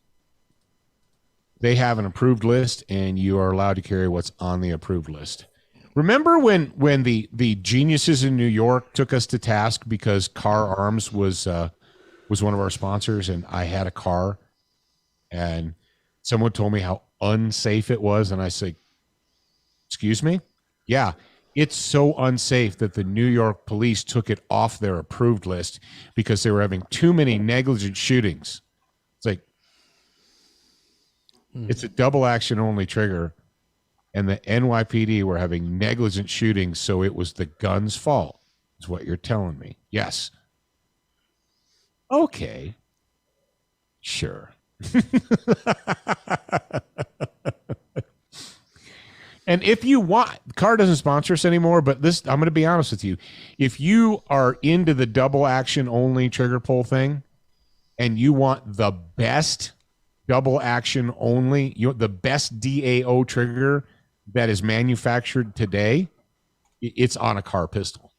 They have an approved list, and you are allowed to carry what's on the approved list. Remember when the geniuses in New York took us to task because Firearms was one of our sponsors, and I had a car, and someone told me how unsafe it was, and I said, excuse me? Yeah, it's so unsafe that the New York police took it off their approved list because they were having too many negligent shootings. It's like, it's a double action only trigger, and the NYPD were having negligent shootings, so it was the gun's fault, is what you're telling me. Yes. Okay. Sure. And if you want, Car doesn't sponsor us anymore, but this, I'm going to be honest with you. If you are into the double action only trigger pull thing and you want the best double action only, the best DAO trigger that is manufactured today, it's on a Car pistol.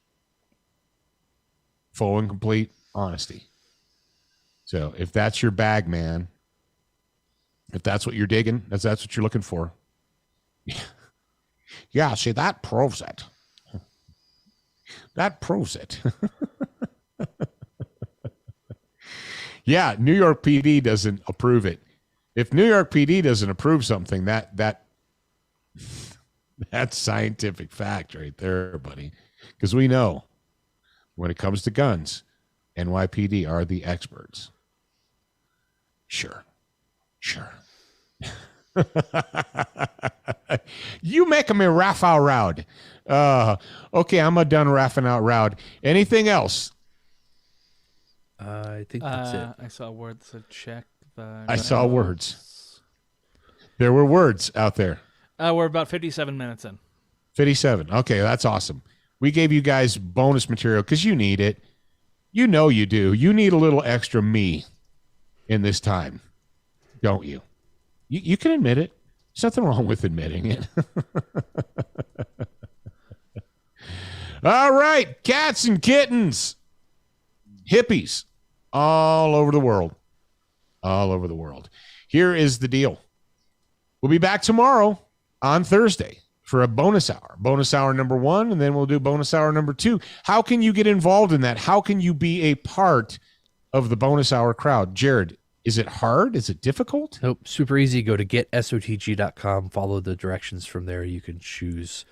Full and complete honesty. So if that's your bag, man, if that's what you're digging, that's what you're looking for. Yeah, see, that proves it. That proves it. Yeah, New York PD doesn't approve it. If New York PD doesn't approve something, that's scientific fact right there, buddy. Because we know when it comes to guns, NYPD are the experts. Sure. You making me laugh out loud. Okay, I'm done laughing out loud. Anything else? I think that's it. I saw a word that said check. I saw words. There were words out there. We're about 57 minutes in. 57. Okay, that's awesome. We gave you guys bonus material because you need it. You know you do. You need a little extra me in this time, don't you? You can admit it. There's nothing wrong with admitting it. All right, cats and kittens, hippies all over the world. All over the world. Here is the deal. We'll be back tomorrow on Thursday for a bonus hour. Bonus hour number 1, and then we'll do bonus hour number 2. How can you get involved in that? How can you be a part of the bonus hour crowd? Jared, is it hard? Is it difficult? Nope, super easy. Go to getsotg.com. Follow the directions from there. You can choose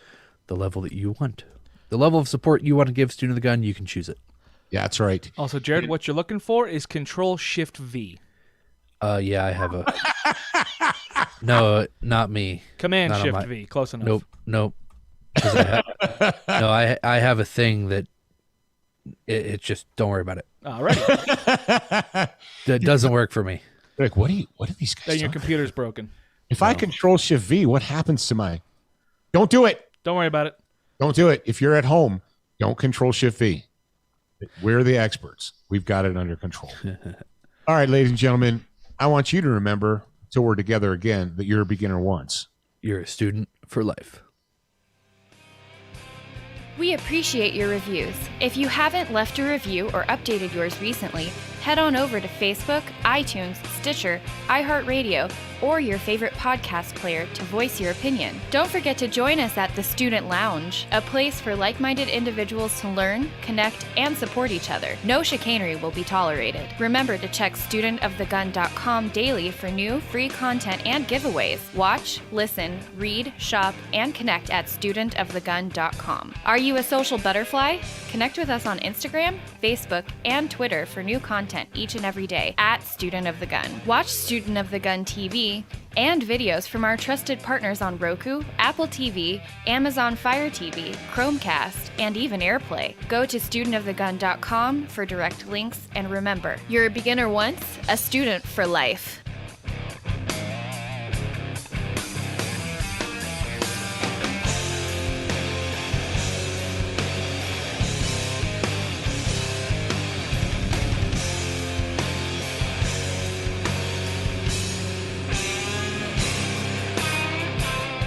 the level that you want. The level of support you want to give Student of the Gun, you can choose it. Yeah, that's right. Also, Jared, what you're looking for is Control-Shift-V. Yeah, I have a... No, not me. Command-Shift-V. Close enough. Nope. I have a thing that it's just, don't worry about it. All right. That doesn't work for me. Like, what are these guys Then your talking? computer's broken. If I Control-Shift-V, what happens to my... Don't do it. Don't worry about it. Don't do it. If you're at home, don't Control-Shift-V. We're the experts. We've got it under control. All right, ladies and gentlemen, I want you to remember, till we're together again, that you're a beginner once. You're a student for life. We appreciate your reviews. If you haven't left a review or updated yours recently, head on over to Facebook, iTunes, Stitcher, iHeartRadio, or your favorite podcast player to voice your opinion. Don't forget to join us at the Student Lounge, a place for like-minded individuals to learn, connect, and support each other. No chicanery will be tolerated. Remember to check studentofthegun.com daily for new, free content and giveaways. Watch, listen, read, shop, and connect at studentofthegun.com. Are you a social butterfly? Connect with us on Instagram, Facebook, and Twitter for new content each and every day at Student of the Gun. Watch Student of the Gun TV and videos from our trusted partners on Roku, Apple TV, Amazon Fire TV, Chromecast, and even AirPlay. Go to studentofthegun.com for direct links, and remember, you're a beginner once, a student for life.